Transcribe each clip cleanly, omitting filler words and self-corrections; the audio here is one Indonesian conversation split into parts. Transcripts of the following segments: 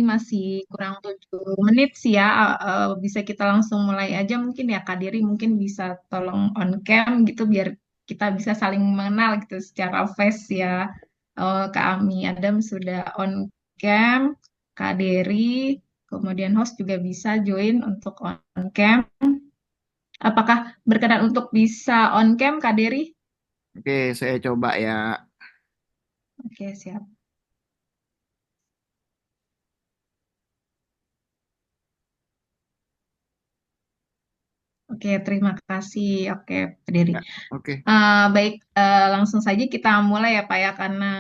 masih kurang 7 menit sih ya. Bisa kita langsung mulai aja mungkin ya Kak Diri mungkin bisa tolong on cam gitu biar kita bisa saling mengenal gitu secara face ya. Kak Ami Adam sudah on cam, Kak Deri, kemudian host juga bisa join untuk on cam. Apakah berkenan untuk bisa on cam Kak Deri? Oke, saya coba ya. Oke, siap. Oke, terima kasih. Oke, Kak Deri. Ya, oke. Baik, langsung saja kita mulai ya Pak ya, karena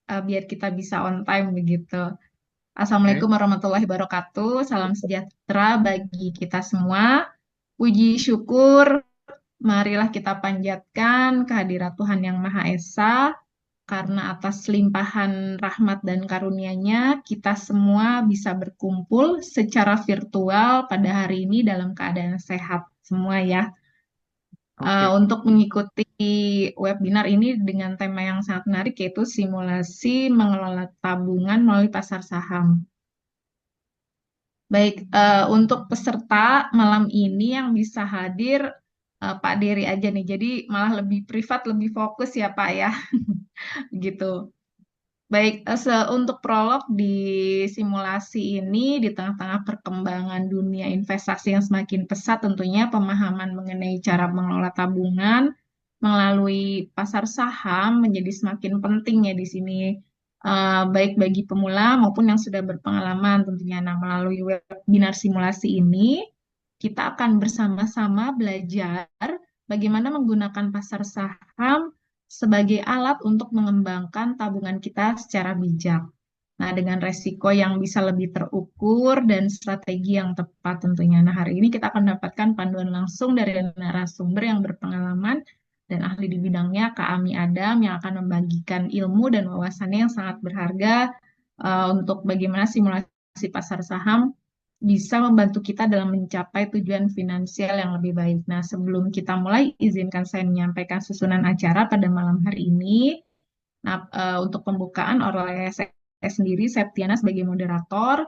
biar kita bisa on time begitu. Oke. Assalamualaikum warahmatullahi wabarakatuh. Salam sejahtera bagi kita semua. Puji syukur, marilah kita panjatkan kehadirat Tuhan Yang Maha Esa, karena atas limpahan rahmat dan karunia-Nya, kita semua bisa berkumpul secara virtual pada hari ini dalam keadaan sehat semua ya. Oke. Untuk mengikuti webinar ini dengan tema yang sangat menarik yaitu simulasi mengelola tabungan melalui pasar saham. Baik, untuk peserta malam ini yang bisa hadir Pak Dery aja nih. Jadi malah lebih privat, lebih fokus ya Pak ya, gitu. Baik, untuk prolog di simulasi ini di tengah-tengah perkembangan dunia investasi yang semakin pesat, tentunya pemahaman mengenai cara mengelola tabungan melalui pasar saham menjadi semakin penting ya di sini, baik bagi pemula maupun yang sudah berpengalaman tentunya. Nah, melalui webinar simulasi ini, kita akan bersama-sama belajar bagaimana menggunakan pasar saham sebagai alat untuk mengembangkan tabungan kita secara bijak. Nah, dengan resiko yang bisa lebih terukur dan strategi yang tepat tentunya. Nah, hari ini kita akan mendapatkan panduan langsung dari narasumber yang berpengalaman dan ahli di bidangnya, Kak Ami Adam, yang akan membagikan ilmu dan wawasannya yang sangat berharga untuk bagaimana simulasi pasar saham bisa membantu kita dalam mencapai tujuan finansial yang lebih baik. Nah, sebelum kita mulai, izinkan saya menyampaikan susunan acara pada malam hari ini. Nah, untuk pembukaan oleh saya sendiri, Septiana sebagai moderator,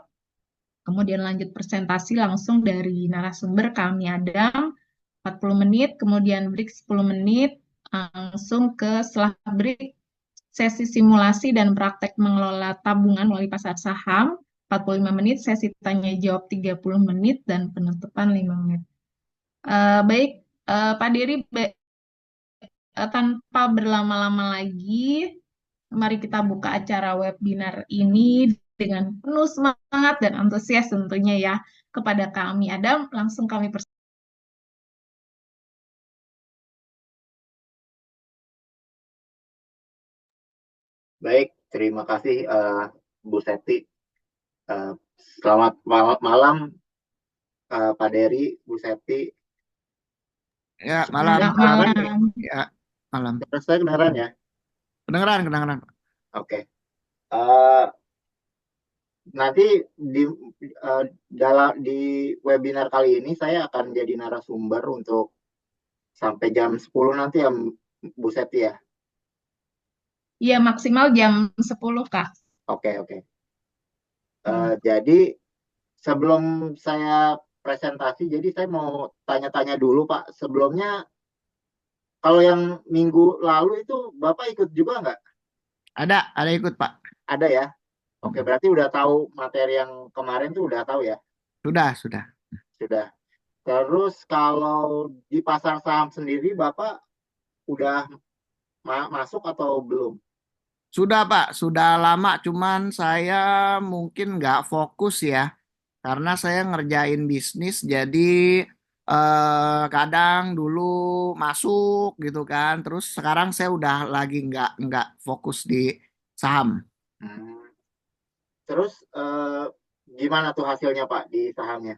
kemudian lanjut presentasi langsung dari narasumber kami Adam, 40 menit, kemudian break 10 menit, langsung ke setelah break, sesi simulasi dan praktek mengelola tabungan melalui pasar saham, 45 menit, sesi tanya jawab 30 menit, dan penutupan 5 menit. Baik, Pak Diri, tanpa berlama-lama lagi, mari kita buka acara webinar ini dengan penuh semangat dan antusias tentunya ya. Kepada kami Adam, langsung kami Baik, terima kasih Bu Seti. Eh, Selamat malam Pak Dery, Bu Seti. Ya, malam. selamat Kedengaran nih, malam. Ya, malam. suara saya kedengaran ya? Kedengeran, kedengeran. Oke. Eh, Nanti di di webinar kali ini saya akan jadi narasumber untuk sampai jam 10 nanti ya Bu Seti ya. Iya, maksimal jam 10, Kak. Oke, oke. Hmm. Jadi sebelum saya presentasi, jadi saya mau tanya-tanya dulu Pak. Sebelumnya kalau yang minggu lalu itu Bapak ikut juga nggak? Ada ikut, Pak. Ada ya? Oke, Mm. berarti udah tahu materi yang kemarin tuh udah tahu ya? Sudah, sudah. Sudah. Terus kalau di pasar saham sendiri Bapak udah masuk atau belum? Sudah, Pak. Sudah lama, cuman saya mungkin nggak fokus ya. Karena saya ngerjain bisnis, jadi kadang dulu masuk gitu kan. Terus sekarang saya udah lagi nggak fokus di saham. Hmm. Terus gimana tuh hasilnya Pak di sahamnya?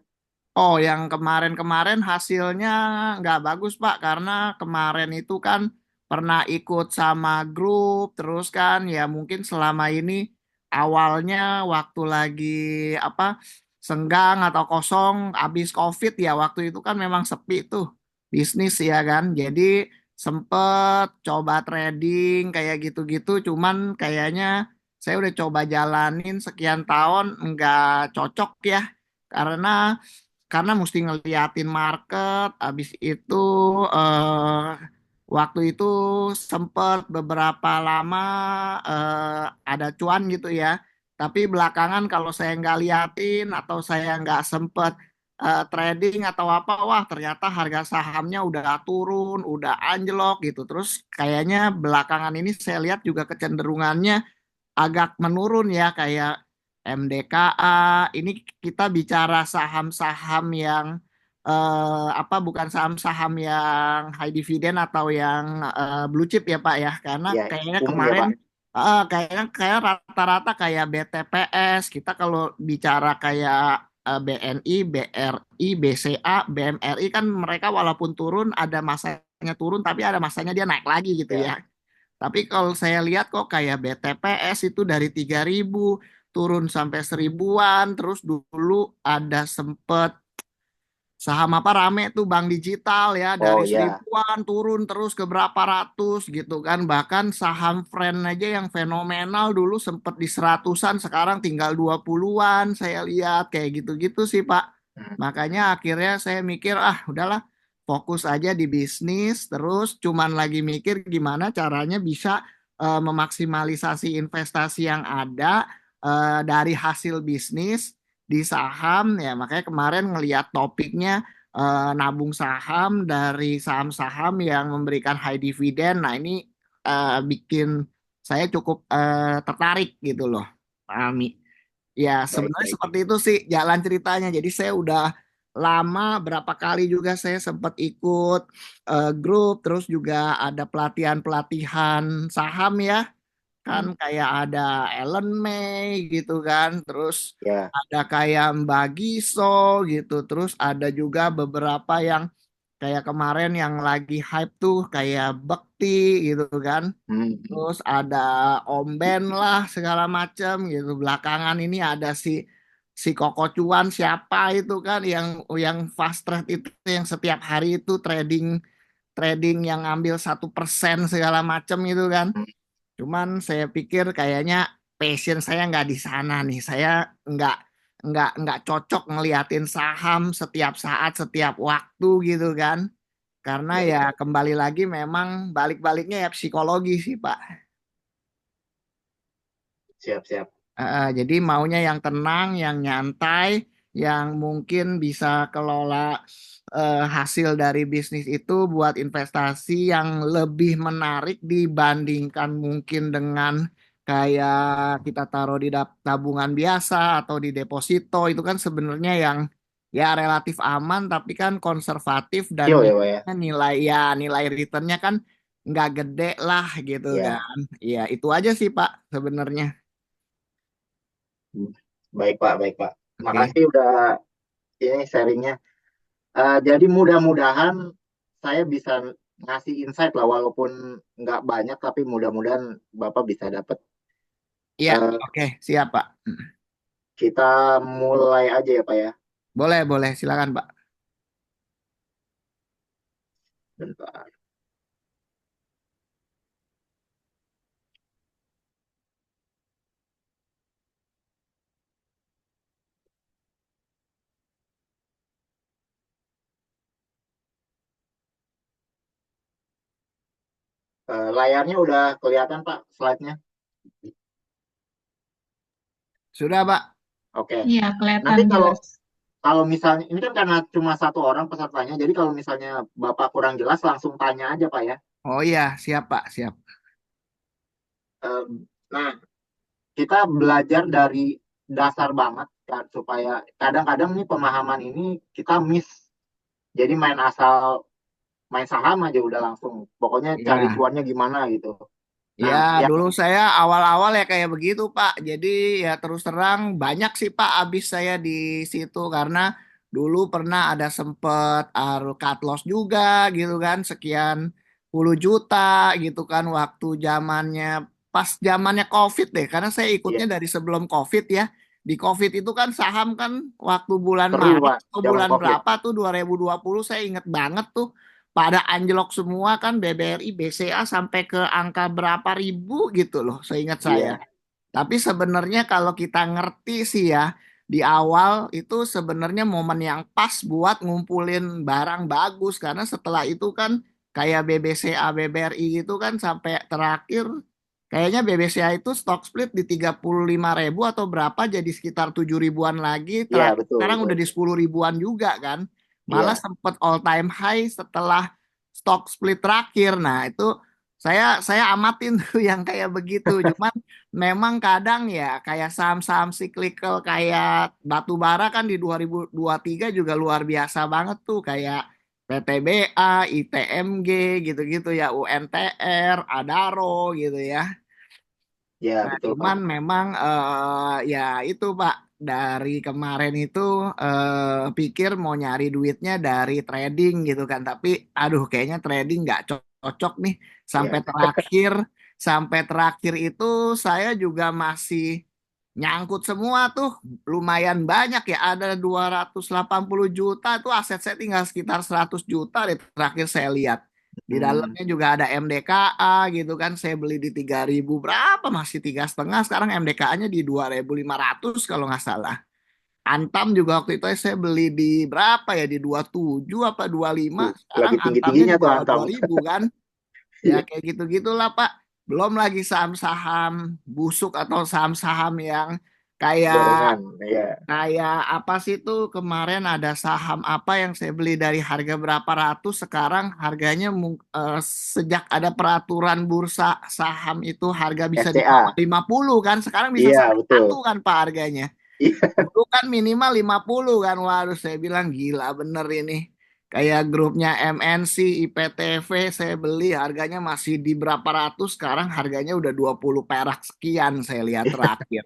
Oh, yang kemarin-kemarin hasilnya nggak bagus, Pak, karena kemarin itu kan pernah ikut sama grup, terus kan ya mungkin selama ini awalnya waktu lagi apa senggang atau kosong habis COVID ya waktu itu kan memang sepi tuh bisnis ya kan. Jadi sempet coba trading kayak gitu-gitu, cuman kayaknya saya udah coba jalanin sekian tahun nggak cocok ya, karena mesti ngeliatin market. Habis itu waktu itu sempet beberapa lama ada cuan gitu ya. Tapi belakangan kalau saya nggak liatin atau saya nggak sempet trading atau apa, wah ternyata harga sahamnya udah turun, udah anjlok gitu. Terus kayaknya belakangan ini saya lihat juga kecenderungannya agak menurun ya, kayak MDKA. Ini kita bicara saham-saham yang apa, bukan saham-saham yang high dividend atau yang blue chip ya Pak ya, karena Ya, kayaknya umum ya kemarin Pak. kayak rata-rata kayak BTPS kita kalau bicara kayak BNI, BRI, BCA, BMRI kan mereka walaupun turun ada masanya turun tapi ada masanya dia naik lagi gitu ya. Ya. Tapi kalau saya lihat kok kayak BTPS itu dari 3.000 turun sampai 1.000-an. Terus dulu ada sempet saham apa rame tuh bank digital ya, dari Oh ya. 1.000-an turun terus ke berapa ratus gitu kan. Bahkan saham Friend aja yang fenomenal dulu sempet di 100-an, sekarang tinggal 20-an saya lihat kayak gitu-gitu sih Pak. Hmm. Makanya akhirnya saya mikir ah udahlah, fokus aja di bisnis, terus cuman lagi mikir gimana caranya bisa memaksimalisasi investasi yang ada dari hasil bisnis di saham ya. Makanya kemarin ngelihat topiknya nabung saham dari saham-saham yang memberikan high dividend. Nah ini bikin saya cukup tertarik gitu loh, Pak Ami. Ya Baik, sebenarnya baik. seperti itu sih jalan ceritanya. Jadi saya udah lama, berapa kali juga saya sempat ikut grup, terus juga ada pelatihan-pelatihan saham ya, kan Hmm. kayak ada Ellen May gitu kan, terus Ya. ada kayak Mbak Giso gitu, terus ada juga beberapa yang kayak kemarin yang lagi hype tuh kayak Bekti gitu kan, Hmm. terus ada Om Ben lah segala macam gitu. Belakangan ini ada si si Koko Cuan siapa itu kan, yang fast trade itu, yang setiap hari itu trading trading yang ngambil 1% segala macam itu kan. Hmm. Cuman saya pikir kayaknya passion saya nggak di sana nih. Saya nggak nggak cocok ngeliatin saham setiap saat, setiap waktu gitu kan. Karena ya Baik, baik. kembali lagi memang balik-baliknya ya psikologi sih Pak. Siap, siap. Jadi maunya yang tenang, yang nyantai, yang mungkin bisa kelola hasil dari bisnis itu buat investasi yang lebih menarik dibandingkan mungkin dengan kayak kita taruh di tabungan biasa atau di deposito. Itu kan sebenarnya yang ya relatif aman tapi kan konservatif, dan Yo ya Pak ya. biasanya nilai returnnya kan nggak gede lah gitu Ya. kan. Ya itu aja sih Pak sebenarnya. Hmm. Baik Pak, baik Pak. Oke. Makasih udah ini sharingnya. Jadi mudah-mudahan saya bisa ngasih insight lah, walaupun nggak banyak, tapi mudah-mudahan Bapak bisa dapat. Iya, Eh, oke, siap, Pak. kita mulai aja ya Pak ya. Boleh, boleh, silakan, Pak. Bentar. Layarnya udah kelihatan Pak, slide-nya. Sudah, Pak. Oke. Iya, Nanti kelihatan kalau jelas. kalau misalnya ini kan karena cuma satu orang pesertanya, jadi kalau misalnya Bapak kurang jelas langsung tanya aja Pak ya. Oh iya, siap, Pak, siap. Eh, nah, kita belajar dari dasar banget kan, supaya kadang-kadang nih pemahaman ini kita miss. Jadi main saham aja udah langsung. Pokoknya cari Iya. cuannya gimana gitu. Nah, Ya, yang dulu saya awal-awal ya kayak begitu, Pak. Jadi ya terus terang banyak sih, Pak, habis saya di situ karena dulu pernah ada sempet cut loss juga gitu kan, sekian puluh juta gitu kan waktu zamannya, pas zamannya COVID deh. Karena saya ikutnya ya dari sebelum COVID ya. Di COVID itu kan saham kan waktu bulan seru Maret Pak atau zaman bulan COVID. berapa tuh 2020, saya inget banget tuh pada anjlok semua kan, BBRI, BCA sampai ke angka berapa ribu gitu loh, seingat saya. Iya, Tapi sebenarnya kalau kita ngerti sih ya, di awal itu sebenarnya momen yang pas buat ngumpulin barang bagus. Karena setelah itu kan kayak BBCA, BBRI gitu kan sampai terakhir kayaknya BBCA itu stock split di 35.000 atau berapa jadi sekitar 7 ribuan lagi. Iya, Terakhir betul, sekarang betul. udah di 10 ribuan juga kan. Malah Iya, sempat all time high setelah stock split terakhir. Nah, itu saya amatin tuh yang kayak begitu. Cuman memang kadang ya kayak saham-saham cyclical kayak batu bara kan di 2023 juga luar biasa banget tuh kayak PTBA, ITMG gitu-gitu ya, UNTR, Adaro gitu ya. iya, Nah, betul, Pak. cuman memang ya itu Pak dari kemarin itu pikir mau nyari duitnya dari trading gitu kan, tapi aduh kayaknya trading nggak cocok nih sampai Iya, terakhir sampai terakhir itu saya juga masih nyangkut semua tuh lumayan banyak ya ada 280 juta tuh aset saya tinggal sekitar 100 juta deh terakhir saya lihat. Di hmm, dalamnya juga ada MDKA gitu kan. Saya beli di 3.000 berapa masih 3,5. Sekarang MDKA-nya di 2.500 kalau nggak salah. Antam juga waktu itu saya beli di berapa ya di 27 apa 25. Sekarang lagi Antamnya tinggi-tingginya di tuh bawah Antam. 2.000 kan. Ya Iya, kayak gitu-gitulah Pak. Belum lagi saham-saham busuk atau saham-saham yang kayak gorengan. Iya. kayak apa sih tuh kemarin ada saham apa yang saya beli dari harga berapa ratus sekarang harganya sejak ada peraturan bursa saham itu harga bisa di bawah SCA. 50 kan sekarang bisa Iya, sampai betul. 1 kan Pak harganya. Iya, Dulu kan minimal 50 kan. Waduh saya bilang gila bener ini. Kayak grupnya MNC, IPTV saya beli harganya masih di berapa ratus sekarang harganya udah 20 perak sekian saya lihat terakhir.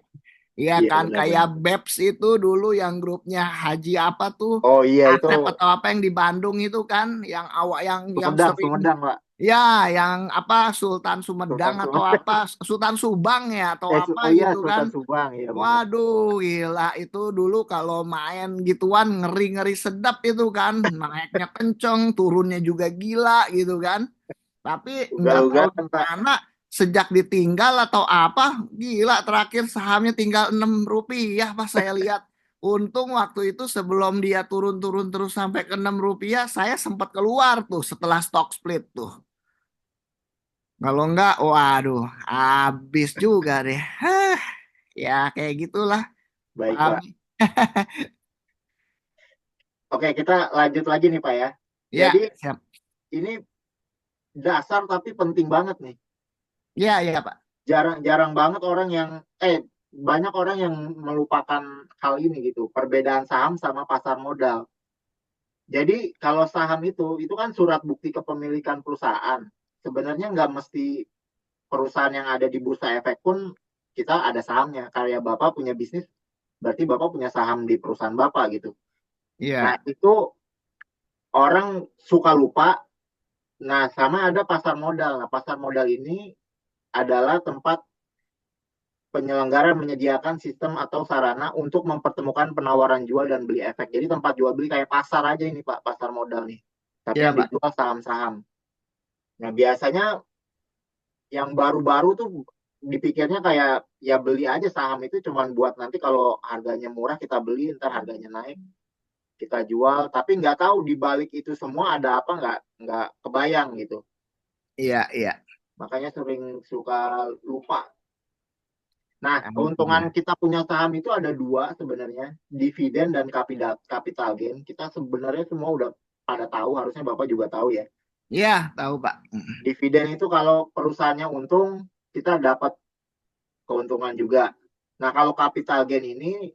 Iya iya, kan kayak benar-benar. BEPS itu dulu yang grupnya Haji apa tuh Oh iya, itu Asep atau apa yang di Bandung itu kan yang awak yang Sumedang, sering Sumedang, Pak. ya yang apa Sultan Sumedang Sultan atau Sumedang. apa Sultan Subang ya atau apa Oh iya, gitu kan. Sultan Subang. Iya, benar. Waduh gila itu dulu kalau main gituan ngeri-ngeri sedap itu kan naiknya kenceng turunnya juga gila gitu kan. Tapi nggak tahu Ugal-ugalan, Pak. gimana sejak ditinggal atau apa, gila terakhir sahamnya tinggal 6 rupiah pas saya lihat. Untung waktu itu sebelum dia turun-turun terus sampai ke 6 rupiah, saya sempat keluar tuh setelah stock split tuh. Kalau enggak, waduh, habis juga deh. Hah, ya kayak gitulah, Pak Baik, Pak. Ami. Oke, kita lanjut lagi nih, Pak ya. Jadi, Ya, siap. ini dasar tapi penting banget nih. Ya, ya, Pak. Jarang-jarang banget orang yang, banyak orang yang melupakan hal ini gitu. Perbedaan saham sama pasar modal. Jadi, kalau saham itu kan surat bukti kepemilikan perusahaan. Sebenarnya nggak mesti perusahaan yang ada di bursa efek pun kita ada sahamnya. Kayak Bapak punya bisnis, berarti Bapak punya saham di perusahaan Bapak gitu. Nah, Ya, itu orang suka lupa. Nah, sama ada pasar modal. Nah, pasar modal ini adalah tempat penyelenggara menyediakan sistem atau sarana untuk mempertemukan penawaran jual dan beli efek. Jadi tempat jual beli kayak pasar aja ini Pak, pasar modal nih. Tapi ya, yang Pak. dijual saham-saham. Nah, biasanya yang baru-baru tuh dipikirnya kayak ya beli aja saham itu cuman buat nanti kalau harganya murah kita beli, ntar harganya naik kita jual. Tapi nggak tahu di balik itu semua ada apa nggak kebayang gitu. Iya, iya. Makanya sering suka lupa. Nah, keuntungan Iya. kita punya saham itu ada dua sebenarnya, dividen dan capital gain. Kita sebenarnya semua udah pada tahu, harusnya Bapak juga tahu ya. Iya, tahu, Pak. Dividen itu kalau perusahaannya untung, kita dapat keuntungan juga. Nah, kalau capital gain ini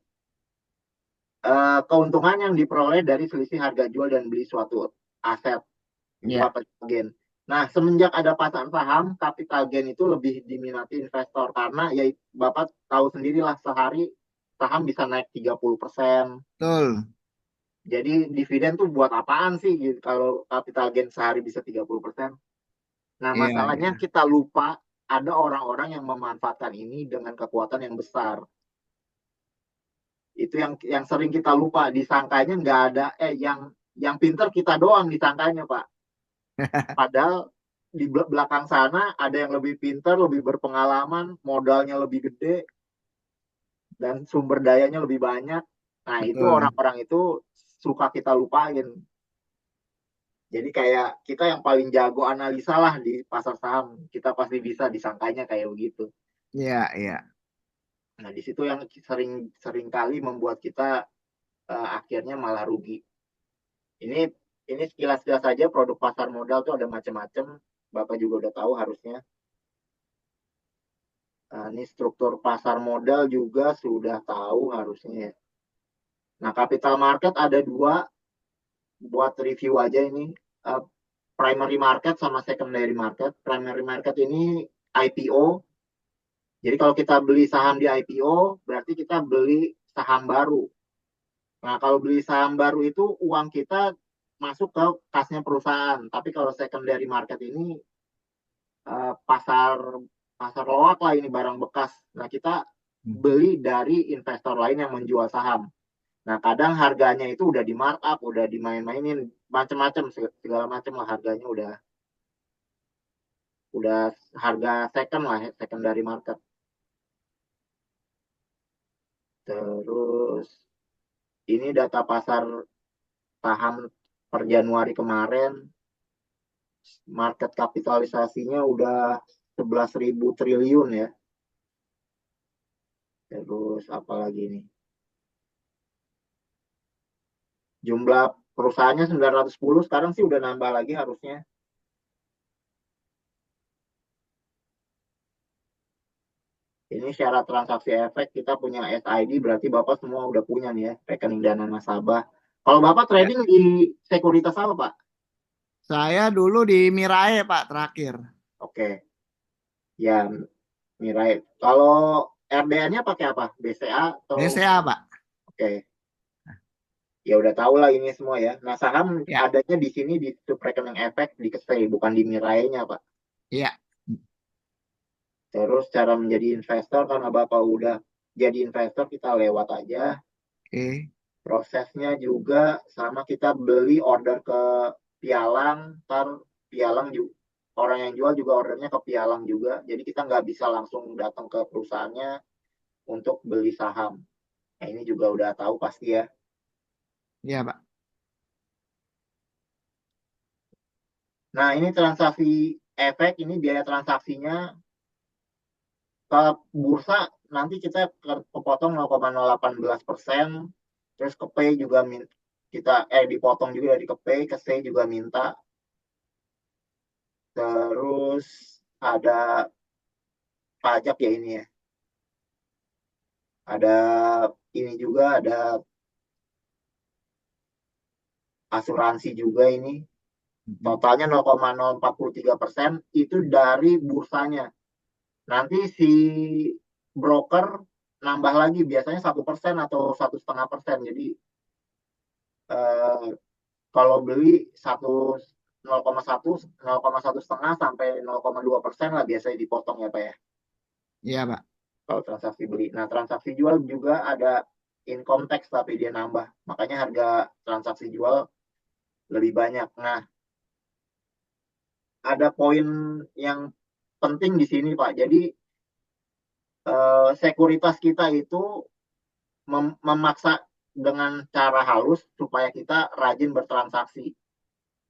keuntungan yang diperoleh dari selisih harga jual dan beli suatu aset. Itu Iya. capital gain. Nah, semenjak ada pasar saham, capital gain itu lebih diminati investor karena ya Bapak tahu sendirilah sehari saham bisa naik 30%. Betul. Jadi dividen tuh buat apaan sih gitu, kalau capital gain sehari bisa 30%. Nah, Iya, masalahnya iya. kita lupa ada orang-orang yang memanfaatkan ini dengan kekuatan yang besar. Itu yang sering kita lupa, disangkanya nggak ada yang pinter kita doang disangkanya, Pak. Padahal di belakang sana ada yang lebih pinter, lebih berpengalaman, modalnya lebih gede. dan sumber dayanya lebih banyak. Nah, itu Betul. orang-orang itu suka kita lupain. Jadi kayak kita yang paling jago analisa lah di pasar saham, kita pasti bisa disangkanya kayak begitu. Iya, iya. Nah, di situ yang sering sering kali membuat kita akhirnya malah rugi. Ini ini sekilas-sekilas saja produk pasar modal tuh ada macam-macam. Bapak juga udah tahu harusnya. Ini struktur pasar modal juga sudah tahu harusnya. Nah, capital market ada dua, buat review aja ini. Uh, Primary market sama secondary market. Primary market ini IPO. Jadi kalau kita beli saham di IPO, berarti kita beli saham baru. Nah, kalau beli saham baru itu uang kita masuk ke kasnya perusahaan. Tapi kalau secondary market ini pasar pasar loak lah, ini barang bekas. Nah, kita beli dari investor lain yang menjual saham. Nah, kadang harganya itu udah di markup, udah dimain-mainin, macam-macam, segala macam lah harganya udah harga second lah, secondary market. Terus ini data pasar saham per Januari kemarin, market kapitalisasinya udah 11.000 triliun ya. Terus apa lagi nih? Jumlah perusahaannya 910, sekarang sih udah nambah lagi harusnya. Ini syarat transaksi efek, kita punya SID, berarti Bapak semua udah punya nih ya, rekening dana nasabah. Kalau Bapak Ya. trading di sekuritas apa, Pak? Saya dulu di Mirae, Pak, terakhir. Oke, ya Mirai. Kalau RDN-nya pakai apa? BCA atau BCA, Pak. oke. Ya udah tahu lah ini semua ya. Nah, saham Ya, adanya di sini di rekening efek di Kesei, bukan di Mirai-nya, Pak. iya. Terus cara menjadi investor, karena Bapak udah jadi investor, kita lewat aja. Oke. Prosesnya juga sama, kita beli order ke pialang, ntar pialang juga, orang yang jual juga ordernya ke pialang juga. Jadi kita nggak bisa langsung datang ke perusahaannya untuk beli saham. Nah, ini juga udah tahu pasti ya. Iya, Pak. Nah, ini transaksi efek, ini biaya transaksinya ke bursa nanti kita kepotong 0,018%, terus ke Pay juga kita dipotong juga dari ke Pay, ke C juga minta. Terus ada pajak ya ini ya. Ada ini juga, ada asuransi juga ini. Totalnya 0,043% itu dari bursanya. Nanti si broker nambah lagi, biasanya 1% atau 1,5%. Jadi eh, kalau beli 0,1 0,1 setengah sampai 0,2% lah biasanya dipotong ya Pak ya, Iya, Pak. kalau transaksi beli. Nah, transaksi jual juga ada income tax tapi dia nambah, makanya harga transaksi jual lebih banyak. Nah, ada poin yang penting di sini Pak. Jadi sekuritas kita itu memaksa dengan cara halus supaya kita rajin bertransaksi.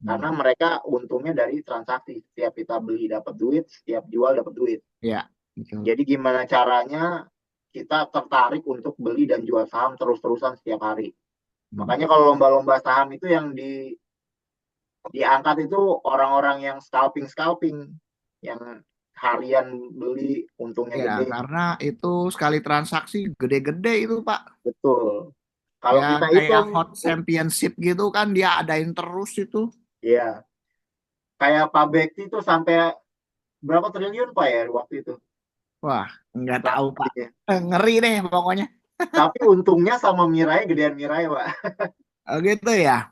Karena mereka untungnya dari transaksi. Setiap kita beli dapat duit, setiap jual dapat duit. Iya, betul. Jadi gimana caranya kita tertarik untuk beli dan jual saham terus-terusan setiap hari. Makanya kalau lomba-lomba saham itu yang diangkat itu orang-orang yang scalping-scalping, yang harian beli untungnya Ya, gede. karena itu sekali transaksi gede-gede itu, Pak. Betul. Kalau Yang kita kayak hitung, hot championship gitu kan dia adain terus itu. ya kayak Pak Bekti itu sampai berapa triliun Pak ya waktu itu Wah, nggak tahu, Pak. transaksinya. Ngeri deh pokoknya. Tapi untungnya sama Mirai gedean Mirai Pak. Oh, gitu ya.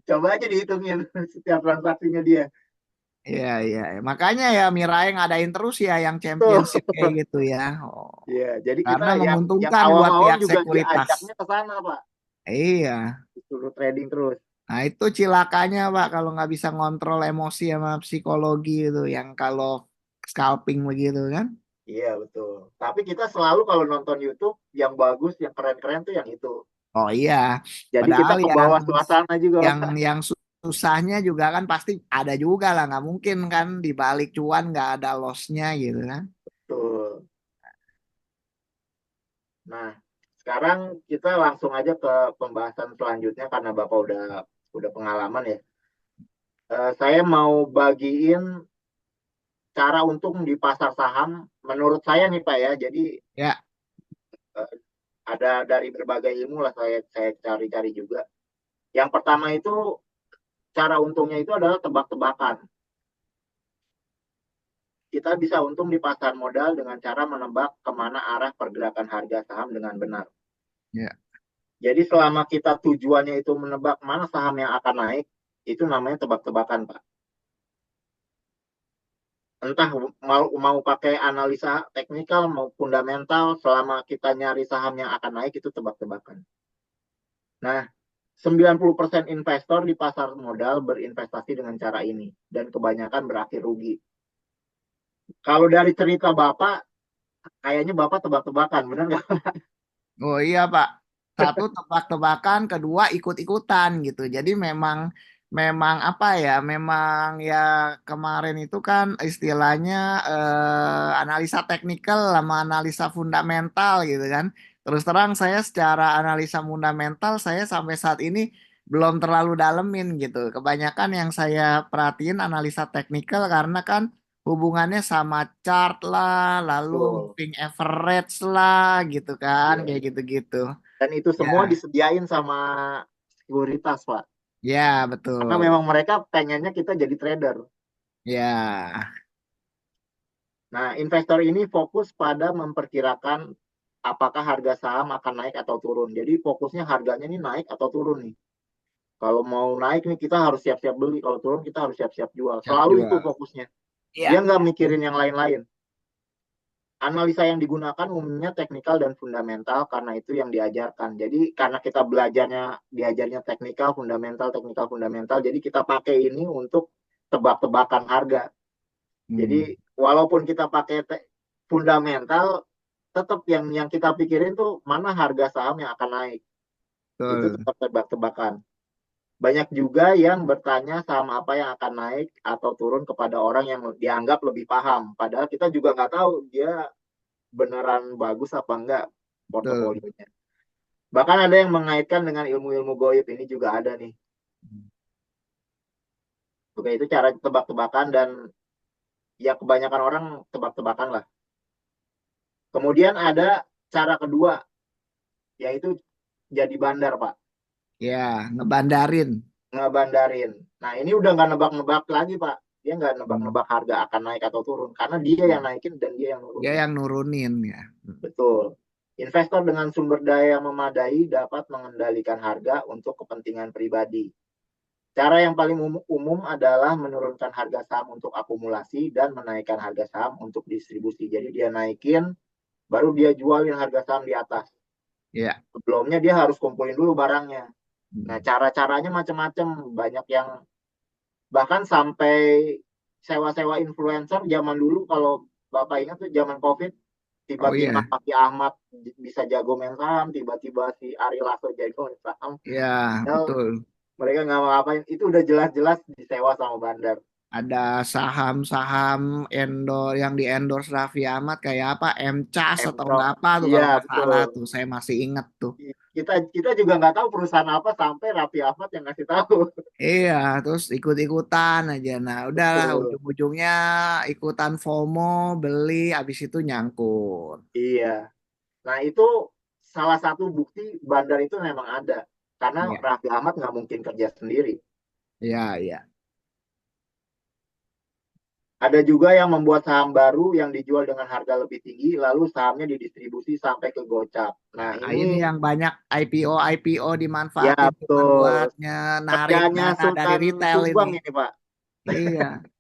Coba aja dihitungin setiap transaksinya dia. Iya, iya. Makanya ya Mirai ngadain terus ya yang Tuh. championship kayak gitu ya. Oh. Iya, jadi kita Karena yang menguntungkan buat awam-awam pihak juga sekuritas. diajaknya ke sana, Pak. Iya. Disuruh trading terus. Nah itu cilakanya Pak kalau nggak bisa ngontrol emosi sama psikologi itu yang kalau scalping begitu kan. Iya betul. Tapi kita selalu kalau nonton YouTube yang bagus, yang keren-keren tuh yang itu. Oh iya, Jadi kita padahal ke yang bawah suasana juga, yang Pak. yang susahnya juga kan pasti ada juga lah, nggak mungkin kan di balik cuan nggak ada lossnya gitu kan. Betul. Nah, sekarang kita langsung aja ke pembahasan selanjutnya karena Bapak udah pengalaman ya. Saya mau bagiin cara untung di pasar saham menurut saya nih Pak ya. Jadi Ya, eh, ada dari berbagai ilmu lah saya cari-cari juga. Yang pertama itu cara untungnya itu adalah tebak-tebakan. Kita bisa untung di pasar modal dengan cara menebak kemana arah pergerakan harga saham dengan benar. ya. Jadi selama kita tujuannya itu menebak mana saham yang akan naik, itu namanya tebak-tebakan, Pak. Entah mau pakai analisa teknikal, mau fundamental, selama kita nyari saham yang akan naik, itu tebak-tebakan. Nah, 90% investor di pasar modal berinvestasi dengan cara ini, dan kebanyakan berakhir rugi. Kalau dari cerita Bapak, kayaknya Bapak tebak-tebakan, benar nggak? Oh iya Pak, satu tebak-tebakan, kedua ikut-ikutan gitu. Jadi memang memang apa ya, memang ya kemarin itu kan istilahnya analisa teknikal sama analisa fundamental gitu kan. Terus terang saya secara analisa fundamental saya sampai saat ini belum terlalu dalemin gitu. Kebanyakan yang saya perhatiin analisa teknikal karena kan hubungannya sama chart lah, lalu Betul. moving average lah gitu kan, kayak Iya. gitu-gitu. Dan itu Ya, semua disediain sama sekuritas, Pak. ya Karena betul. memang mereka pengennya kita jadi trader. Ya, Nah, investor ini fokus pada memperkirakan apakah harga saham akan naik atau turun. Jadi fokusnya harganya ini naik atau turun nih. Kalau mau naik nih kita harus siap-siap beli. Kalau turun kita harus siap-siap jual. siap Selalu itu jual. fokusnya. Dia Ya, nggak mikirin yang lain-lain. Analisa yang digunakan umumnya teknikal dan fundamental karena itu yang diajarkan. Jadi karena kita diajarnya teknikal, fundamental. Jadi kita pakai ini untuk tebak-tebakan harga. Jadi hmm, walaupun kita pakai fundamental, tetap yang kita pikirin tuh mana harga saham yang akan naik. Itu betul. tetap tebak-tebakan. Banyak juga yang bertanya saham apa yang akan naik atau turun kepada orang yang dianggap lebih paham. Padahal kita juga nggak tahu dia beneran bagus apa enggak Betul. portofolionya. Bahkan ada yang mengaitkan dengan ilmu-ilmu goib ini juga ada nih. Oke, itu cara tebak-tebakan dan ya kebanyakan orang tebak-tebakan lah. Kemudian ada cara kedua, yaitu jadi bandar, Pak. Ya, ngebandarin. Ngebandarin. Nah, ini udah nggak nebak-nebak lagi, Pak. Dia nggak Hmm. nebak-nebak harga akan naik atau turun. Karena dia yang Hmm. naikin dan dia yang Dia nurunin. yang nurunin ya. Betul. Investor dengan sumber daya yang memadai dapat mengendalikan harga untuk kepentingan pribadi. Cara yang paling umum adalah menurunkan harga saham untuk akumulasi dan menaikkan harga saham untuk distribusi. Jadi dia naikin, baru dia jualin harga saham di atas. Ya. Sebelumnya dia harus kumpulin dulu barangnya. Nah, Hmm. cara-caranya macam-macam. Banyak yang bahkan sampai sewa-sewa influencer zaman dulu kalau Bapak ingat tuh zaman COVID, Oh tiba-tiba iya. Raffi Ahmad bisa jago main saham, tiba-tiba si Ari Lasso jago main saham. Ya, Padahal betul. mereka nggak mau ngapain. Itu udah jelas-jelas disewa sama bandar. Ada saham-saham yang di endorse Raffi Ahmad kayak apa, MCAS atau Emcok. enggak apa tuh Iya, kalau nggak salah betul. tuh, saya masih inget tuh. Kita kita juga nggak tahu perusahaan apa sampai Raffi Ahmad yang ngasih tahu. Iya, terus ikut-ikutan aja. Nah, udahlah Betul. ujung-ujungnya ikutan FOMO, beli, habis itu nyangkut. Iya. Nah, itu salah satu bukti bandar itu memang ada. Karena Iya, Raffi Ahmad nggak mungkin kerja sendiri. iya, iya. Ada juga yang membuat saham baru yang dijual dengan harga lebih tinggi, lalu sahamnya didistribusi sampai ke gocap. Nah, Nah, ini ini yang banyak IPO ya dimanfaatin cuma betul. buatnya narik Kerjanya dana dari Sultan retail ini. Subang ini, Pak. Iya. Ini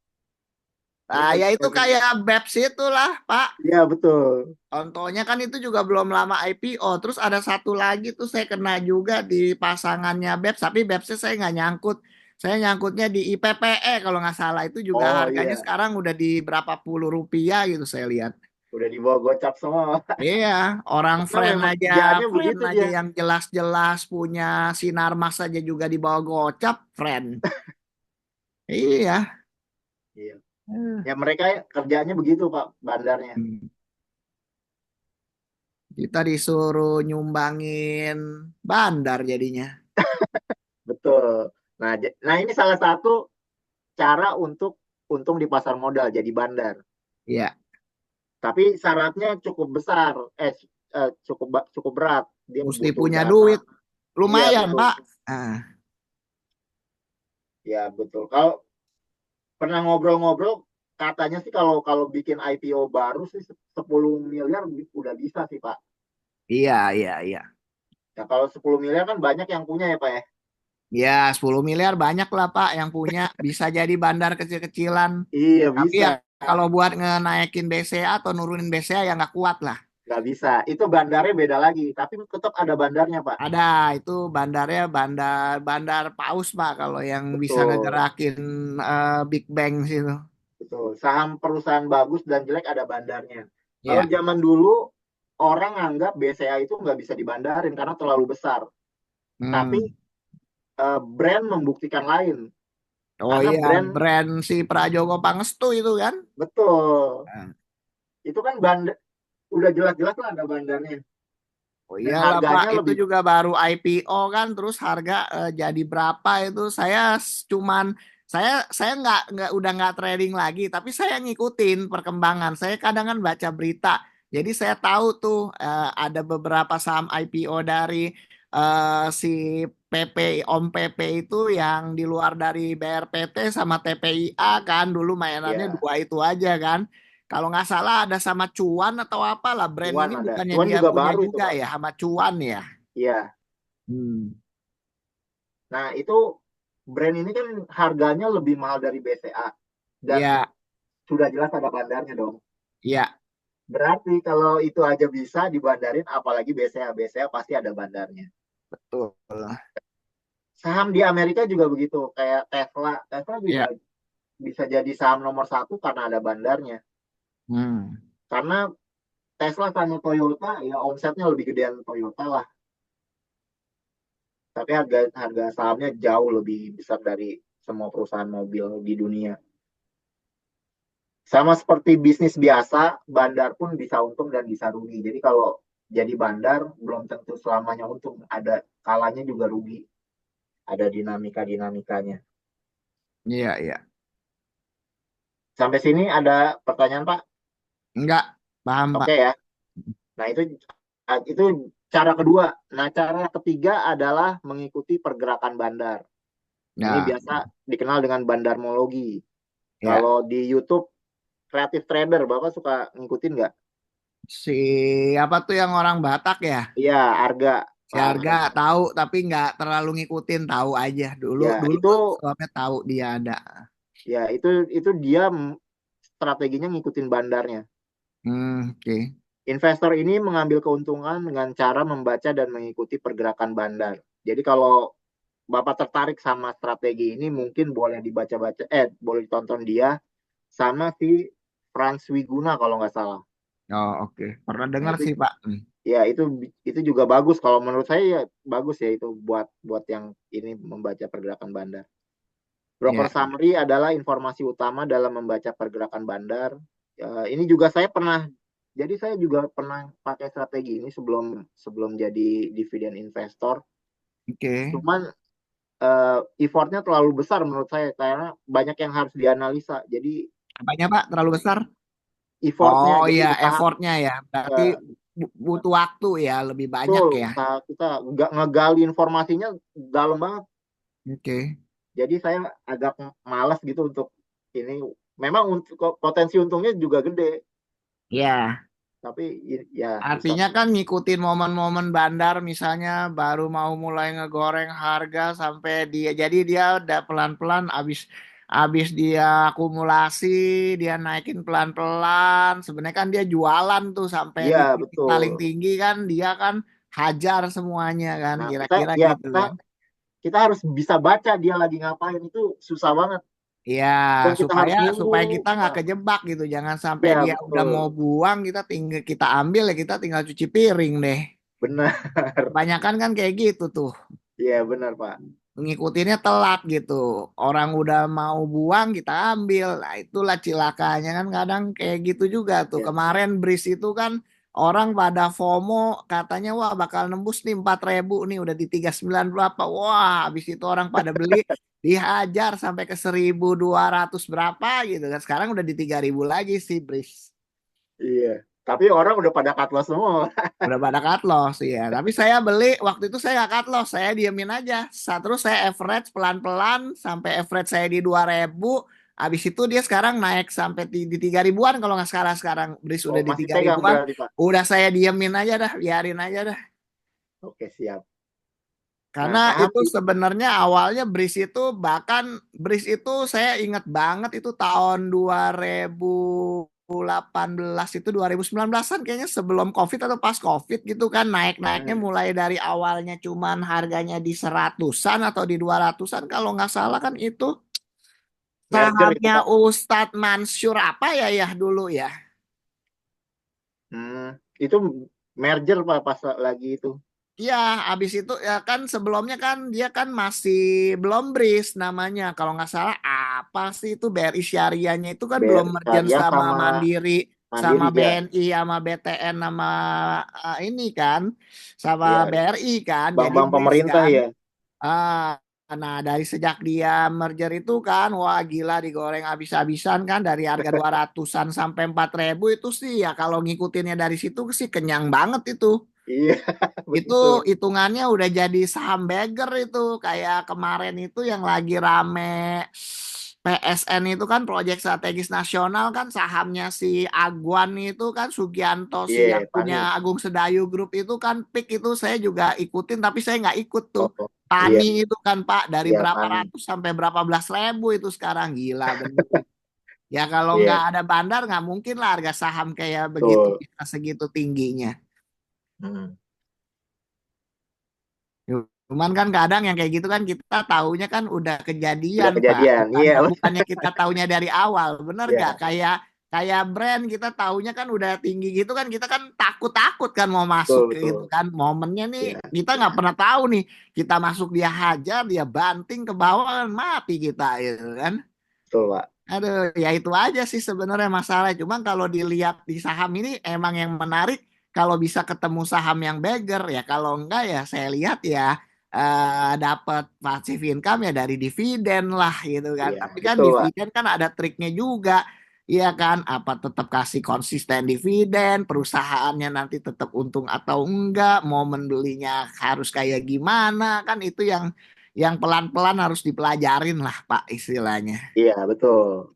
Nah, ya itu kerjanya Sultan. kayak BEPS itulah, Pak. Iya, betul. Contohnya kan itu juga belum lama IPO. Terus ada satu lagi tuh saya kena juga di pasangannya BEPS, tapi BEPS-nya saya nggak nyangkut. Saya nyangkutnya di IPPE kalau nggak salah. Itu juga Oh harganya iya. sekarang udah di berapa puluh rupiah gitu saya lihat. Udah dibawa gocap semua. Iya, orang Karena memang kerjaannya friend begitu aja dia. yang jelas-jelas punya sinar mas aja juga dibawa gocap, friend. Iya. Iya. Eh, Ya mereka kerjaannya begitu Pak, bandarnya. hmm. Kita disuruh nyumbangin bandar jadinya. Betul. Nah, nah ini salah satu cara untuk untung di pasar modal jadi bandar. Iya, Tapi syaratnya cukup besar, cukup berat. Dia mesti butuh punya dana. duit. Iya Lumayan, betul. Pak. Ah, Ya betul. Kalau pernah ngobrol-ngobrol, katanya sih kalau kalau bikin IPO baru sih 10 miliar udah bisa sih Pak. iya, iya, iya. Ya kalau 10 miliar kan banyak yang punya ya Pak ya. Ya, 10 miliar banyak lah, Pak, yang punya. Bisa jadi bandar kecil-kecilan. Iya Tapi ya bisa. kalau buat ngenaikin BCA atau nurunin BCA ya nggak kuat lah. Nggak bisa. Itu bandarnya beda lagi. Tapi tetap ada bandarnya Pak. Ada itu bandarnya bandar bandar paus Pak kalau yang bisa Betul. ngegerakin Big Bang situ. Betul. Saham perusahaan bagus dan jelek ada bandarnya. Kalau Iya. zaman dulu orang anggap BCA itu nggak bisa dibandarin karena terlalu besar. Tapi Hmm. brand membuktikan lain. Oh Karena iya, brand brand si Prajogo Pangestu itu kan. betul. Nah, Itu kan bandar udah jelas-jelas lah ada bandarnya. oh Dan iyalah Pak, harganya itu lebih juga baru IPO kan, terus harga jadi berapa itu? Cuman saya nggak trading lagi, tapi saya ngikutin perkembangan. Saya kadang kan baca berita, jadi saya tahu tuh ada beberapa saham IPO dari si PP Om PP itu yang di luar dari BRPT sama TPIA kan, dulu mainannya ya dua itu aja kan. Kalau nggak salah ada sama Cuan atau apalah brand cuan ini ada. bukannya Cuan dia juga punya baru itu juga Pak. ya sama Cuan ya. Iya. Hmm. Nah itu brand ini kan harganya lebih mahal dari BCA. Dan Iya, sudah jelas ada bandarnya dong. iya, Berarti kalau itu aja bisa dibandarin, apalagi BCA. BCA pasti ada bandarnya. betul. Saham di Amerika juga begitu, kayak Tesla. Tesla juga Iya. bisa jadi saham nomor satu karena ada bandarnya. Hmm. Karena Tesla sama Toyota, ya omsetnya lebih gedean Toyota lah. Tapi harga harga sahamnya jauh lebih besar dari semua perusahaan mobil di dunia. Sama seperti bisnis biasa, bandar pun bisa untung dan bisa rugi. Jadi kalau jadi bandar, belum tentu selamanya untung. Ada kalanya juga rugi. Ada dinamika-dinamikanya. Iya, iya. Sampai sini ada pertanyaan Pak? Enggak, paham Pak. Oke ya. Nah itu cara kedua. Nah cara ketiga adalah mengikuti pergerakan bandar. Ini Ya, biasa dikenal dengan bandarmologi. ya. Kalau di YouTube Creative Trader, Bapak suka ngikutin nggak? Si apa tuh yang orang Batak ya? Iya, Arga, Si Pak harga Arga. tahu tapi nggak terlalu ngikutin, tahu aja. Dulu Ya dulu itu soalnya tahu dia ada. ya itu dia strateginya ngikutin bandarnya. Oke. Investor ini mengambil keuntungan dengan cara membaca dan mengikuti pergerakan bandar. Jadi kalau Bapak tertarik sama strategi ini mungkin boleh dibaca-baca, boleh ditonton dia sama si Franz Wiguna kalau nggak salah. Oh, oke. Pernah Nah dengar itu sih Pak. ya itu juga bagus kalau menurut saya ya bagus ya itu buat buat yang ini membaca pergerakan bandar. Broker Ya, summary adalah informasi utama dalam membaca pergerakan bandar. Ini juga saya pernah, jadi saya juga pernah pakai strategi ini sebelum sebelum jadi dividen investor. oke. Cuman effortnya terlalu besar menurut saya karena banyak yang harus dianalisa. Jadi Apanya Pak? Terlalu besar? effortnya, Oh jadi iya, usaha effortnya ya. Berarti ya, butuh waktu ya, lebih banyak betul ya. usaha kita nggak ngegali informasinya dalam banget. Oke. Jadi saya agak malas gitu untuk ini. Memang untuk potensi untungnya juga gede, Ya, tapi ya artinya kan ngikutin momen-momen bandar misalnya baru mau mulai ngegoreng harga sampai dia jadi dia udah pelan-pelan abis dia akumulasi dia naikin pelan-pelan sebenarnya kan dia jualan tuh sampai iya di titik betul. paling tinggi kan dia kan hajar semuanya kan Nah kita kira-kira ya gitu kita kan. kita harus bisa baca dia lagi ngapain itu susah banget. Iya, Dan kita harus supaya nunggu. supaya kita nggak Ah, kejebak gitu. Jangan sampai ya dia udah mau betul. buang, kita tinggal kita ambil ya kita tinggal cuci piring deh. Benar. Kebanyakan kan kayak gitu tuh. Iya benar Pak. Ngikutinnya telat gitu. Orang udah mau buang kita ambil. Nah, itulah cilakanya kan kadang kayak gitu juga tuh. Ya. Kemarin Bris itu kan orang pada FOMO katanya wah bakal nembus nih 4.000 nih udah di 3.9 berapa. Wah, habis itu orang pada beli dihajar sampai ke 1.200 berapa gitu kan. Sekarang udah di 3.000 lagi sih Bris. Iya. Tapi orang udah pada cut loss semua. Udah pada cut loss ya. Tapi saya beli waktu itu saya nggak cut loss, saya diemin aja. Terus saya average pelan-pelan sampai average saya di 2.000. Habis itu dia sekarang naik sampai di 3.000-an kalau nggak sekarang Bris Oh udah di masih tiga pegang ribuan. berarti Pak. Udah saya diemin aja dah, biarin aja dah. Oke siap. Karena Nah saham itu sebenarnya awalnya Bris itu bahkan Bris itu saya ingat banget itu tahun 2018 itu 2019-an kayaknya sebelum COVID atau pas COVID gitu kan naik-naiknya hmm, mulai dari awalnya cuman harganya di 100-an atau di 200-an kalau nggak salah kan itu merger itu sahamnya Pak. Ustadz Mansur apa ya dulu ya. Hmm, itu merger Pak pas lagi itu. Iya, habis itu ya kan sebelumnya kan dia kan masih belum BRIS namanya. Kalau nggak salah apa sih itu BRI Syariahnya itu kan belum BRI mergen Syariah sama sama Mandiri, sama Mandiri ya. BNI, sama BTN, sama ini kan, sama Iya. BRI kan. Jadi Bank-bank BRIS pemerintah kan. ya. Ah, nah dari sejak dia merger itu kan, wah gila digoreng habis-habisan kan dari harga 200-an sampai 4.000 itu sih ya kalau ngikutinnya dari situ sih kenyang banget itu. Iya Itu betul. hitungannya udah jadi saham beggar itu. Kayak kemarin itu yang lagi rame PSN itu kan Proyek Strategis Nasional kan sahamnya si Agwan itu kan Sugianto si yang Iya punya Pani. Agung Sedayu Group itu kan PIK itu saya juga ikutin tapi saya nggak ikut tuh. Oh iya Tani itu kan Pak dari iya berapa Pani. ratus sampai berapa belas ribu itu sekarang gila bener. Ya kalau nggak Iya ada bandar nggak mungkin lah harga saham kayak begitu betul. bisa segitu tingginya. Hmm. Cuman kan kadang yang kayak gitu kan kita taunya kan udah Udah kejadian, Pak. kejadian. Iya Bukannya kita taunya dari awal, bener nggak? iya Kayak kayak brand kita taunya kan udah tinggi gitu kan kita kan takut-takut kan mau masuk betul ke gitu betul. kan. Momennya nih Iya kita nggak pernah tahu nih. Kita masuk dia hajar, dia banting ke bawah kan mati kita gitu kan. betul Pak. Aduh, ya itu aja sih sebenarnya masalah. Cuma kalau dilihat di saham ini emang yang menarik kalau bisa ketemu saham yang beggar ya. Kalau enggak ya saya lihat ya dapat passive income ya dari dividen lah gitu kan. Iya Tapi kan betul Pak. dividen kan ada triknya juga. Iya kan, apa tetap kasih konsisten dividen, perusahaannya nanti tetap untung atau enggak, momen belinya harus kayak gimana, kan itu yang pelan-pelan harus dipelajarin lah Pak istilahnya. Iya betul.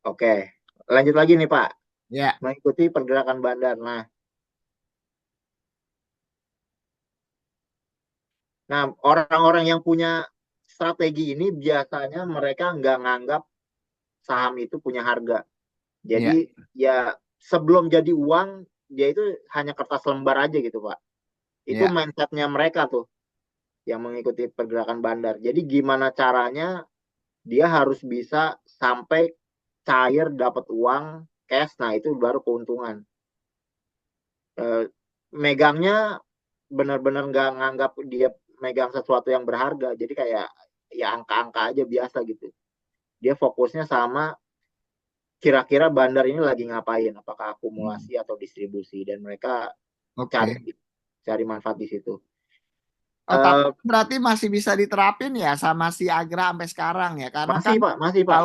Oke. Lanjut lagi nih Pak. Ya, Mengikuti pergerakan bandar. Nah, orang-orang yang punya strategi ini biasanya mereka nggak nganggap saham itu punya harga. ya, Jadi ya sebelum jadi uang dia itu hanya kertas lembar aja gitu Pak. Itu ya. mindsetnya mereka tuh yang mengikuti pergerakan bandar. Jadi gimana caranya dia harus bisa sampai cair dapat uang cash. Nah itu baru keuntungan. Eh, Megangnya benar-benar nggak nganggap dia megang sesuatu yang berharga. Jadi kayak ya angka-angka aja biasa gitu. Dia fokusnya sama kira-kira bandar ini lagi ngapain, apakah Hmm. akumulasi atau distribusi, dan mereka cari Oke. cari manfaat di situ. Oh, tapi Eh berarti masih bisa diterapin ya sama si Agra sampai sekarang ya. Karena Masih kan Pak, masih Pak.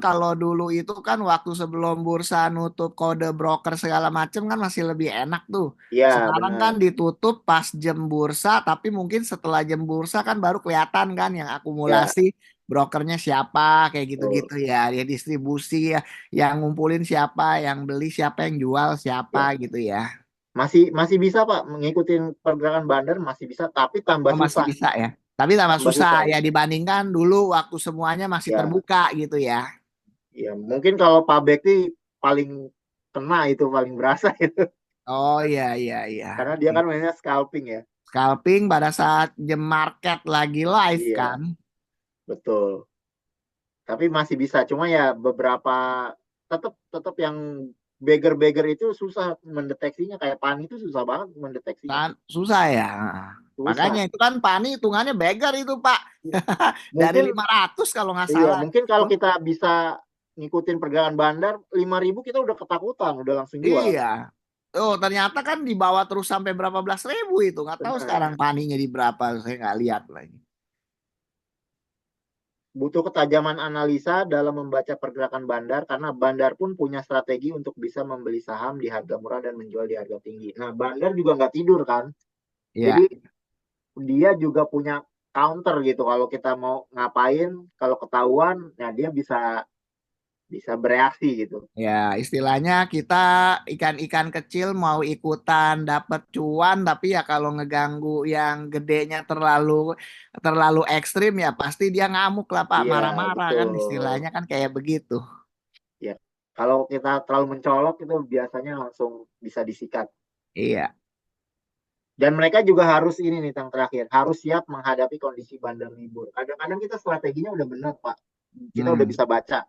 kalau dulu itu kan waktu sebelum bursa nutup kode broker segala macam kan masih lebih enak tuh. Ya Sekarang kan benar. ditutup pas jam bursa, tapi mungkin setelah jam bursa kan baru kelihatan kan yang Ya, akumulasi brokernya siapa kayak gitu-gitu betul. ya. Dia distribusi ya, yang ngumpulin siapa, yang beli siapa, yang jual siapa Ya, gitu ya. masih masih bisa Pak mengikuti pergerakan bandar masih bisa, tapi tambah Oh, masih susah, bisa ya. Tapi tambah tambah susah susah. ya dibandingkan dulu waktu semuanya masih Ya, terbuka gitu ya. ya mungkin kalau Pak Bekti paling kena itu paling berasa itu, Oh iya iya iya. karena dia kan mainnya scalping ya. Scalping pada saat jam market lagi live Iya, kan. betul. Tapi masih bisa, cuma ya beberapa tetap tetap yang beggar-beggar itu susah mendeteksinya, kayak PAN itu susah banget mendeteksinya. Kan susah ya. Makanya Susah. itu kan Pani hitungannya beggar itu Pak. Dari Mungkin 500 kalau nggak iya, salah. mungkin kalau kita bisa ngikutin pergerakan bandar 5.000 kita udah ketakutan, udah langsung jual. Iya. Oh ternyata kan dibawa terus sampai berapa belas ribu itu. Nggak tahu Benar. sekarang Paninya di berapa. Saya nggak lihat lagi. Butuh ketajaman analisa dalam membaca pergerakan bandar karena bandar pun punya strategi untuk bisa membeli saham di harga murah dan menjual di harga tinggi. Nah, bandar juga nggak tidur kan. Jadi Ya. dia juga punya counter gitu. Kalau kita mau ngapain, kalau ketahuan, nah dia bisa bisa bereaksi gitu. Ya, istilahnya kita ikan-ikan kecil mau ikutan dapat cuan, tapi ya kalau ngeganggu yang gedenya terlalu terlalu ekstrim ya pasti dia ngamuk lah Pak, Iya, marah-marah kan betul. istilahnya kan kayak begitu. Ya, kalau kita terlalu mencolok itu biasanya langsung bisa disikat. Iya. Dan mereka juga harus ini nih yang terakhir, harus siap menghadapi kondisi bandar libur. Kadang-kadang kita strateginya udah benar, Pak. Kita udah Hmm. bisa baca.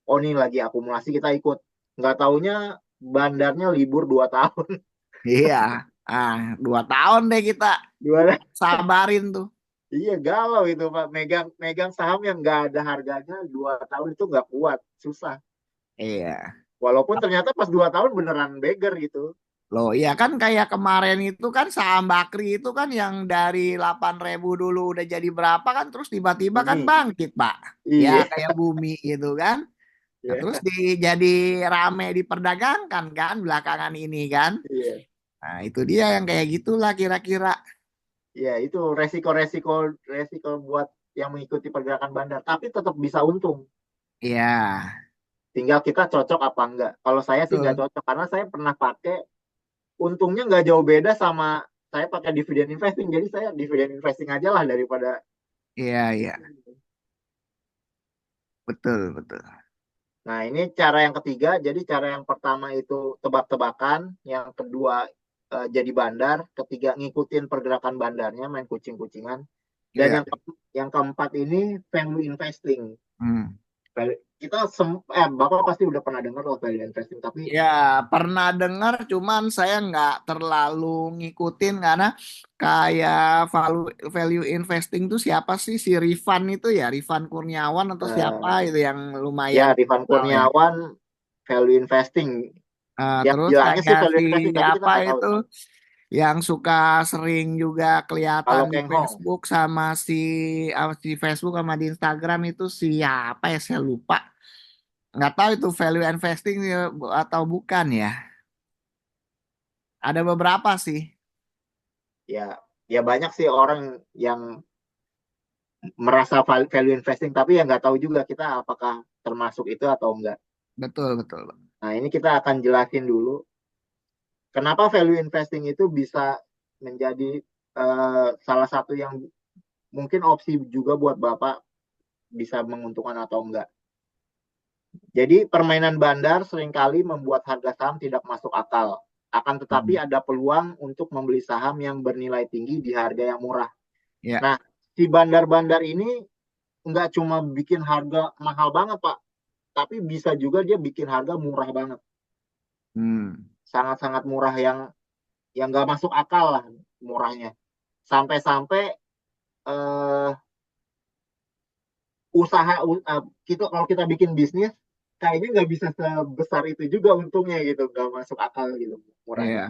Oh, ini lagi akumulasi kita ikut. Nggak taunya bandarnya libur 2 tahun. Iya. Ah, 2 tahun deh kita Gimana? sabarin tuh. Iya, galau itu, Pak. Megang megang saham yang nggak ada harganya 2 tahun itu nggak kuat, susah. Iya. Walaupun ternyata pas 2 tahun beneran beggar gitu. Loh, iya kan kayak kemarin itu kan saham Bakri itu kan yang dari 8.000 dulu udah jadi berapa kan terus tiba-tiba kan Bumi. bangkit, Pak. Ya Iya. kayak bumi gitu kan. Nah, terus Iya. jadi rame diperdagangkan kan belakangan ini kan. Iya. Nah, itu dia yang kayak gitulah kira-kira. Iya, itu resiko-resiko resiko buat yang mengikuti pergerakan bandar, tapi tetap bisa untung. Iya, Tinggal kita cocok apa enggak. Kalau saya sih nggak betul. cocok karena saya pernah pakai, untungnya nggak jauh beda sama saya pakai dividen investing. Jadi saya dividen investing aja lah daripada. Iya, iya, betul, betul. Nah, ini cara yang ketiga. Jadi cara yang pertama itu tebak-tebakan, yang kedua jadi bandar, ketiga ngikutin pergerakan bandarnya, main kucing-kucingan. Dan Iya. yang keempat ini value investing. Hmm. Kita Bapak pasti udah pernah dengar loh value investing, tapi Ya, pernah dengar, cuman saya nggak terlalu ngikutin karena kayak value, value investing tuh siapa sih si Rifan itu ya, Rifan Kurniawan atau siapa eh, itu yang ya lumayan Rifan tahu ya. Kurniawan value investing. Yang Terus bilangnya sih kayak value si investing, tapi kita apa nggak tahu itu sih. yang suka sering juga kelihatan Kalau di Keng Hong, Facebook sama si Facebook sama di Instagram itu siapa ya saya lupa. Nggak tahu itu value investing ya, atau bukan ya. Ada beberapa sih. ya ya banyak sih orang yang merasa value investing, tapi ya nggak tahu juga kita apakah termasuk itu atau enggak. Betul, betul. Nah, ini kita akan jelasin dulu kenapa value investing itu bisa menjadi salah satu yang mungkin opsi juga buat Bapak bisa menguntungkan atau enggak. Jadi permainan bandar seringkali membuat harga saham tidak masuk akal. Akan tetapi Hmm. ada peluang untuk membeli saham yang bernilai tinggi di harga yang murah. Ya. Nah, si bandar-bandar ini nggak cuma bikin harga mahal banget, Pak. Tapi bisa juga dia bikin harga murah banget. Hmm. Sangat-sangat murah yang nggak masuk akal lah murahnya. Sampai-sampai eh, usaha kita kalau kita bikin bisnis kayaknya nggak bisa sebesar itu juga untungnya gitu, nggak masuk akal gitu Iya. murahnya.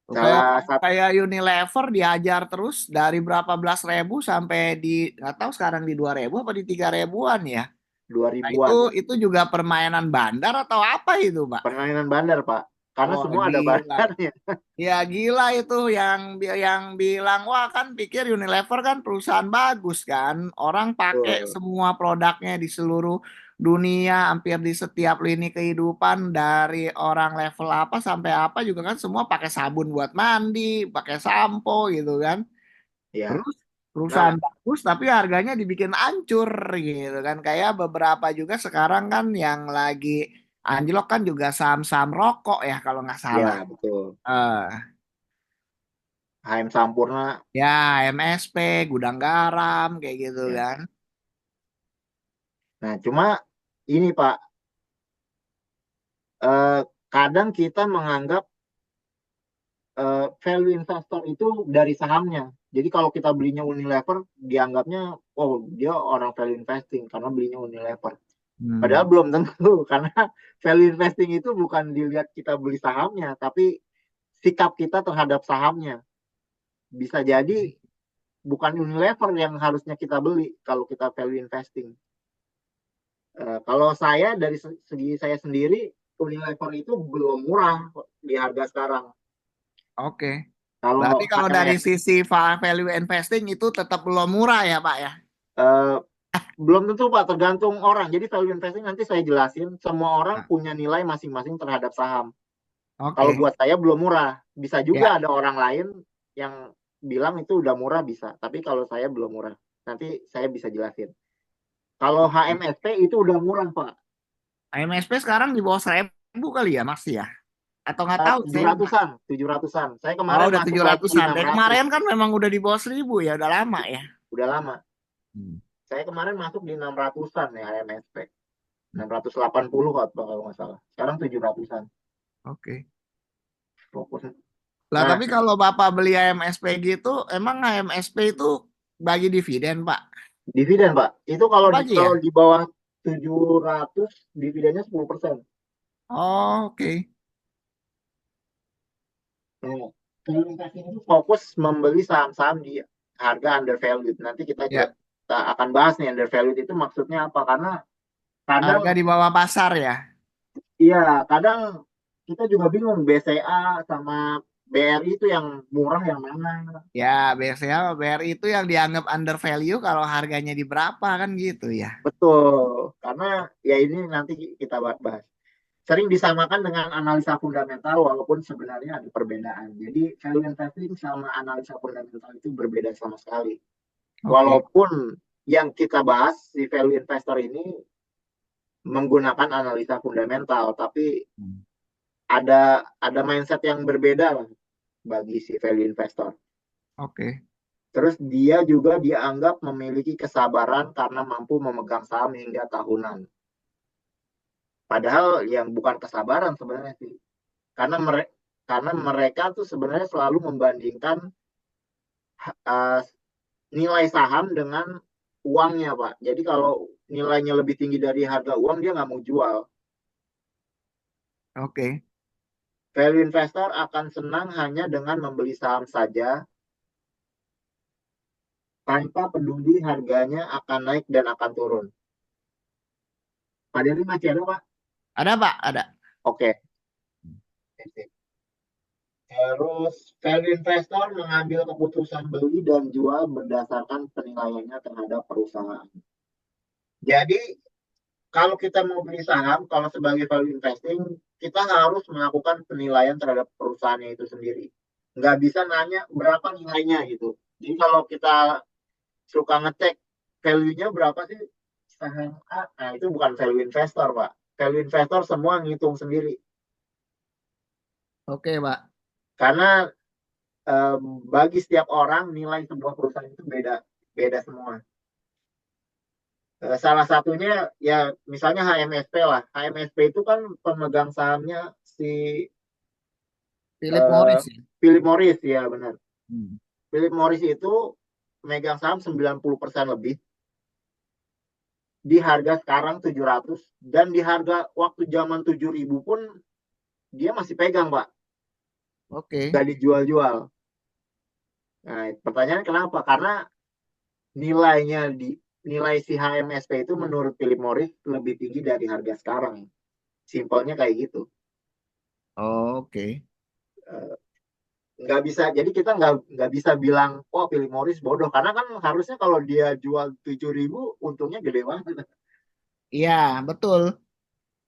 Kayak Salah satu kayak Unilever diajar terus dari berapa belas ribu sampai di nggak tahu sekarang di 2.000 apa di 3.000-an ya. dua Nah, itu ribuan itu juga permainan bandar atau apa itu, Pak? permainan bandar Pak, karena Oh, semua ada gila. bandarnya. Ya gila itu yang bilang wah kan pikir Unilever kan perusahaan bagus kan. Orang pakai Tuh, semua produknya di seluruh dunia, hampir di setiap lini kehidupan dari orang level apa sampai apa juga kan semua pakai sabun buat mandi, pakai sampo gitu kan. ya. Terus perusahaan Nah, bagus tapi harganya dibikin hancur gitu kan. Kayak beberapa juga sekarang kan yang lagi anjlok kan juga saham-saham rokok ya kalau nggak salah. ya betul. Eh, HM Sampurna, Ya, MSP, gudang garam, kayak gitu ya. kan. Nah, cuma ini Pak, eh, kadang kita menganggap value investor itu dari sahamnya. Jadi kalau kita belinya Unilever, dianggapnya, oh dia orang value investing karena belinya Unilever. Padahal Hmm. belum tentu, karena value investing itu bukan dilihat kita beli sahamnya, tapi sikap kita terhadap sahamnya. Bisa jadi bukan Unilever yang harusnya kita beli kalau kita value investing. Kalau saya dari segi saya sendiri, Unilever itu belum murah di harga sekarang. Oke. Berarti Kalau kalau dari HMS sisi value investing itu tetap belum murah ya Pak ya? eh, belum tentu Pak, tergantung orang. Jadi value investing nanti saya jelasin, semua orang Nah, punya nilai masing-masing terhadap saham. Kalau oke. buat saya belum murah. Bisa juga Ya, ada orang lain yang bilang itu udah murah bisa. Tapi kalau saya belum murah. Nanti saya bisa jelasin. Kalau oke. HMSP itu udah murah Pak. MSP sekarang di bawah 1.000 kali ya masih ya? Atau nggak tahu, Tujuh saya lupa. ratusan, 700-an. Saya Oh, kemarin udah masuk tujuh lagi di ratusan. enam Dari ratus. kemarin kan memang udah di bawah 1.000 ya, udah lama ya. Udah lama. Hmm. Saya kemarin masuk di 600-an ya HMSP. 680 kalau nggak salah. Sekarang 700-an. Oke. Fokus. Lah, Nah, tapi kalau Bapak beli AMSP gitu, emang AMSP itu bagi dividen, Pak? dividen Pak. Itu Oh, kalau bagi kalau ya? di bawah 700 dividennya 10%. Oh, oke. Nah, kalau investasi itu fokus membeli saham-saham di harga undervalued. Nanti Ya, kita akan bahas nih undervalued itu maksudnya apa. Karena kadang, harga di bawah pasar ya. iya, kadang kita juga bingung BCA sama BRI itu yang murah yang mana. Ya, biasanya BRI itu yang dianggap under value kalau harganya di berapa kan gitu ya. Betul. Karena ya ini nanti kita bahas. Sering disamakan dengan analisa fundamental walaupun sebenarnya ada perbedaan. Jadi value investing sama analisa fundamental itu berbeda sama sekali. Oke. Walaupun yang kita bahas si value investor ini menggunakan analisa fundamental, tapi Hmm. ada mindset yang berbeda lah bagi si value investor. Oke. Terus dia juga dianggap memiliki kesabaran karena mampu memegang saham hingga tahunan. Padahal yang bukan kesabaran sebenarnya sih. Karena mereka tuh sebenarnya selalu membandingkan uh, nilai saham dengan uangnya, Pak. Jadi kalau nilainya lebih tinggi dari harga uang, dia nggak mau jual. Oke. Value investor akan senang hanya dengan membeli saham saja tanpa peduli harganya akan naik dan akan turun. Pak Dery masih ada, Pak? Ada, Pak, ada. Oke. Terus value investor mengambil keputusan beli dan jual berdasarkan penilaiannya terhadap perusahaan. Jadi kalau kita mau beli saham, kalau sebagai value investing, kita harus melakukan penilaian terhadap perusahaannya itu sendiri. Nggak bisa nanya berapa nilainya gitu. Jadi kalau kita suka ngecek value-nya berapa sih saham A, nah itu bukan value investor, Pak. Value investor semua ngitung sendiri. Oke, Pak. Karena eh, bagi setiap orang nilai sebuah perusahaan itu beda, beda semua. Salah satunya ya misalnya HMSP lah. HMSP itu kan pemegang sahamnya si Philip eh, Morris ya. Philip Morris ya benar. Hmm. Philip Morris itu megang saham 90% lebih di harga sekarang 700 dan di harga waktu zaman 7.000 pun dia masih pegang Pak, Oke. gak dijual-jual. Nah, pertanyaan kenapa? Karena nilainya di nilai si HMSP itu menurut Philip Morris lebih tinggi dari harga sekarang. Simpelnya kayak gitu. Oke. Nggak bisa, jadi kita nggak bisa bilang oh Philip Morris bodoh karena kan harusnya kalau dia jual 7.000 untungnya gede banget. Iya, betul.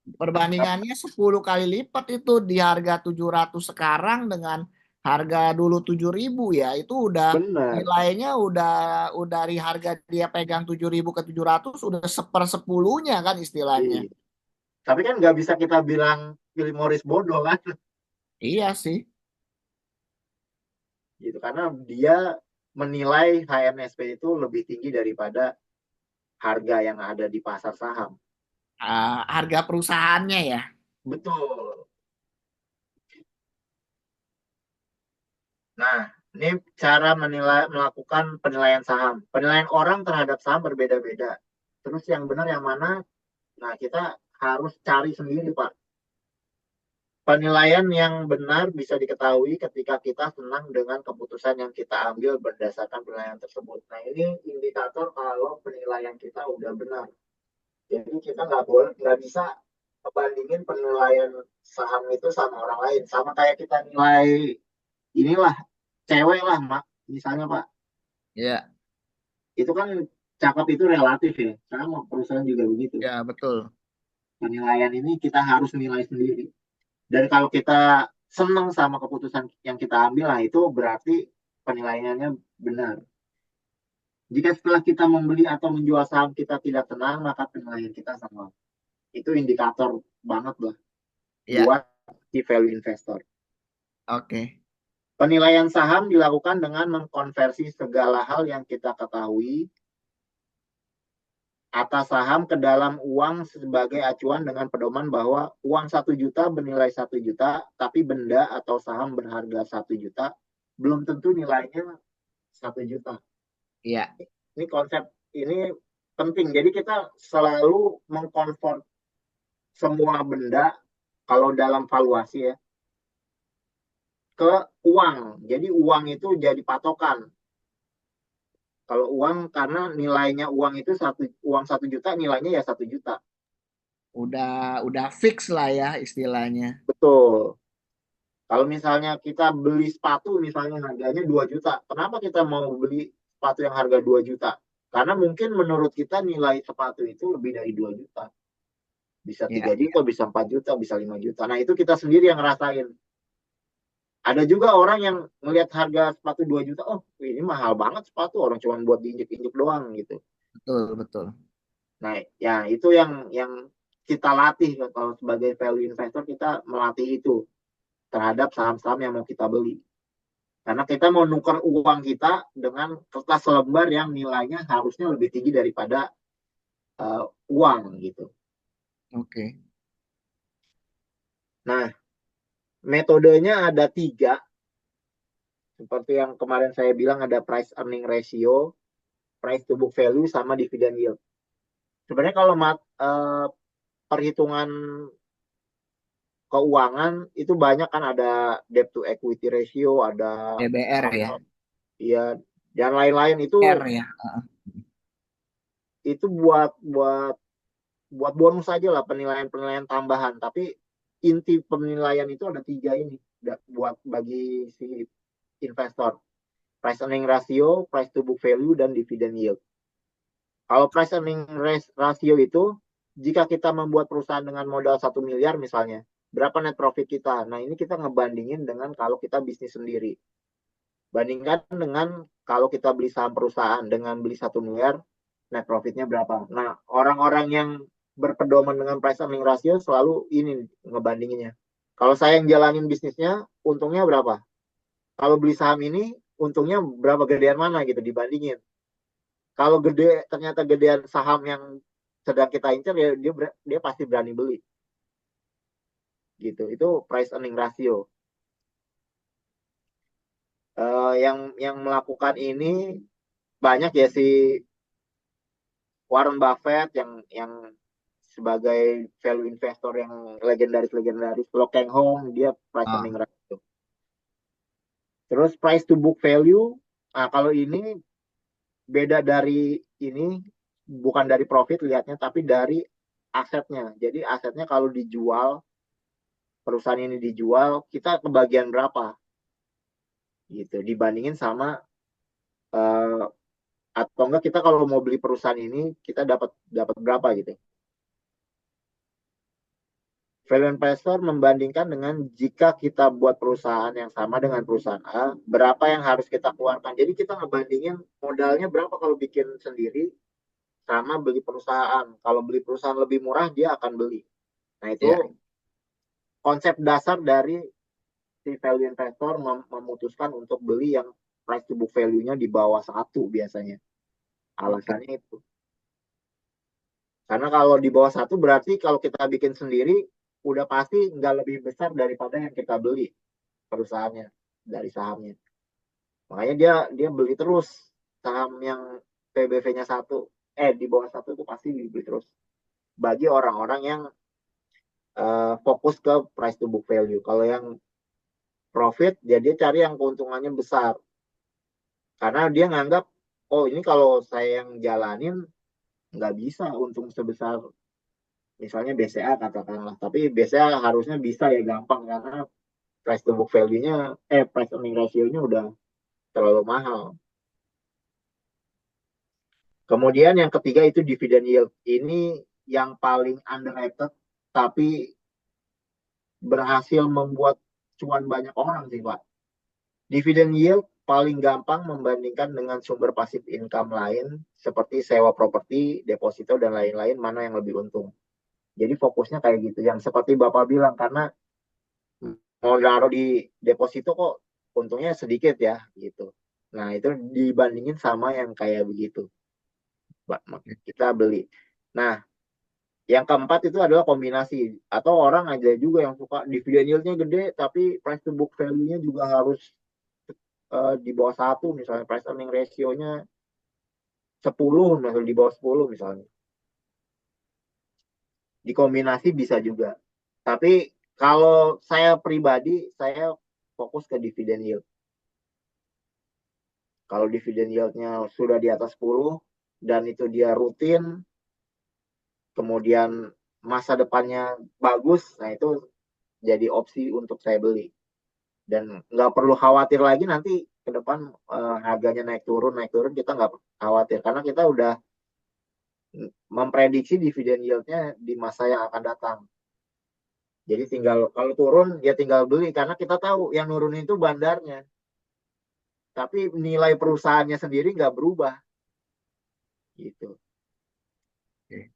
Perbandingannya 10 kali lipat itu di harga 700 sekarang dengan harga dulu 7.000 ya. Itu udah Bener. nilainya udah dari harga dia pegang 7.000 ke 700 udah sepersepuluhnya kan istilahnya. Iya. Tapi kan nggak bisa kita bilang Philip Morris bodoh kan, Iya sih. gitu karena dia menilai HMSP itu lebih tinggi daripada harga yang ada di pasar saham. Harga perusahaannya ya. Betul. Nah, ini cara melakukan penilaian saham. Penilaian orang terhadap saham berbeda-beda. Terus yang benar yang mana? Nah, kita harus cari sendiri, Pak. Penilaian yang benar bisa diketahui ketika kita senang dengan keputusan yang kita ambil berdasarkan penilaian tersebut. Nah, ini indikator kalau penilaian kita udah benar. Jadi kita nggak bisa membandingin penilaian saham itu sama orang lain. Sama kayak kita nilai inilah cewek lah, Mak. Misalnya, Pak. Ya, Itu kan cakep itu relatif ya. Sama perusahaan juga begitu. ya betul. Penilaian ini kita harus nilai sendiri. Dan kalau kita senang sama keputusan yang kita ambil, lah itu berarti penilaiannya benar. Jika setelah kita membeli atau menjual saham kita tidak tenang, maka penilaian kita salah. Itu indikator banget lah Ya, buat si value investor. oke. Penilaian saham dilakukan dengan mengkonversi segala hal yang kita ketahui atas saham ke dalam uang sebagai acuan dengan pedoman bahwa uang 1 juta bernilai 1 juta, tapi benda atau saham berharga 1 juta belum tentu nilainya 1 juta. Ya, Ini konsep ini penting. Jadi kita selalu mengkonvert semua benda kalau dalam valuasi ya ke uang. Jadi uang itu jadi patokan. Kalau uang karena nilainya uang itu uang 1 juta nilainya ya 1 juta. udah fix lah ya istilahnya. Betul. Kalau misalnya kita beli sepatu misalnya harganya 2 juta. Kenapa kita mau beli sepatu yang harga 2 juta? Karena mungkin menurut kita nilai sepatu itu lebih dari 2 juta. Bisa 3 Ya, juta, bisa 4 juta, bisa 5 juta. Nah itu kita sendiri yang ngerasain. Ada juga orang yang melihat harga sepatu 2 juta, oh ini mahal banget sepatu, orang cuma buat diinjek-injek doang gitu. betul betul. Nah, ya itu yang kita latih kalau sebagai value investor kita melatih itu terhadap saham-saham yang mau kita beli. Karena kita mau nukar uang kita dengan kertas lembar yang nilainya harusnya lebih tinggi daripada uang gitu. Oke. Nah, metodenya ada 3. Seperti yang kemarin saya bilang ada price earning ratio, price to book value, sama dividend yield. Sebenarnya kalau perhitungan keuangan itu banyak kan ada debt to equity ratio, ada DBR ya. ya dan lain-lain R ya. itu buat bonus aja lah penilaian-penilaian tambahan. Tapi inti penilaian itu ada 3 ini buat bagi si investor. Price earning ratio, price to book value, dan dividend yield. Kalau price earning ratio itu, jika kita membuat perusahaan dengan modal 1 miliar misalnya, berapa net profit kita? Nah ini kita ngebandingin dengan kalau kita bisnis sendiri. Bandingkan dengan kalau kita beli saham perusahaan dengan beli 1 miliar, net profitnya berapa? Nah orang-orang yang berpedoman dengan price earning ratio selalu ini ngebandinginnya. Kalau saya yang jalanin bisnisnya, untungnya berapa? Kalau beli saham ini, untungnya berapa, gedean mana gitu dibandingin. Kalau gede ternyata gedean saham yang sedang kita incar ya dia pasti berani beli. Gitu. Itu price earning ratio. Yang melakukan ini banyak ya si Warren Buffett yang sebagai value investor yang legendaris, Lo Keng Hong dia price Ah, earning ratio. Terus price to book value, nah kalau ini beda dari ini, bukan dari profit lihatnya tapi dari asetnya. Jadi asetnya kalau dijual, perusahaan ini dijual, kita kebagian berapa gitu dibandingin sama uh, atau enggak kita kalau mau beli perusahaan ini kita dapat dapat berapa gitu. Value investor membandingkan dengan jika kita buat perusahaan yang sama dengan perusahaan A, berapa yang harus kita keluarkan. Jadi kita ngebandingin modalnya berapa kalau bikin sendiri sama beli perusahaan. Kalau beli perusahaan lebih murah dia akan beli. Nah itu ya, konsep dasar dari si value investor memutuskan untuk beli yang price to book value-nya di bawah 1 biasanya. oke. Alasannya itu. Karena kalau di bawah satu berarti kalau kita bikin sendiri udah pasti nggak lebih besar daripada yang kita beli perusahaannya dari sahamnya. Makanya dia dia beli terus saham yang PBV-nya satu, di bawah satu itu pasti dibeli terus. Bagi orang-orang yang fokus ke price to book value. Kalau yang profit, dia cari yang keuntungannya besar. Karena dia nganggap, oh ini kalau saya yang jalanin nggak bisa untung sebesar misalnya BCA katakanlah. Tapi BCA harusnya bisa ya gampang karena price to book value-nya, price earning ratio-nya udah terlalu mahal. Kemudian yang ketiga itu dividend yield. Ini yang paling underrated, tapi berhasil membuat cuan banyak orang sih Pak. Dividend yield paling gampang membandingkan dengan sumber pasif income lain seperti sewa properti, deposito, dan lain-lain mana yang lebih untung. Jadi fokusnya kayak gitu. Yang seperti Bapak bilang, karena mau naruh di deposito kok untungnya sedikit ya gitu. Nah itu dibandingin sama yang kayak begitu. Kita beli. Nah yang keempat itu adalah kombinasi. Atau orang aja juga yang suka dividen yieldnya gede tapi price to book value-nya juga harus di bawah satu misalnya price earning ratio-nya 10 misalnya di bawah 10 misalnya. Dikombinasi bisa juga. Tapi kalau saya pribadi saya fokus ke dividen yield. Kalau dividen yield-nya sudah di atas 10 dan itu dia rutin, kemudian masa depannya bagus, nah itu jadi opsi untuk saya beli. Dan nggak perlu khawatir lagi nanti ke depan harganya naik turun kita nggak khawatir karena kita udah memprediksi dividen yieldnya di masa yang akan datang. Jadi tinggal kalau turun ya tinggal beli karena kita tahu yang nurunin itu bandarnya. Tapi nilai perusahaannya sendiri nggak berubah gitu. Oke.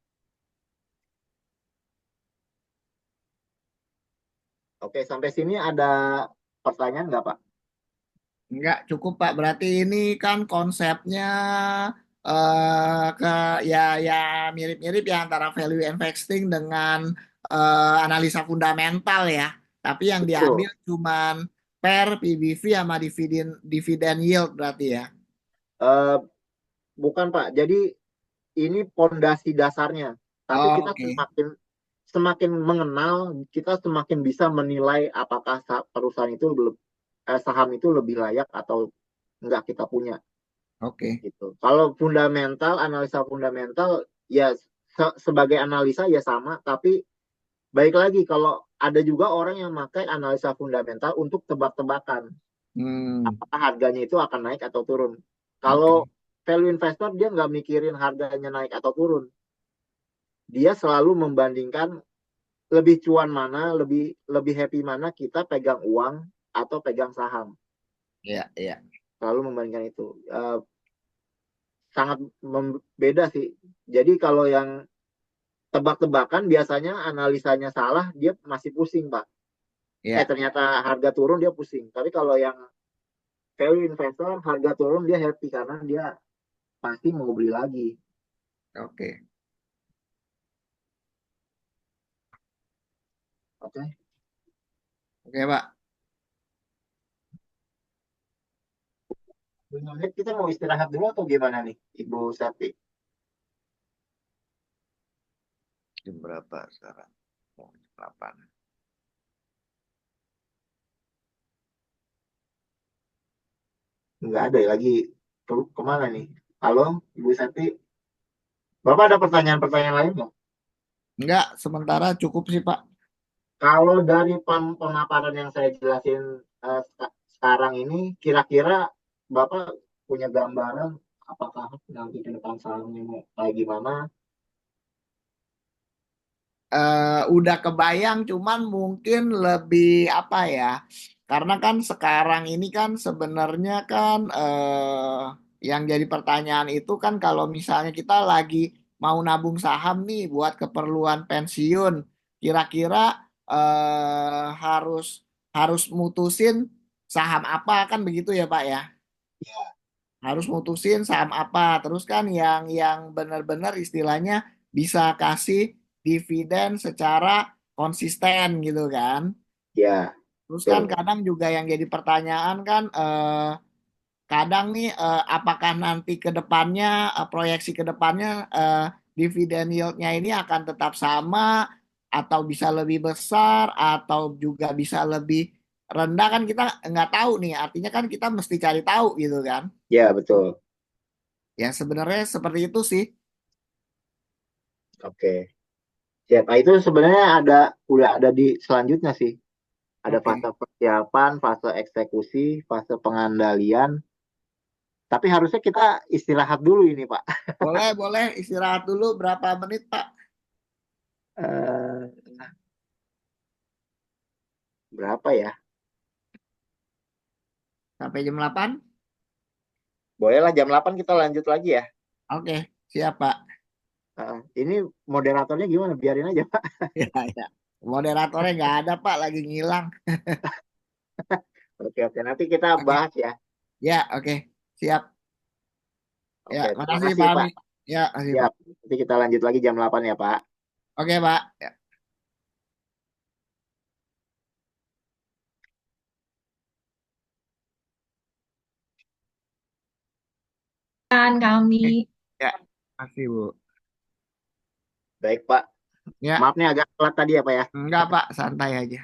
Oke, sampai sini ada pertanyaan nggak Pak? Enggak cukup Pak. Berarti ini kan konsepnya ke ya ya mirip-mirip ya antara value investing dengan analisa fundamental ya. Tapi yang Betul. diambil cuman per PBV sama dividen dividen yield berarti ya. Eh, bukan Pak. Jadi ini pondasi dasarnya. Tapi Oh, kita oke. semakin semakin mengenal, kita semakin bisa menilai apakah perusahaan itu saham itu lebih layak atau enggak kita punya Oke. gitu. Kalau fundamental, analisa fundamental ya sebagai analisa ya sama, tapi baik lagi kalau ada juga orang yang pakai analisa fundamental untuk tebak-tebakan Hmm, apakah harganya itu akan naik atau turun. Kalau oke. value investor dia nggak mikirin harganya naik atau turun, dia selalu membandingkan lebih cuan mana, lebih lebih happy mana kita pegang uang atau pegang saham. Iya, iya. Selalu membandingkan itu. Sangat beda sih. Jadi kalau yang tebak-tebakan biasanya analisanya salah, dia masih pusing, Pak. Iya. Ternyata harga turun dia pusing. Tapi kalau yang value investor harga turun dia happy karena dia pasti mau beli lagi. Oke. Oke. Okay? Oke, Pak. 5 menit kita mau istirahat dulu atau gimana nih, Ibu Sati? Jam berapa sekarang? Oh, jam 8. Nggak ada ya, lagi kemana nih? Halo, Ibu Sati. Bapak ada pertanyaan-pertanyaan lain nggak? Enggak, sementara cukup sih, Pak. Kalau dari pemaparan yang saya jelasin sekarang ini, kira-kira Bapak punya gambaran apakah nanti ke depan sahamnya mau kayak gimana? Udah kebayang cuman mungkin lebih apa ya, karena kan sekarang ini kan sebenarnya kan yang jadi pertanyaan itu kan kalau misalnya kita lagi mau nabung saham nih buat keperluan pensiun, kira-kira harus harus mutusin saham apa kan begitu ya Pak ya, harus mutusin saham apa terus kan yang benar-benar istilahnya bisa kasih dividen secara konsisten gitu kan. Ya, Terus kan betul. kadang juga yang jadi pertanyaan kan kadang nih apakah nanti ke depannya proyeksi ke depannya dividen yieldnya ini akan tetap sama atau bisa lebih besar atau juga bisa lebih rendah kan kita nggak tahu nih. Artinya kan kita mesti cari tahu gitu kan. Ya, betul. Ya sebenarnya seperti itu sih. Oke. Siap. Nah, itu sebenarnya udah ada di selanjutnya sih. Ada Oke. fase persiapan, fase eksekusi, fase pengandalian. Tapi harusnya kita istirahat dulu ini, Pak. Boleh, boleh istirahat dulu berapa menit, Pak? Eh, berapa ya? Sampai jam 8? Bolehlah jam 8 kita lanjut lagi ya. Oke, siap, Pak. Ini moderatornya gimana? Biarin aja, Pak. Ya, ya. Moderatornya nggak ada, Pak, lagi ngilang. Oke, oke. Nanti kita Oke, bahas ya. ya, oke. Siap. Ya, Oke, terima makasih, kasih, Pak Ami. Pak. Ya, makasih, Pak. Siap. Nanti kita lanjut lagi jam 8 ya, Pak. Oke, Pak. Ya. Kan kami. Oke. Ya, makasih, Bu. Baik, Pak. Ya, Maaf nih agak telat tadi ya, Pak ya. enggak, Pak. Santai aja.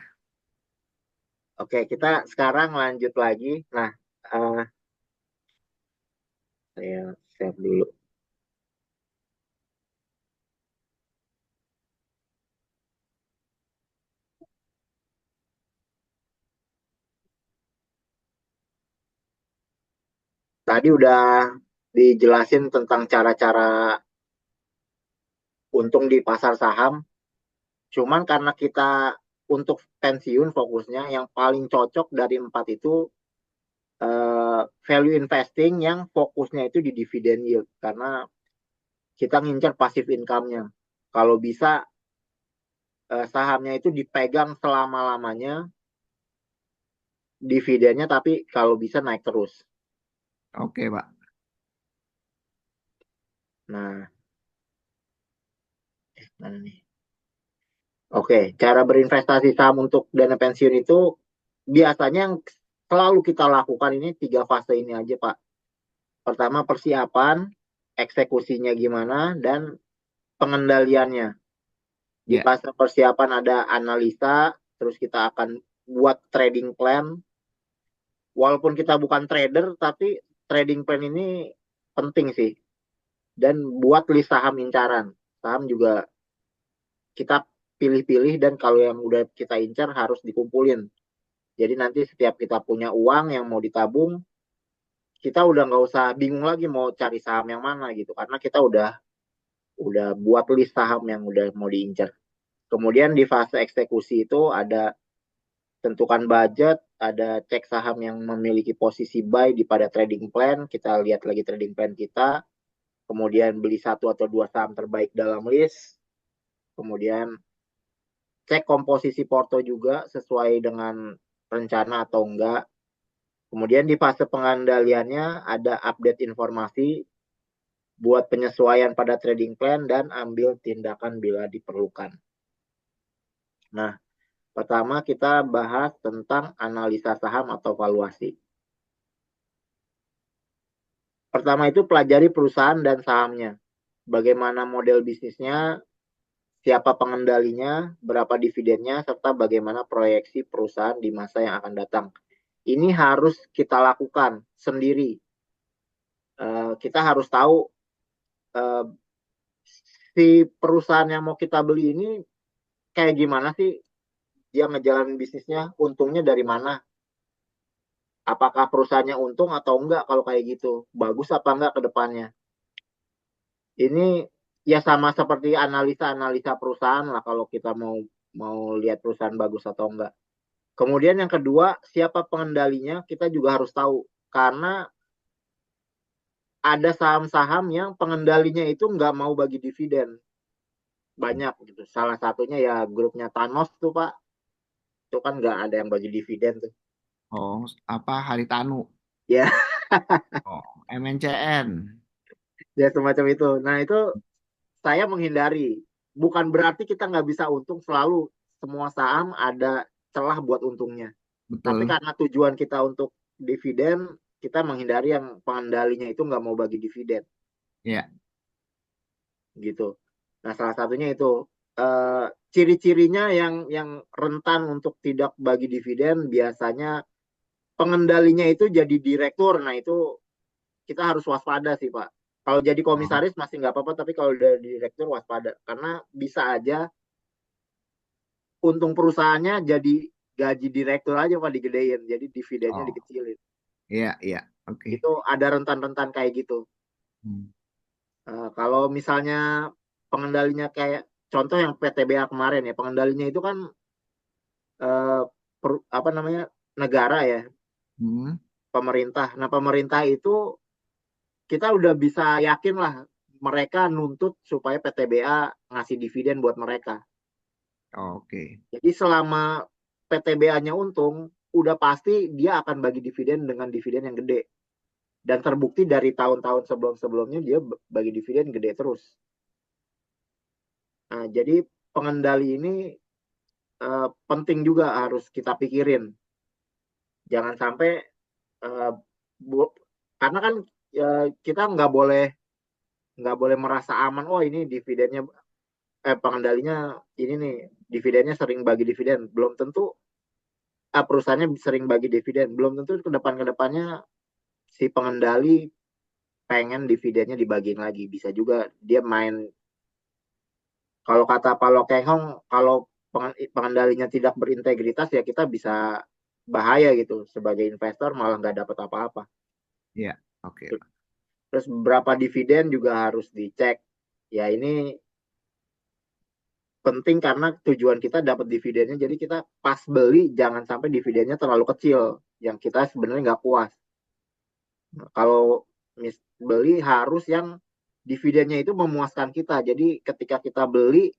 Oke, kita sekarang lanjut lagi. Nah, eh, saya save dulu. Tadi udah dijelasin tentang cara-cara untung di pasar saham. Cuman karena kita untuk pensiun fokusnya yang paling cocok dari empat itu value investing yang fokusnya itu di dividend yield karena kita ngincer passive income-nya. Kalau bisa sahamnya itu dipegang selama-lamanya, dividennya tapi kalau bisa naik terus. Oke, Pak. Nah, mana nih? Oke, cara berinvestasi saham untuk dana pensiun itu biasanya yang selalu kita lakukan ini tiga fase ini aja, Pak. Pertama persiapan, eksekusinya gimana, dan pengendaliannya. Di Ya, fase persiapan ada analisa, terus kita akan buat trading plan. Walaupun kita bukan trader, tapi trading plan ini penting sih. Dan buat list saham incaran. Saham juga kita pilih-pilih dan kalau yang udah kita incar harus dikumpulin. Jadi nanti setiap kita punya uang yang mau ditabung, kita udah nggak usah bingung lagi mau cari saham yang mana gitu. Karena kita udah buat list saham yang udah mau diincar. Kemudian di fase eksekusi itu ada tentukan budget, ada cek saham yang memiliki posisi buy di pada trading plan, kita lihat lagi trading plan kita, kemudian beli satu atau dua saham terbaik dalam list, kemudian cek komposisi porto juga sesuai dengan rencana atau enggak. Kemudian di fase pengandaliannya ada update informasi, buat penyesuaian pada trading plan dan ambil tindakan bila diperlukan. Nah, pertama kita bahas tentang analisa saham atau valuasi. Pertama itu pelajari perusahaan dan sahamnya. Bagaimana model bisnisnya, siapa pengendalinya, berapa dividennya, serta bagaimana proyeksi perusahaan di masa yang akan datang. Ini harus kita lakukan sendiri. Kita harus tahu uh, si perusahaan yang mau kita beli ini kayak gimana sih dia ngejalanin bisnisnya, untungnya dari mana, apakah perusahaannya untung atau enggak kalau kayak gitu, bagus apa enggak ke depannya. Ini ya sama seperti analisa-analisa perusahaan lah kalau kita mau mau lihat perusahaan bagus atau enggak. Kemudian yang kedua, siapa pengendalinya kita juga harus tahu karena ada saham-saham yang pengendalinya itu nggak mau bagi dividen banyak gitu. Salah satunya ya grupnya Thanos tuh Pak, itu kan nggak ada yang bagi dividen tuh. oh, apa Haritanu? Ya, Oh, MNCN. ya semacam itu. Nah itu saya menghindari. Bukan berarti kita nggak bisa untung selalu. Semua saham ada celah buat untungnya. Tapi betul. karena tujuan kita untuk dividen, kita menghindari yang pengendalinya itu nggak mau bagi dividen Ya, gitu. Nah, salah satunya itu eh, ciri-cirinya yang rentan untuk tidak bagi dividen biasanya pengendalinya itu jadi direktur. Nah, itu kita harus waspada sih, Pak. Kalau jadi oh, komisaris masih nggak apa-apa, tapi kalau udah direktur waspada. Karena bisa aja untung perusahaannya jadi gaji direktur aja Pak digedein, jadi dividennya oh, dikecilin. iya, iya, oke. Itu ada rentan-rentan kayak gitu. Hmm. Kalau misalnya pengendalinya kayak contoh yang PTBA kemarin ya, pengendalinya itu kan uh, apa namanya negara ya, Hmm. pemerintah. Nah pemerintah itu kita udah bisa yakin lah mereka nuntut supaya PTBA ngasih dividen buat mereka. Oke, Jadi selama PTBA-nya untung, udah pasti dia akan bagi dividen dengan dividen yang gede. Dan terbukti dari tahun-tahun sebelum-sebelumnya dia bagi dividen gede terus. Nah, jadi pengendali ini penting juga harus kita pikirin. Jangan sampai uh, bu, karena kan kita nggak boleh merasa aman. Oh ini dividennya pengendalinya ini nih dividennya sering bagi dividen. Belum tentu perusahaannya sering bagi dividen. Belum tentu ke depannya si pengendali pengen dividennya dibagiin lagi. Bisa juga dia main. Kalau kata Pak Lokehong, kalau pengendalinya tidak berintegritas ya kita bisa bahaya gitu sebagai investor malah nggak dapat apa-apa. iya, oke. Terus berapa dividen juga harus dicek. Ya ini penting karena tujuan kita dapat dividennya. Jadi kita pas beli jangan sampai dividennya terlalu kecil yang kita sebenarnya nggak puas. Nah, kalau beli harus yang dividennya itu memuaskan kita. Jadi ketika kita beli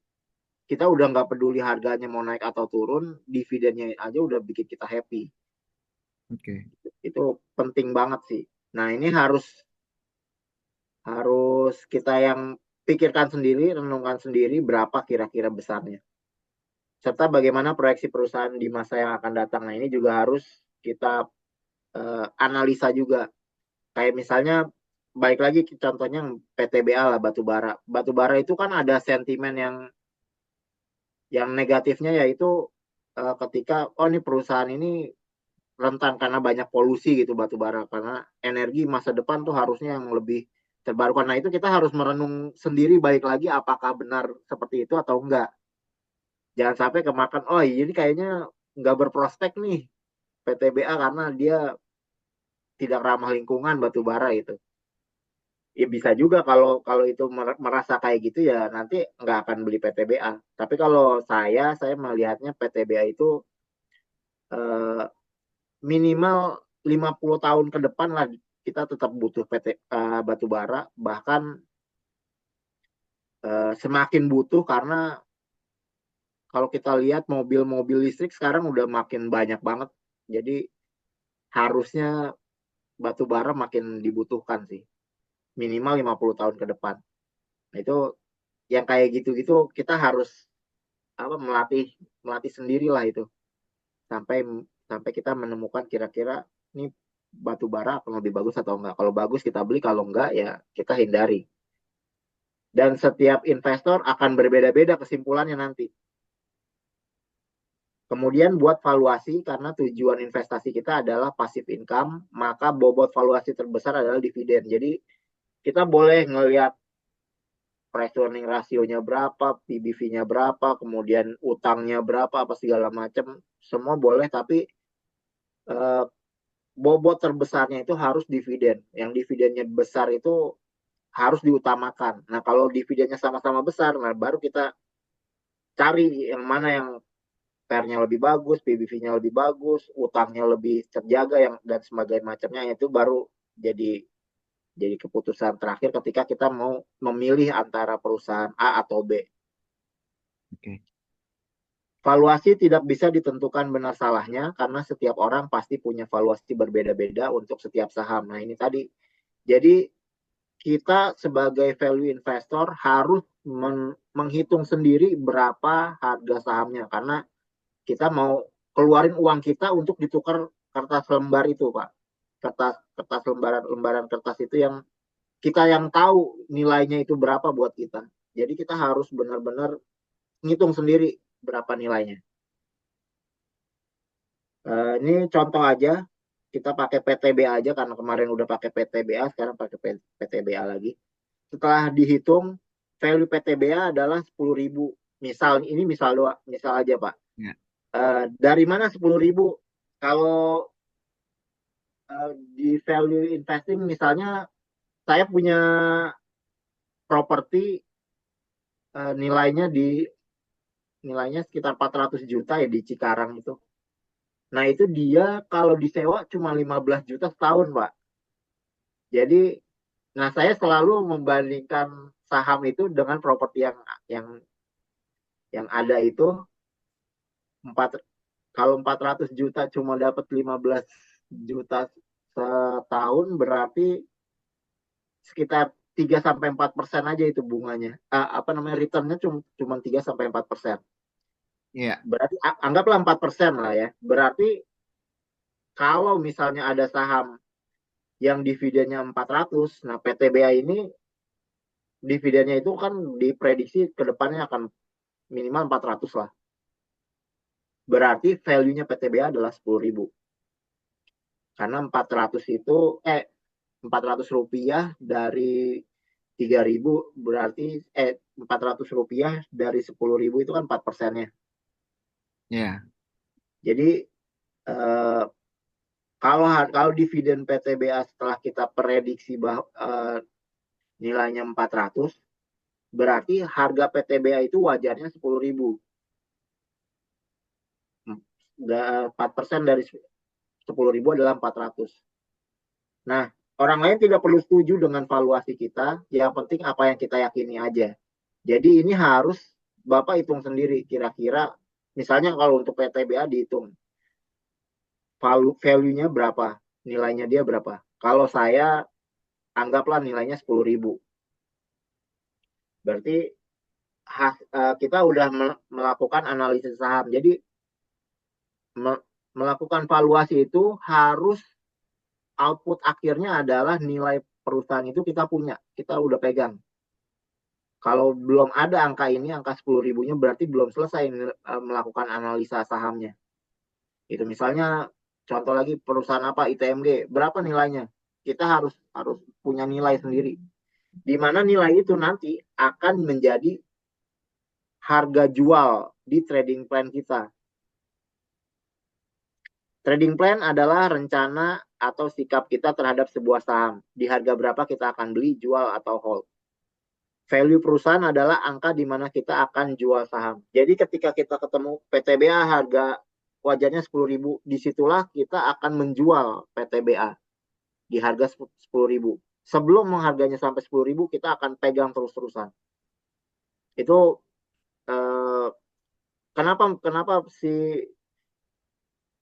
kita udah nggak peduli harganya mau naik atau turun, dividennya aja udah bikin kita happy. Oke. Itu penting banget sih. Nah ini harus harus kita yang pikirkan sendiri, renungkan sendiri berapa kira-kira besarnya. Serta bagaimana proyeksi perusahaan di masa yang akan datang. Nah ini juga harus kita analisa juga. Kayak misalnya baik lagi contohnya PTBA lah batu bara. Batu bara itu kan ada sentimen yang negatifnya yaitu ketika oh ini perusahaan ini rentan karena banyak polusi gitu batu bara karena energi masa depan tuh harusnya yang lebih terbarukan. Nah itu kita harus merenung sendiri baik lagi apakah benar seperti itu atau enggak. Jangan sampai kemakan oh ini kayaknya nggak berprospek nih PTBA karena dia tidak ramah lingkungan batu bara itu. Ya bisa juga kalau kalau itu merasa kayak gitu ya nanti nggak akan beli PTBA. Tapi kalau saya melihatnya PTBA itu eh, minimal 50 tahun ke depan lah kita tetap butuh batu bara bahkan semakin butuh karena kalau kita lihat mobil-mobil listrik sekarang udah makin banyak banget jadi harusnya batu bara makin dibutuhkan sih minimal 50 tahun ke depan. Nah, itu yang kayak gitu-gitu kita harus apa melatih melatih sendiri lah itu sampai sampai kita menemukan kira-kira ini batu bara akan lebih bagus atau enggak. Kalau bagus kita beli, kalau enggak ya kita hindari. Dan setiap investor akan berbeda-beda kesimpulannya nanti. Kemudian buat valuasi karena tujuan investasi kita adalah passive income, maka bobot valuasi terbesar adalah dividen. Jadi kita boleh ngelihat price earning rasionya berapa, PBV-nya berapa, kemudian utangnya berapa, apa segala macam, semua boleh. Tapi eh, bobot terbesarnya itu harus dividen. Yang dividennya besar itu harus diutamakan. Nah kalau dividennya sama-sama besar, nah baru kita cari yang mana yang PR-nya lebih bagus, PBV-nya lebih bagus, utangnya lebih terjaga yang dan sebagainya macamnya itu baru jadi jadi keputusan terakhir ketika kita mau memilih antara perusahaan A atau B. Oke. Valuasi tidak bisa ditentukan benar salahnya karena setiap orang pasti punya valuasi berbeda-beda untuk setiap saham. Nah, ini tadi. Jadi kita sebagai value investor harus menghitung sendiri berapa harga sahamnya, karena kita mau keluarin uang kita untuk ditukar kertas lembar itu, Pak. Kertas lembaran kertas itu yang kita yang tahu nilainya itu berapa buat kita. Jadi kita harus benar-benar ngitung sendiri berapa nilainya. Ini contoh aja, kita pakai PTBA aja karena kemarin udah pakai PTBA, sekarang pakai PTBA lagi. Setelah dihitung, value PTBA adalah 10.000. Misal ini misal aja, Pak. Ya. Dari mana 10.000? Kalau di value investing misalnya saya punya properti nilainya sekitar 400 juta ya di Cikarang itu. Nah, itu dia kalau disewa cuma 15 juta setahun, Pak. Jadi, nah saya selalu membandingkan saham itu dengan properti yang ada itu 4 kalau 400 juta cuma dapat 15 juta setahun, berarti sekitar 3-4% aja itu bunganya. Returnnya cuma 3-4%. Iya. Berarti anggaplah 4% lah ya. Berarti kalau misalnya ada saham yang dividennya 400, nah PTBA ini dividennya itu kan diprediksi ke depannya akan minimal 400 lah. Berarti value-nya PTBA adalah 10.000. Karena 400 rupiah dari 3.000 berarti 400 rupiah dari 10.000 itu kan 4%-nya. Ya. Jadi kalau dividen PTBA setelah kita prediksi nilainya 400, berarti harga PTBA itu wajarnya 10.000. 4% dari 10.000 adalah 400. Nah, orang lain tidak perlu setuju dengan valuasi kita, yang penting apa yang kita yakini aja. Jadi ini harus Bapak hitung sendiri, kira-kira misalnya kalau untuk PTBA dihitung value-nya berapa, nilainya dia berapa. Kalau saya anggaplah nilainya 10.000. Berarti kita udah melakukan analisis saham. Jadi melakukan valuasi itu harus output akhirnya adalah nilai perusahaan itu kita punya, kita udah pegang. Kalau belum ada angka ini, angka 10.000-nya berarti belum selesai melakukan analisa sahamnya. Itu misalnya contoh lagi perusahaan apa, ITMG, berapa nilainya? Kita harus punya nilai sendiri. Di mana nilai itu nanti akan menjadi harga jual di trading plan kita. Trading plan adalah rencana atau sikap kita terhadap sebuah saham. Di harga berapa kita akan beli, jual, atau hold. Value perusahaan adalah angka di mana kita akan jual saham. Jadi ketika kita ketemu PTBA harga wajarnya 10.000, disitulah kita akan menjual PTBA di harga 10.000. Sebelum mengharganya sampai 10.000, kita akan pegang terus-terusan. Itu kenapa si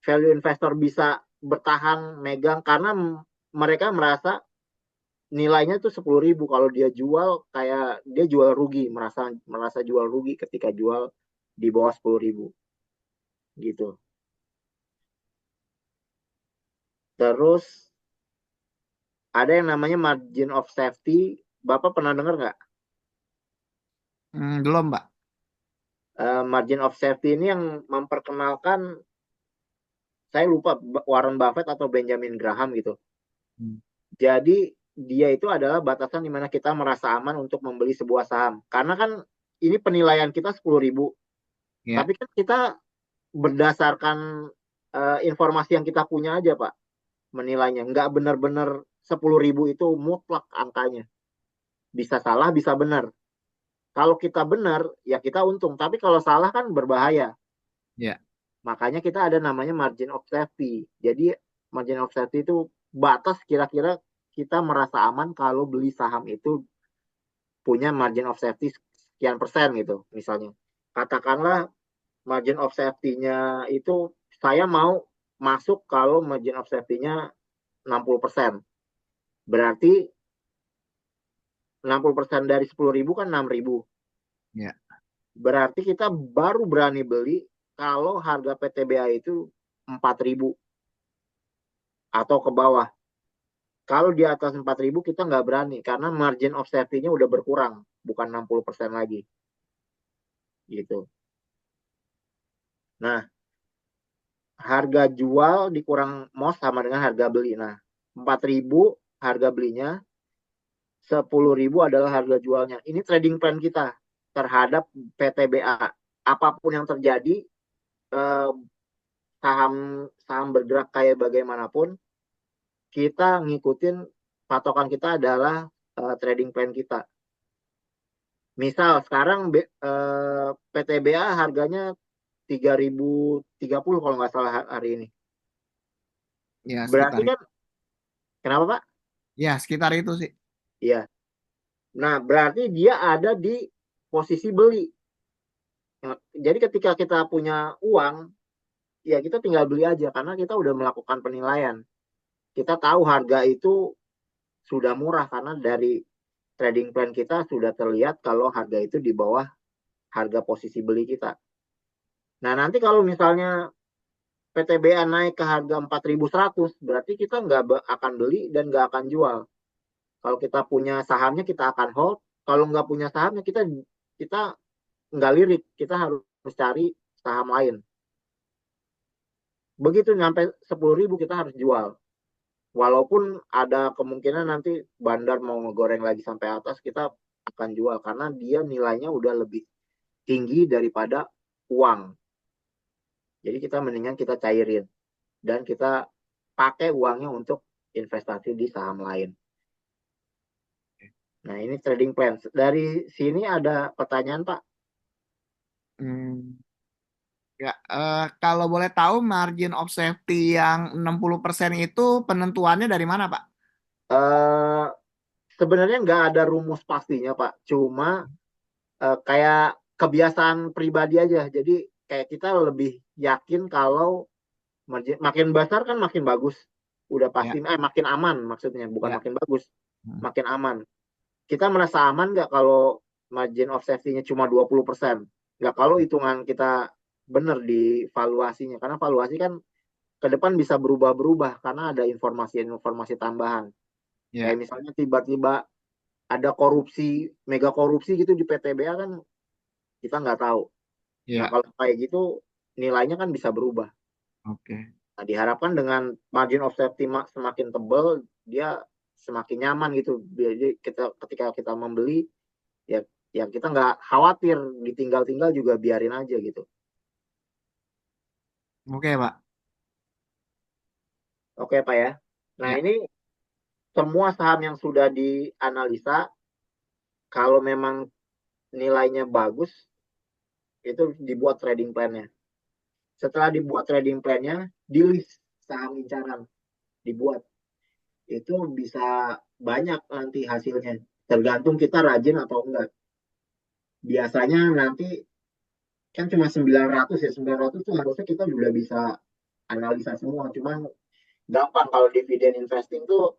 value investor bisa bertahan megang, karena mereka merasa nilainya tuh 10.000. Kalau dia jual, kayak dia jual rugi, merasa jual rugi ketika jual di bawah 10.000 gitu. Terus ada yang namanya margin of safety. Bapak pernah dengar nggak? Belum, Pak. Margin of safety ini yang memperkenalkan, saya lupa, Warren Buffett atau Benjamin Graham gitu. Jadi dia itu adalah batasan di mana kita merasa aman untuk membeli sebuah saham. Karena kan ini penilaian kita 10.000. Ya. Tapi kan kita berdasarkan informasi yang kita punya aja, Pak, menilainya. Nggak benar-benar 10.000 itu mutlak angkanya. Bisa salah, bisa benar. Kalau kita benar, ya kita untung. Tapi kalau salah kan berbahaya. Ya. Makanya kita ada namanya margin of safety. Jadi margin of safety itu batas kira-kira kita merasa aman kalau beli saham itu punya margin of safety sekian persen gitu. Misalnya, katakanlah margin of safety-nya itu saya mau masuk kalau margin of safety-nya 60%. Berarti 60% dari 10.000 kan 6.000. Ya. Berarti kita baru berani beli kalau harga PTBA itu 4.000 atau ke bawah. Kalau di atas 4.000 kita nggak berani karena margin of safety-nya udah berkurang, bukan 60% lagi. Gitu. Nah, harga jual dikurang MOS sama dengan harga beli. Nah, 4.000 harga belinya, 10.000 adalah harga jualnya. Ini trading plan kita terhadap PTBA. Apapun yang terjadi, eh, saham saham bergerak kayak bagaimanapun, kita ngikutin patokan kita adalah trading plan kita. Misal sekarang PTBA harganya 3.030 kalau nggak salah hari ini. Ya, sekitar Berarti itu. kan, kenapa Pak? Ya, sekitar itu sih. Iya. Nah, berarti dia ada di posisi beli. Jadi ketika kita punya uang, ya kita tinggal beli aja karena kita udah melakukan penilaian. Kita tahu harga itu sudah murah karena dari trading plan kita sudah terlihat kalau harga itu di bawah harga posisi beli kita. Nah, nanti kalau misalnya PTBA naik ke harga 4.100, berarti kita nggak akan beli dan nggak akan jual. Kalau kita punya sahamnya, kita akan hold. Kalau nggak punya sahamnya, kita nggak lirik. Kita harus cari saham lain. Begitu nyampe 10.000, kita harus jual. Walaupun ada kemungkinan nanti bandar mau ngegoreng lagi sampai atas, kita akan jual. Karena dia nilainya udah lebih tinggi daripada uang. Jadi kita mendingan kita cairin. Dan kita pakai uangnya untuk investasi di saham lain. Nah, ini trading plan. Dari sini ada pertanyaan, Pak. Hmm. Ya, kalau boleh tahu margin of safety yang 60% itu penentuannya dari mana, Pak? Eh, Sebenarnya nggak ada rumus pastinya, Pak. Cuma kayak kebiasaan pribadi aja. Jadi kayak kita lebih yakin kalau makin besar kan makin bagus. Udah pasti, Ya, makin aman maksudnya. Bukan ya. makin bagus, Hmm. makin aman. Kita merasa aman nggak kalau margin of safety-nya cuma 20%? Nggak kalau hitungan kita benar di valuasinya. Karena valuasi kan ke depan bisa berubah-berubah karena ada informasi-informasi tambahan. Kayak Ya, misalnya tiba-tiba ada korupsi, mega korupsi gitu di PTBA kan kita nggak tahu. Nah, ya. kalau kayak gitu nilainya kan bisa berubah. Oke. Nah, diharapkan dengan margin of safety semakin tebal, dia semakin nyaman gitu. Jadi ketika kita membeli, ya ya kita nggak khawatir ditinggal-tinggal juga biarin aja gitu. Oke, Pak. Oke Pak ya. Nah Ya, ini semua saham yang sudah dianalisa, kalau memang nilainya bagus, itu dibuat trading plan-nya. Setelah dibuat trading plan-nya, di list saham incaran dibuat. Itu bisa banyak nanti hasilnya. Tergantung kita rajin atau enggak. Biasanya nanti kan cuma 900 ya. 900 tuh harusnya kita udah bisa analisa semua. Cuma gampang kalau dividen investing tuh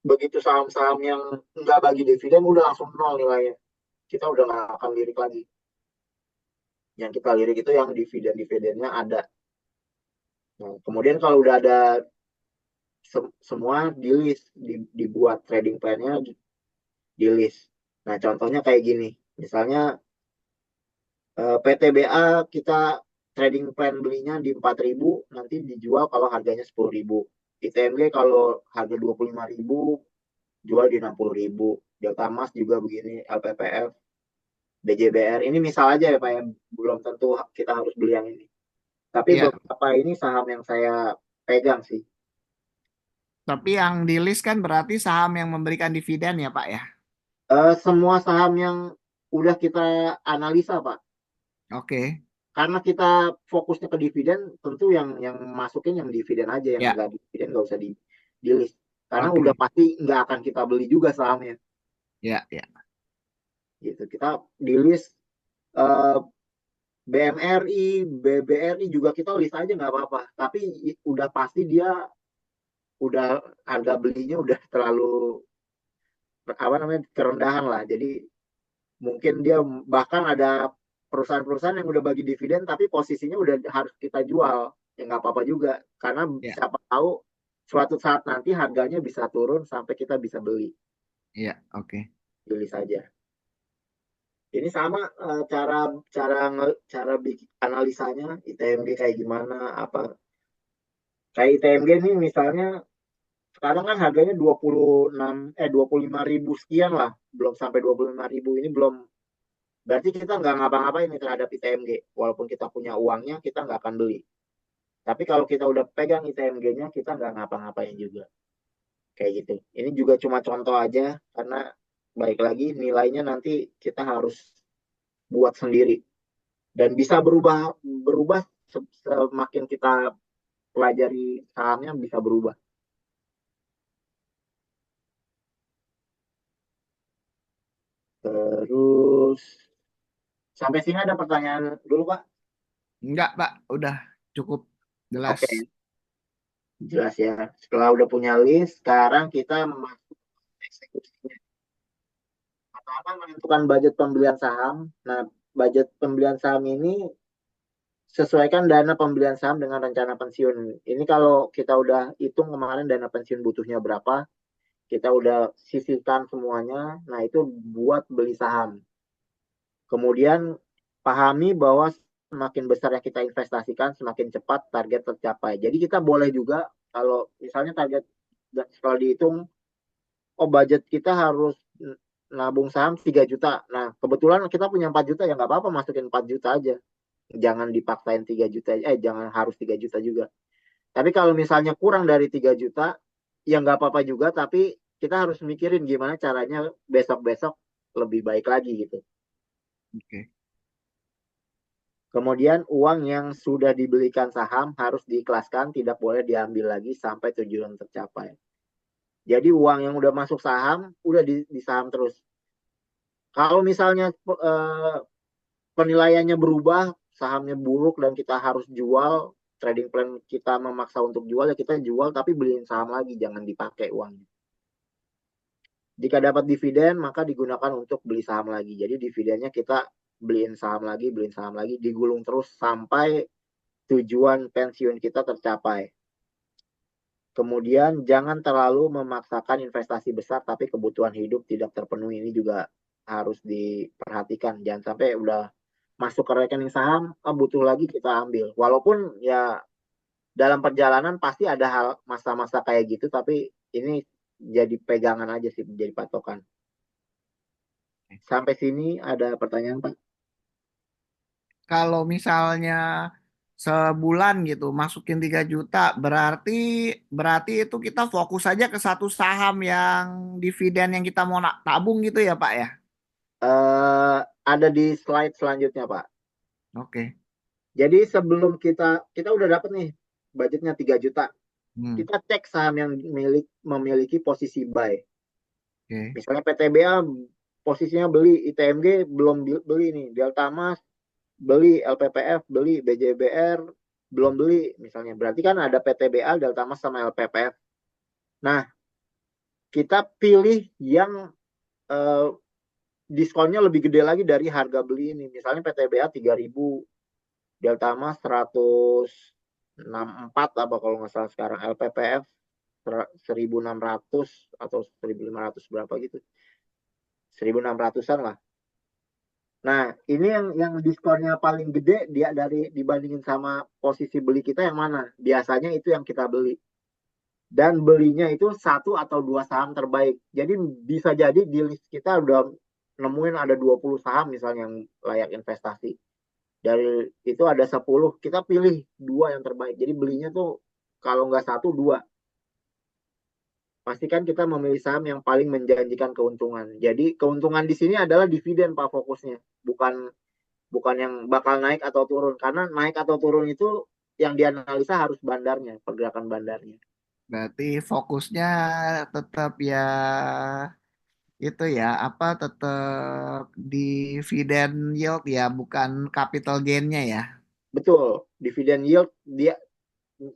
begitu saham-saham yang enggak bagi dividen udah langsung nol nilainya. Kita udah nggak akan lirik lagi. Yang kita lirik itu yang dividen-dividennya ada. Nah, kemudian kalau udah ada semua di list, dibuat trading plan-nya di list. Nah, contohnya kayak gini. Misalnya PTBA kita trading plan belinya di 4.000, nanti dijual kalau harganya 10.000. ITMG kalau harga 25.000, jual di 60.000. Delta Mas juga begini, LPPF, BJBR. Ini misal aja ya Pak ya, belum tentu kita harus beli yang ini. Tapi ya. beberapa ini saham yang saya pegang sih. Tapi yang di list kan berarti saham yang memberikan dividen ya, Pak ya? Semua saham yang udah kita analisa Pak. Oke. Karena kita fokusnya ke dividen, tentu yang masukin yang dividen aja, yang Ya, nggak dividen nggak usah di list. Karena udah oke. pasti nggak akan kita beli juga sahamnya. Ya, ya. Gitu. Kita di list eh, BMRI, BBRI juga kita list aja nggak apa-apa. Tapi udah pasti dia udah harga belinya udah terlalu apa namanya kerendahan lah. Jadi mungkin dia bahkan ada perusahaan-perusahaan yang udah bagi dividen tapi posisinya udah harus kita jual, ya nggak apa-apa juga karena Ya, siapa tahu suatu saat nanti harganya bisa turun sampai kita bisa iya, oke. beli saja. Ini sama cara cara cara bikin analisanya ITMG kayak gimana apa kayak ITMG nih misalnya sekarang kan harganya 25.000 sekian lah, belum sampai 25.000, ini belum. Berarti kita nggak ngapa-ngapain nih terhadap ITMG. Walaupun kita punya uangnya, kita nggak akan beli. Tapi kalau kita udah pegang ITMG-nya, kita nggak ngapa-ngapain juga. Kayak gitu. Ini juga cuma contoh aja, karena baik lagi nilainya nanti kita harus buat sendiri. Dan bisa berubah berubah semakin kita pelajari sahamnya bisa berubah. Terus sampai sini ada pertanyaan dulu Pak? Enggak, Pak, udah cukup jelas. Oke, jelas ya. Setelah udah punya list, sekarang kita masuk eksekusinya. Pertama menentukan budget pembelian saham. Nah, budget pembelian saham ini sesuaikan dana pembelian saham dengan rencana pensiun. Ini kalau kita udah hitung kemarin dana pensiun butuhnya berapa, kita udah sisihkan semuanya. Nah, itu buat beli saham. Kemudian pahami bahwa semakin besar yang kita investasikan, semakin cepat target tercapai. Jadi kita boleh juga kalau misalnya target kalau dihitung, oh budget kita harus nabung saham 3 juta. Nah, kebetulan kita punya 4 juta, ya nggak apa-apa masukin 4 juta aja. Jangan dipaksain 3 juta, jangan harus 3 juta juga. Tapi kalau misalnya kurang dari 3 juta, ya nggak apa-apa juga, tapi kita harus mikirin gimana caranya besok-besok lebih baik lagi gitu. Oke. Kemudian uang yang sudah dibelikan saham harus diikhlaskan, tidak boleh diambil lagi sampai tujuan tercapai. Jadi uang yang udah masuk saham, udah di saham terus. Kalau misalnya penilaiannya berubah, sahamnya buruk dan kita harus jual, trading plan kita memaksa untuk jual, ya kita jual tapi beliin saham lagi, jangan dipakai uangnya. Jika dapat dividen, maka digunakan untuk beli saham lagi. Jadi dividennya kita beliin saham lagi, digulung terus sampai tujuan pensiun kita tercapai. Kemudian jangan terlalu memaksakan investasi besar tapi kebutuhan hidup tidak terpenuhi. Ini juga harus diperhatikan. Jangan sampai udah masuk ke rekening saham, butuh lagi kita ambil. Walaupun ya dalam perjalanan pasti ada hal masa-masa kayak gitu, tapi ini jadi pegangan aja sih, jadi patokan. Sampai sini ada pertanyaan Pak? Kalau misalnya sebulan gitu masukin 3 juta, berarti berarti itu kita fokus aja ke satu saham yang dividen yang kita mau tabung gitu ya, Pak ya? Ada di slide selanjutnya Pak. Oke. Jadi sebelum kita udah dapat nih budgetnya 3 juta, Hmm, kita cek saham yang memiliki posisi buy. oke. Misalnya PTBA posisinya beli, ITMG belum beli nih, Delta Mas beli, LPPF beli, BJBR belum beli misalnya. Berarti kan ada PTBA, Delta Mas sama LPPF. Nah, kita pilih yang eh, diskonnya lebih gede lagi dari harga beli ini. Misalnya PTBA 3.000, Delta Mas 164 apa kalau nggak salah sekarang, LPPF 1.600 atau 1.500 berapa gitu. 1.600-an lah. Nah, ini yang diskonnya paling gede dia dari dibandingin sama posisi beli kita yang mana? Biasanya itu yang kita beli. Dan belinya itu satu atau dua saham terbaik. Jadi bisa jadi di list kita udah nemuin ada 20 saham misalnya yang layak investasi. Dari itu ada 10, kita pilih dua yang terbaik. Jadi belinya tuh kalau nggak satu, dua. Pastikan kita memilih saham yang paling menjanjikan keuntungan. Jadi keuntungan di sini adalah dividen Pak fokusnya, bukan bukan yang bakal naik atau turun. Karena naik atau turun itu yang dianalisa harus bandarnya, pergerakan bandarnya. Berarti fokusnya tetap ya itu ya apa tetap dividen yield ya, bukan capital gainnya ya. Betul, dividen yield dia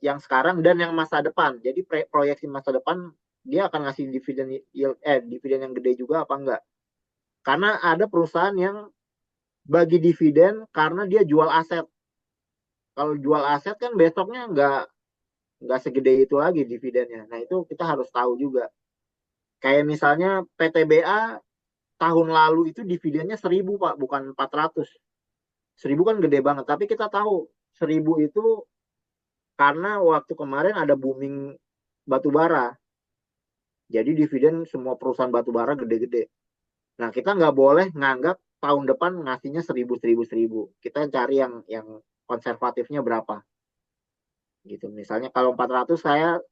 yang sekarang dan yang masa depan. Jadi proyeksi masa depan dia akan ngasih dividen yang gede juga apa enggak. Karena ada perusahaan yang bagi dividen karena dia jual aset. Kalau jual aset kan besoknya nggak segede itu lagi dividennya. Nah itu kita harus tahu juga. Kayak misalnya PTBA tahun lalu itu dividennya 1.000 Pak, bukan 400. 1.000 kan gede banget. Tapi kita tahu 1.000 itu karena waktu kemarin ada booming batu bara. Jadi dividen semua perusahaan batu bara gede-gede. Nah kita nggak boleh nganggap tahun depan ngasihnya 1.000, 1.000, 1.000. Kita cari yang konservatifnya berapa gitu. Misalnya kalau 400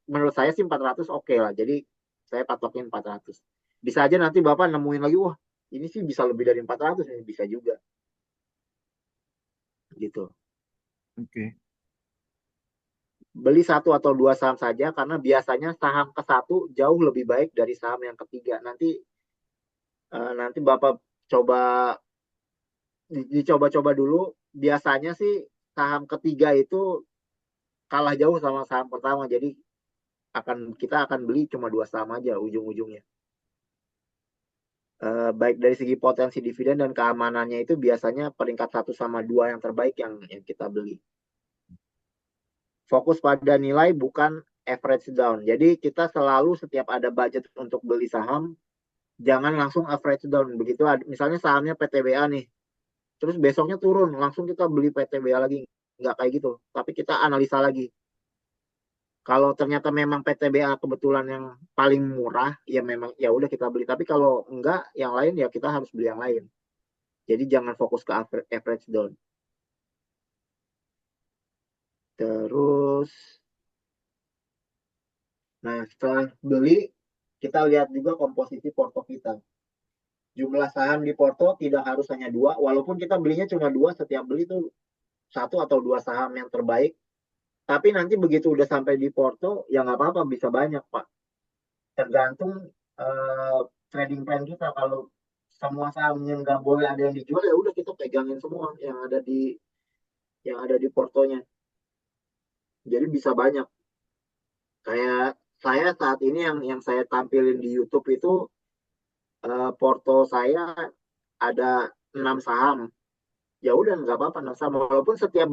menurut saya sih 400 oke lah. Jadi saya patokin 400. Bisa aja nanti Bapak nemuin lagi, wah ini sih bisa lebih dari 400, ini bisa juga gitu. Oke. Beli satu atau dua saham saja karena biasanya saham ke satu jauh lebih baik dari saham yang ketiga. Nanti Bapak coba dicoba-coba dulu. Biasanya sih saham ketiga itu kalah jauh sama saham pertama. Jadi kita akan beli cuma dua saham aja ujung-ujungnya. Baik dari segi potensi dividen dan keamanannya itu biasanya peringkat 1 sama 2 yang terbaik yang kita beli. Fokus pada nilai bukan average down. Jadi kita selalu setiap ada budget untuk beli saham, jangan langsung average down. Begitu misalnya sahamnya PTBA nih, terus besoknya turun, langsung kita beli PTBA lagi. Nggak kayak gitu. Tapi kita analisa lagi. Kalau ternyata memang PTBA kebetulan yang paling murah, ya memang ya udah kita beli. Tapi kalau enggak, yang lain ya kita harus beli yang lain. Jadi jangan fokus ke average down. Terus, nah setelah beli, kita lihat juga komposisi porto kita. Jumlah saham di porto tidak harus hanya dua, walaupun kita belinya cuma dua, setiap beli tuh satu atau dua saham yang terbaik. Tapi nanti begitu udah sampai di porto, ya nggak apa-apa, bisa banyak Pak. Tergantung eh, trading plan kita. Kalau semua saham yang nggak boleh ada yang dijual, ya udah kita pegangin semua yang ada di portonya. Jadi bisa banyak. Kayak saya saat ini yang saya tampilin di YouTube itu porto saya ada 6 saham. Ya udah nggak apa-apa 6 saham. Walaupun setiap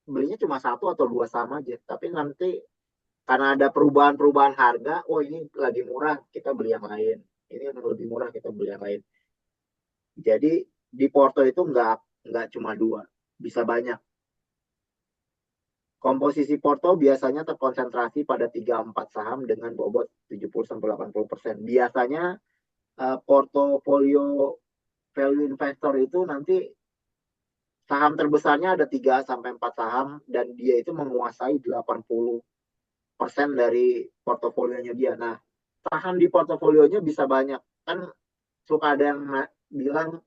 belinya cuma satu atau dua saham aja. Tapi nanti karena ada perubahan-perubahan harga, oh ini lagi murah kita beli yang lain. Ini yang lebih murah kita beli yang lain. Jadi di porto itu nggak cuma dua, bisa banyak. Komposisi porto biasanya terkonsentrasi pada 3-4 saham dengan bobot 70-80%. Biasanya portofolio value investor itu nanti saham terbesarnya ada 3-4 saham dan dia itu menguasai 80% dari portofolionya dia. Nah, saham di portofolionya bisa banyak. Kan suka ada yang bilang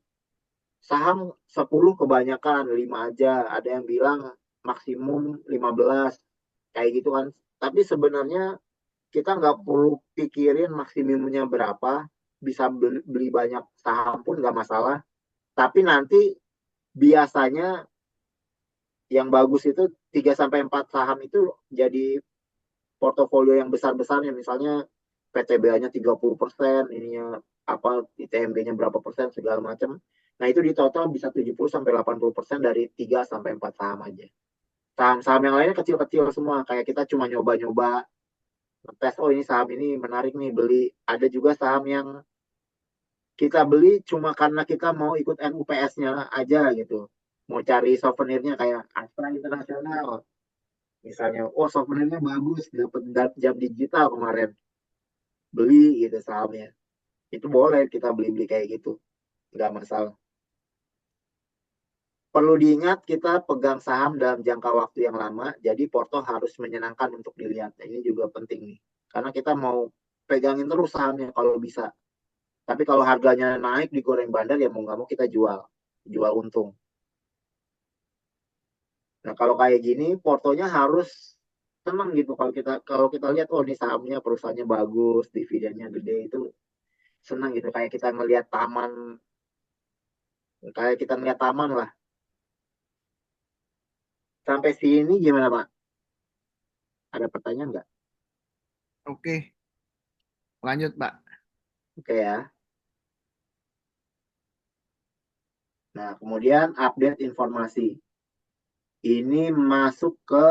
saham 10 kebanyakan, 5 aja. Ada yang bilang maksimum 15. Kayak gitu kan. Tapi sebenarnya kita nggak perlu pikirin maksimumnya berapa. Bisa beli banyak saham pun nggak masalah. Tapi nanti biasanya yang bagus itu 3-4 saham itu jadi portofolio yang besar-besarnya. Misalnya PTBA-nya 30%, ininya apa ITMG-nya berapa persen segala macam. Nah, itu di total bisa 70-80% dari 3-4 saham aja. Saham-saham yang lainnya kecil-kecil semua, kayak kita cuma nyoba-nyoba tes, oh ini saham ini menarik nih beli. Ada juga saham yang kita beli cuma karena kita mau ikut NUPS-nya aja gitu. Mau cari souvenirnya kayak Astra Internasional. Misalnya, oh souvenirnya bagus, dapat jam digital kemarin. Beli gitu sahamnya. Itu boleh kita beli-beli kayak gitu. Nggak masalah. Perlu diingat kita pegang saham dalam jangka waktu yang lama, jadi porto harus menyenangkan untuk dilihat. Ini juga penting nih. Karena kita mau pegangin terus sahamnya kalau bisa. Tapi kalau harganya naik digoreng bandar ya mau nggak mau kita jual. Jual untung. Nah kalau kayak gini portonya harus senang gitu kalau kita lihat oh ini sahamnya perusahaannya bagus, dividennya gede itu senang gitu kayak kita ngeliat taman lah. Sampai sini gimana Pak? Ada pertanyaan nggak? Oke. Lanjut, Pak. Oke ya. Nah, kemudian update informasi. Ini masuk ke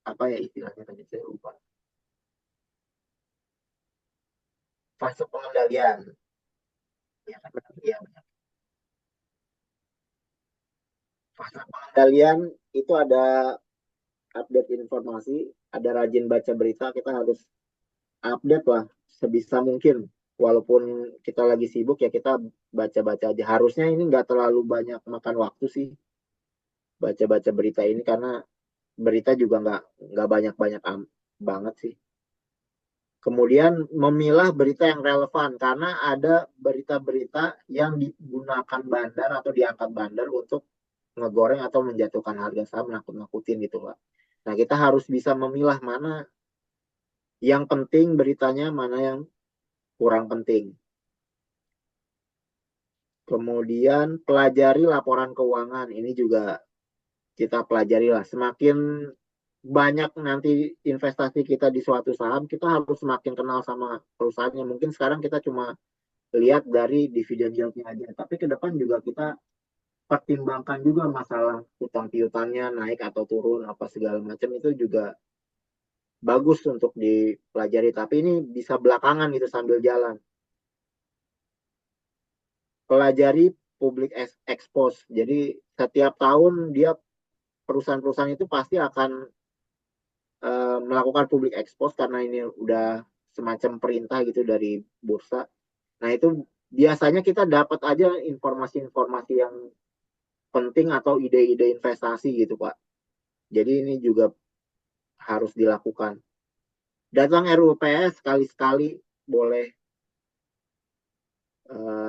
apa ya istilahnya tadi saya lupa. Fase pengendalian. Ya, kan, benar. Ya, benar. Fase pengendalian itu ada update informasi, ada rajin baca berita, kita harus update lah sebisa mungkin. Walaupun kita lagi sibuk ya kita baca-baca aja. Harusnya ini nggak terlalu banyak makan waktu sih baca-baca berita ini karena berita juga nggak banyak-banyak banget sih. Kemudian memilah berita yang relevan karena ada berita-berita yang digunakan bandar atau diangkat bandar untuk ngegoreng atau menjatuhkan harga saham, nakut-nakutin gitu Pak. Nah kita harus bisa memilah mana yang penting beritanya, mana yang kurang penting. Kemudian pelajari laporan keuangan. Ini juga kita pelajari lah. Semakin banyak nanti investasi kita di suatu saham, kita harus semakin kenal sama perusahaannya. Mungkin sekarang kita cuma lihat dari dividen yieldnya aja. Tapi ke depan juga kita pertimbangkan juga masalah utang piutangnya naik atau turun apa segala macam itu juga bagus untuk dipelajari. Tapi ini bisa belakangan gitu sambil jalan. Pelajari public expose. Jadi setiap tahun dia perusahaan-perusahaan itu pasti akan melakukan public expose karena ini udah semacam perintah gitu dari bursa. Nah itu biasanya kita dapat aja informasi-informasi yang penting atau ide-ide investasi gitu Pak. Jadi ini juga harus dilakukan. Datang RUPS sekali-sekali boleh.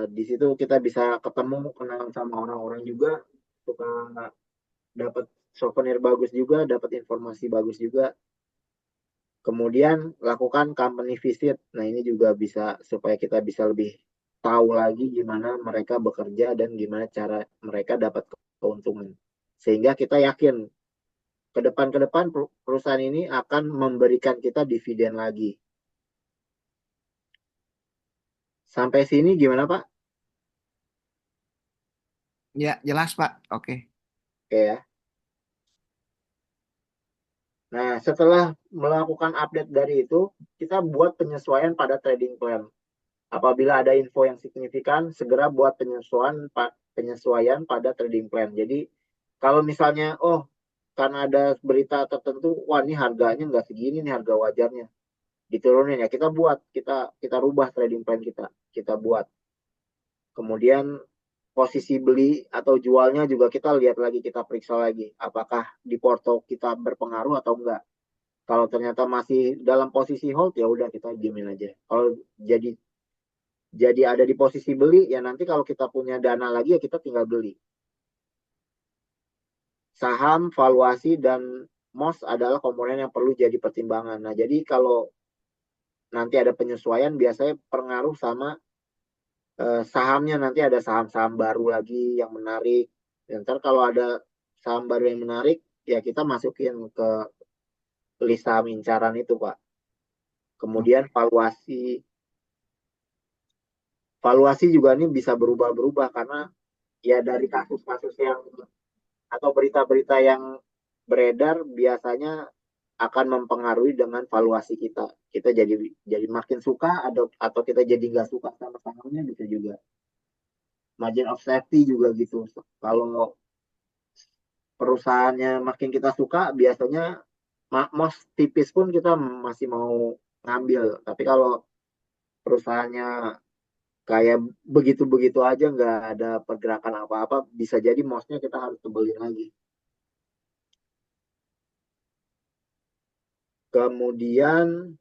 Di situ kita bisa ketemu kenal sama orang-orang juga, suka dapat souvenir bagus juga, dapat informasi bagus juga. Kemudian lakukan company visit. Nah ini juga bisa supaya kita bisa lebih tahu lagi gimana mereka bekerja dan gimana cara mereka dapat keuntungan. Sehingga kita yakin ke depan perusahaan ini akan memberikan kita dividen lagi. Sampai sini gimana Pak? Ya, jelas, Pak. Oke. Oke ya. Nah, setelah melakukan update dari itu, kita buat penyesuaian pada trading plan. Apabila ada info yang signifikan, segera buat penyesuaian pada trading plan. Jadi, kalau misalnya, oh, karena ada berita tertentu, wah ini harganya nggak segini nih harga wajarnya, diturunin ya kita rubah trading plan kita buat. Kemudian posisi beli atau jualnya juga kita lihat lagi, kita periksa lagi, apakah di porto kita berpengaruh atau enggak. Kalau ternyata masih dalam posisi hold ya udah kita diemin aja. Kalau jadi ada di posisi beli ya nanti kalau kita punya dana lagi ya kita tinggal beli. Saham, valuasi dan MOS adalah komponen yang perlu jadi pertimbangan. Nah, jadi kalau nanti ada penyesuaian biasanya pengaruh sama sahamnya, nanti ada saham-saham baru lagi yang menarik. Dan ntar kalau ada saham baru yang menarik ya kita masukin ke list saham incaran itu Pak. Kemudian valuasi juga ini bisa berubah-berubah karena ya dari kasus-kasus yang atau berita-berita yang beredar biasanya akan mempengaruhi dengan valuasi kita. Kita jadi makin suka atau kita jadi nggak suka sama sahamnya bisa juga. Margin of safety juga gitu. Kalau perusahaannya makin kita suka, biasanya most tipis pun kita masih mau ngambil. Tapi kalau perusahaannya kayak begitu-begitu aja nggak ada pergerakan apa-apa, bisa jadi mostnya kita harus tebelin lagi. Kemudian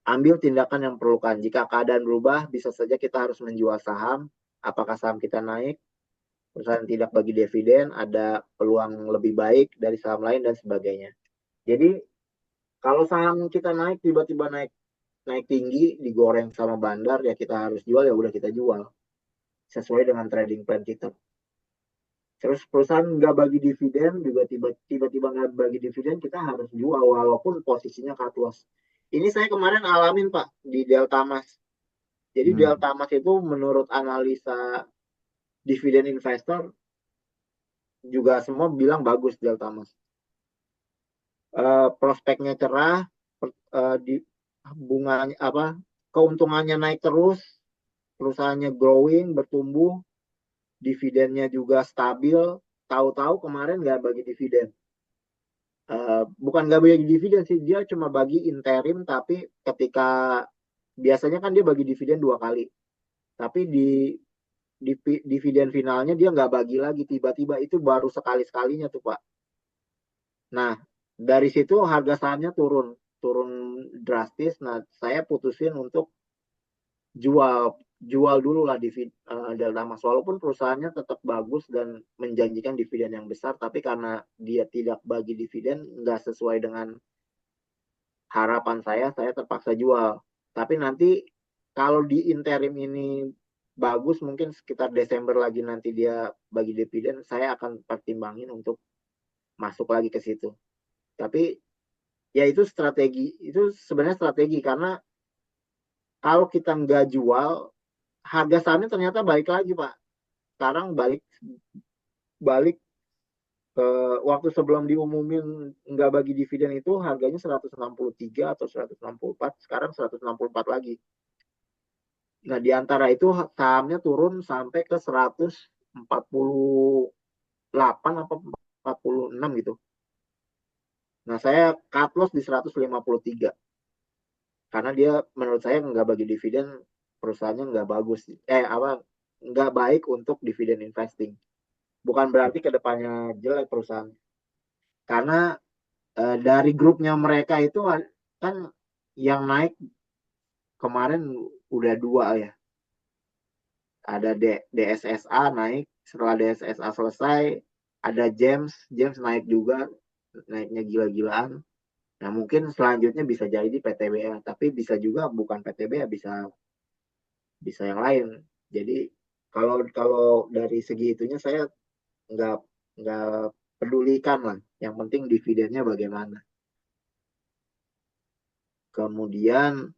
ambil tindakan yang perlukan. Jika keadaan berubah, bisa saja kita harus menjual saham. Apakah saham kita naik, perusahaan tidak bagi dividen, ada peluang lebih baik dari saham lain dan sebagainya. Jadi kalau saham kita naik tiba-tiba naik naik tinggi digoreng sama bandar ya kita harus jual ya udah kita jual sesuai dengan trading plan kita. Terus perusahaan nggak bagi dividen juga tiba-tiba nggak bagi dividen kita harus jual walaupun posisinya cut loss. Ini saya kemarin alamin Pak di Deltamas. Jadi Hmm. Deltamas itu menurut analisa dividen investor juga semua bilang bagus Deltamas. Prospeknya cerah, di bunganya apa keuntungannya naik terus, perusahaannya growing, bertumbuh, dividennya juga stabil. Tahu-tahu kemarin nggak bagi dividen. Bukan nggak bagi dividen sih, dia cuma bagi interim, tapi ketika biasanya kan dia bagi dividen 2 kali, tapi di dividen finalnya dia nggak bagi lagi, tiba-tiba itu baru sekali-sekalinya tuh Pak. Nah, dari situ harga sahamnya turun, turun drastis. Nah, saya putusin untuk jual jual dulu lah di Delta Mas, walaupun perusahaannya tetap bagus dan menjanjikan dividen yang besar, tapi karena dia tidak bagi dividen nggak sesuai dengan harapan saya terpaksa jual. Tapi nanti kalau di interim ini bagus, mungkin sekitar Desember lagi nanti dia bagi dividen, saya akan pertimbangin untuk masuk lagi ke situ. Tapi ya itu strategi, itu sebenarnya strategi, karena kalau kita nggak jual, harga sahamnya ternyata balik lagi Pak. Sekarang balik balik ke waktu sebelum diumumin nggak bagi dividen itu harganya 163 atau 164, sekarang 164 lagi. Nah, di antara itu sahamnya turun sampai ke 148 atau 46 gitu. Nah, saya cut loss di 153 karena dia menurut saya nggak bagi dividen, perusahaannya nggak bagus. Nggak baik untuk dividen investing. Bukan berarti kedepannya jelek perusahaan. Karena dari grupnya mereka itu kan yang naik kemarin udah 2 ya. Ada DSSA naik, setelah DSSA selesai ada James naik juga, naiknya gila-gilaan. Nah, mungkin selanjutnya bisa jadi di PTBA, tapi bisa juga bukan PTBA, bisa bisa yang lain. Jadi kalau kalau dari segi itunya saya nggak nggak pedulikan lah. Yang penting dividennya bagaimana. Kemudian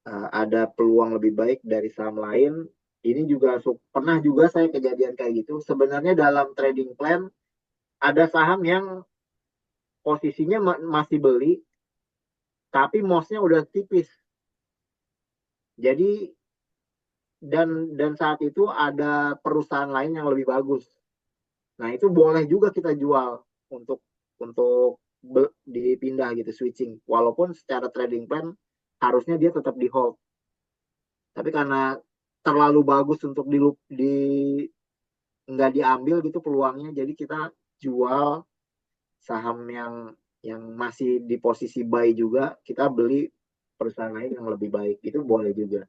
ada peluang lebih baik dari saham lain. Ini juga pernah juga saya kejadian kayak gitu. Sebenarnya dalam trading plan ada saham yang posisinya masih beli, tapi MOS-nya udah tipis. Jadi dan saat itu ada perusahaan lain yang lebih bagus. Nah, itu boleh juga kita jual untuk untuk dipindah gitu, switching. Walaupun secara trading plan harusnya dia tetap di hold. Tapi karena terlalu bagus untuk di nggak diambil gitu peluangnya, jadi kita jual saham yang masih di posisi buy juga, kita beli perusahaan lain yang lebih baik, itu boleh juga.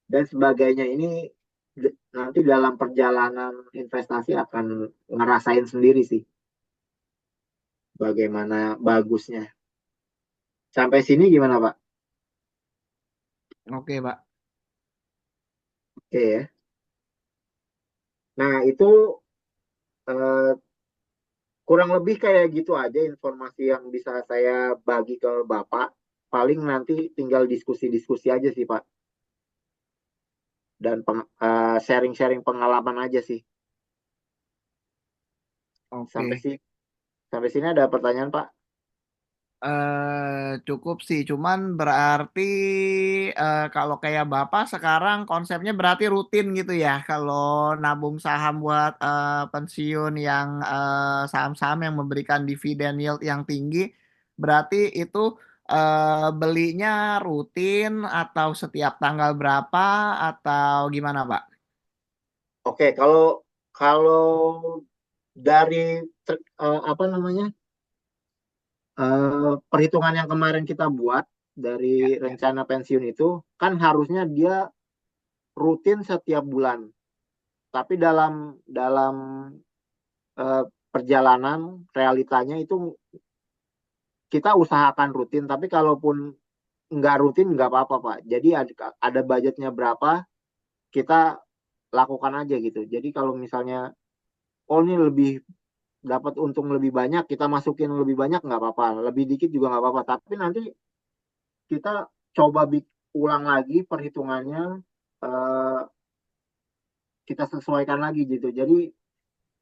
Dan sebagainya ini nanti dalam perjalanan investasi akan ngerasain sendiri sih bagaimana bagusnya. Sampai sini gimana Pak? Oke, Pak. Oke ya. Nah, itu eh, kurang lebih kayak gitu aja informasi yang bisa saya bagi ke Bapak. Paling nanti tinggal diskusi-diskusi aja sih Pak. Dan sharing-sharing pengalaman aja sih. Sampai Oke. sih sampai sini ada pertanyaan Pak? Cukup sih, cuman berarti kalau kayak Bapak sekarang konsepnya berarti rutin gitu ya. Kalau nabung saham buat pensiun yang saham-saham yang memberikan dividen yield yang tinggi, berarti itu belinya rutin atau setiap tanggal berapa atau gimana, Pak? Oke, kalau kalau dari apa namanya perhitungan yang kemarin kita buat Ya, dari ya. rencana pensiun itu kan harusnya dia rutin setiap bulan. Tapi dalam dalam eh, perjalanan realitanya itu kita usahakan rutin. Tapi kalaupun nggak rutin nggak apa-apa Pak. Jadi ada budgetnya berapa kita lakukan aja gitu. Jadi kalau misalnya oh ini lebih dapat untung lebih banyak, kita masukin lebih banyak nggak apa-apa, lebih dikit juga nggak apa-apa. Tapi nanti kita coba ulang lagi perhitungannya, eh, kita sesuaikan lagi gitu. Jadi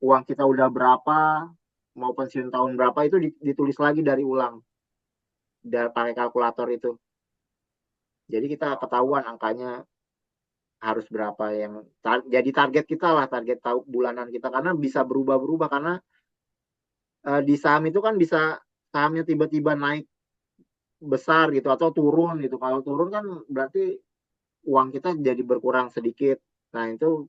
uang kita udah berapa, mau pensiun tahun berapa itu ditulis lagi dari ulang, dari pakai kalkulator itu. Jadi kita ketahuan angkanya harus berapa yang jadi target kita lah, target tahu bulanan kita, karena bisa berubah-berubah karena di saham itu kan bisa sahamnya tiba-tiba naik besar gitu atau turun gitu. Kalau turun kan berarti uang kita jadi berkurang sedikit. Nah, itu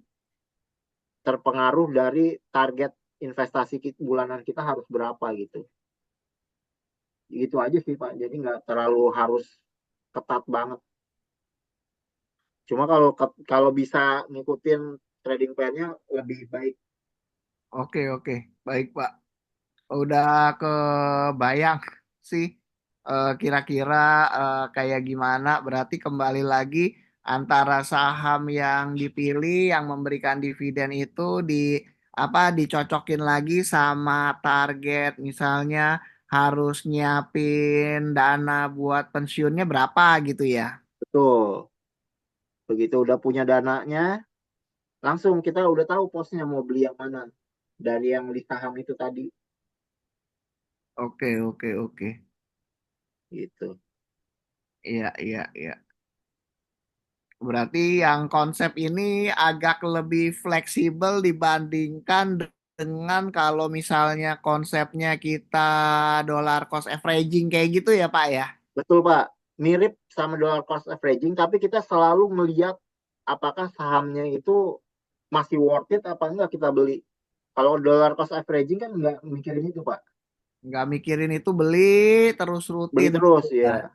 terpengaruh dari target investasi bulanan kita harus berapa gitu. Gitu aja sih Pak. Jadi nggak terlalu harus ketat banget. Cuma kalau bisa ngikutin trading plan-nya lebih baik. Oke, oke. Baik, Pak. Udah kebayang sih kira-kira kayak gimana. Berarti kembali lagi antara saham yang dipilih yang memberikan dividen itu di apa dicocokin lagi sama target, misalnya harus nyiapin dana buat pensiunnya berapa gitu ya. Betul. Begitu udah punya dananya, langsung kita udah tahu posnya mau beli yang mana. Dari yang di saham itu tadi Oke, oke, oke. gitu. Iya, iya, iya. Berarti yang konsep ini agak lebih fleksibel dibandingkan dengan kalau misalnya konsepnya kita dollar cost averaging kayak gitu ya Pak ya. Betul Pak. Mirip sama dollar cost averaging, tapi kita selalu melihat apakah sahamnya itu masih worth it apa enggak kita beli. Kalau dollar cost averaging kan nggak mikirin itu Pak. Nggak mikirin itu beli terus Beli rutin terus gitu ya. ya.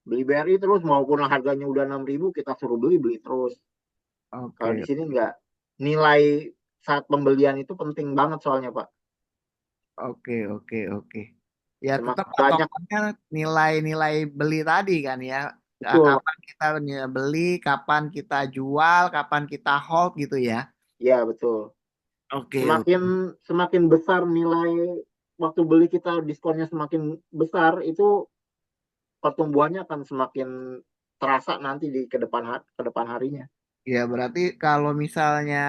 Beli BRI terus maupun harganya udah 6.000 kita suruh beli beli terus. Kalau di Oke, sini enggak. Nilai saat pembelian itu penting banget soalnya Pak. oke, oke, oke. Ya tetap Semakin banyak patokannya nilai-nilai beli tadi kan ya. betul. Kapan kita beli, kapan kita jual, kapan kita hold gitu ya. Ya betul. Oke, Semakin oke. semakin besar nilai waktu beli kita, diskonnya semakin besar, itu pertumbuhannya akan semakin terasa nanti di ke depan harinya. Ya, berarti kalau misalnya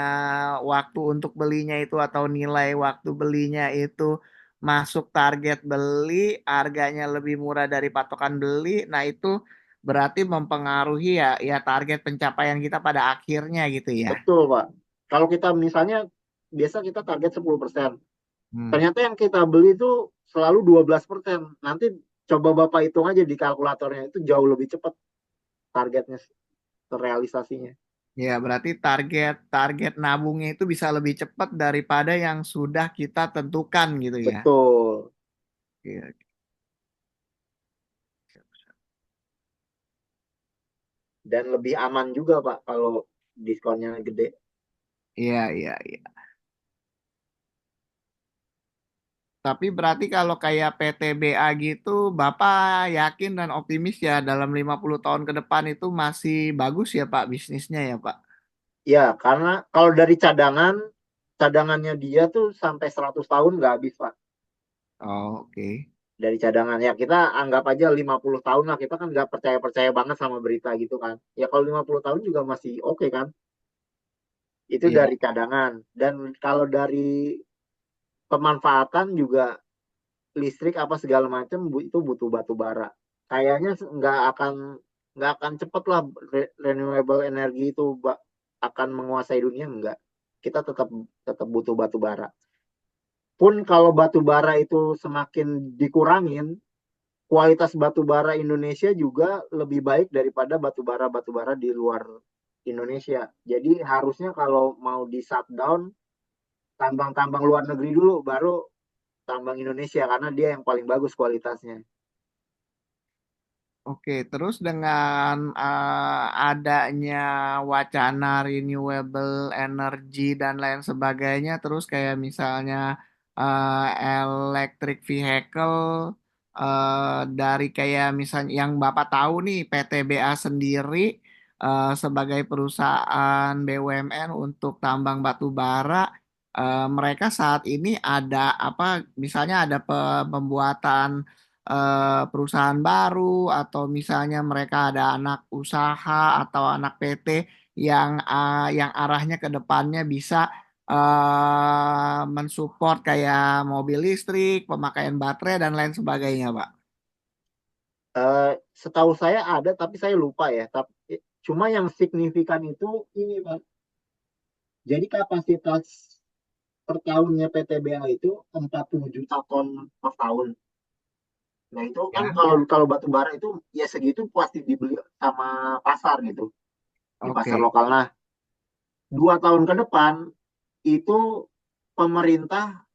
waktu untuk belinya itu atau nilai waktu belinya itu masuk target beli, harganya lebih murah dari patokan beli, nah itu berarti mempengaruhi ya target pencapaian kita pada akhirnya gitu ya. Betul, Pak. Kalau kita misalnya biasa kita target 10%. Hmm. Ternyata yang kita beli itu selalu 12%. Nanti coba Bapak hitung aja di kalkulatornya, itu jauh lebih cepat targetnya terrealisasinya. Ya, berarti target target nabungnya itu bisa lebih cepat daripada yang sudah kita tentukan gitu ya. Betul. Iya, Dan lebih aman juga, Pak, kalau diskonnya gede. iya, iya, iya. Tapi berarti kalau kayak PTBA gitu, Bapak yakin dan optimis ya dalam 50 tahun ke depan itu masih bagus ya Pak bisnisnya ya Pak? Ya, karena kalau dari cadangannya dia tuh sampai 100 tahun nggak habis, Pak. Oh, oke. Dari cadangan ya kita anggap aja 50 tahun lah, kita kan nggak percaya-percaya banget sama berita gitu kan. Ya kalau 50 tahun juga masih oke kan. Itu Iya. dari cadangan. Dan kalau dari pemanfaatan juga listrik apa segala macam itu butuh batu bara. Kayaknya nggak akan cepet lah renewable energy itu akan menguasai dunia, enggak. Kita tetap tetap butuh batu bara. Pun kalau batu bara itu semakin dikurangin, kualitas batu bara Indonesia juga lebih baik daripada batu bara di luar Indonesia. Jadi harusnya kalau mau di shutdown, tambang-tambang luar negeri dulu, baru tambang Indonesia karena dia yang paling bagus kualitasnya. Oke, terus dengan adanya wacana renewable energy dan lain sebagainya, terus kayak misalnya electric vehicle dari kayak misalnya yang Bapak tahu nih PTBA sendiri sebagai perusahaan BUMN untuk tambang batu bara mereka saat ini ada apa, misalnya ada pembuatan perusahaan baru, atau misalnya mereka ada anak usaha atau anak PT yang arahnya ke depannya bisa mensupport kayak mobil listrik, pemakaian baterai dan lain sebagainya, Pak. Eh, Setahu saya ada, tapi saya lupa ya. Tapi cuma yang signifikan itu ini Pak. Jadi kapasitas per tahunnya PTBA itu 40 juta ton per tahun. Nah itu kan Ya, kalau kalau batu bara itu ya segitu pasti dibeli sama pasar gitu, di pasar oke, lokal. Nah 2 tahun ke depan itu pemerintah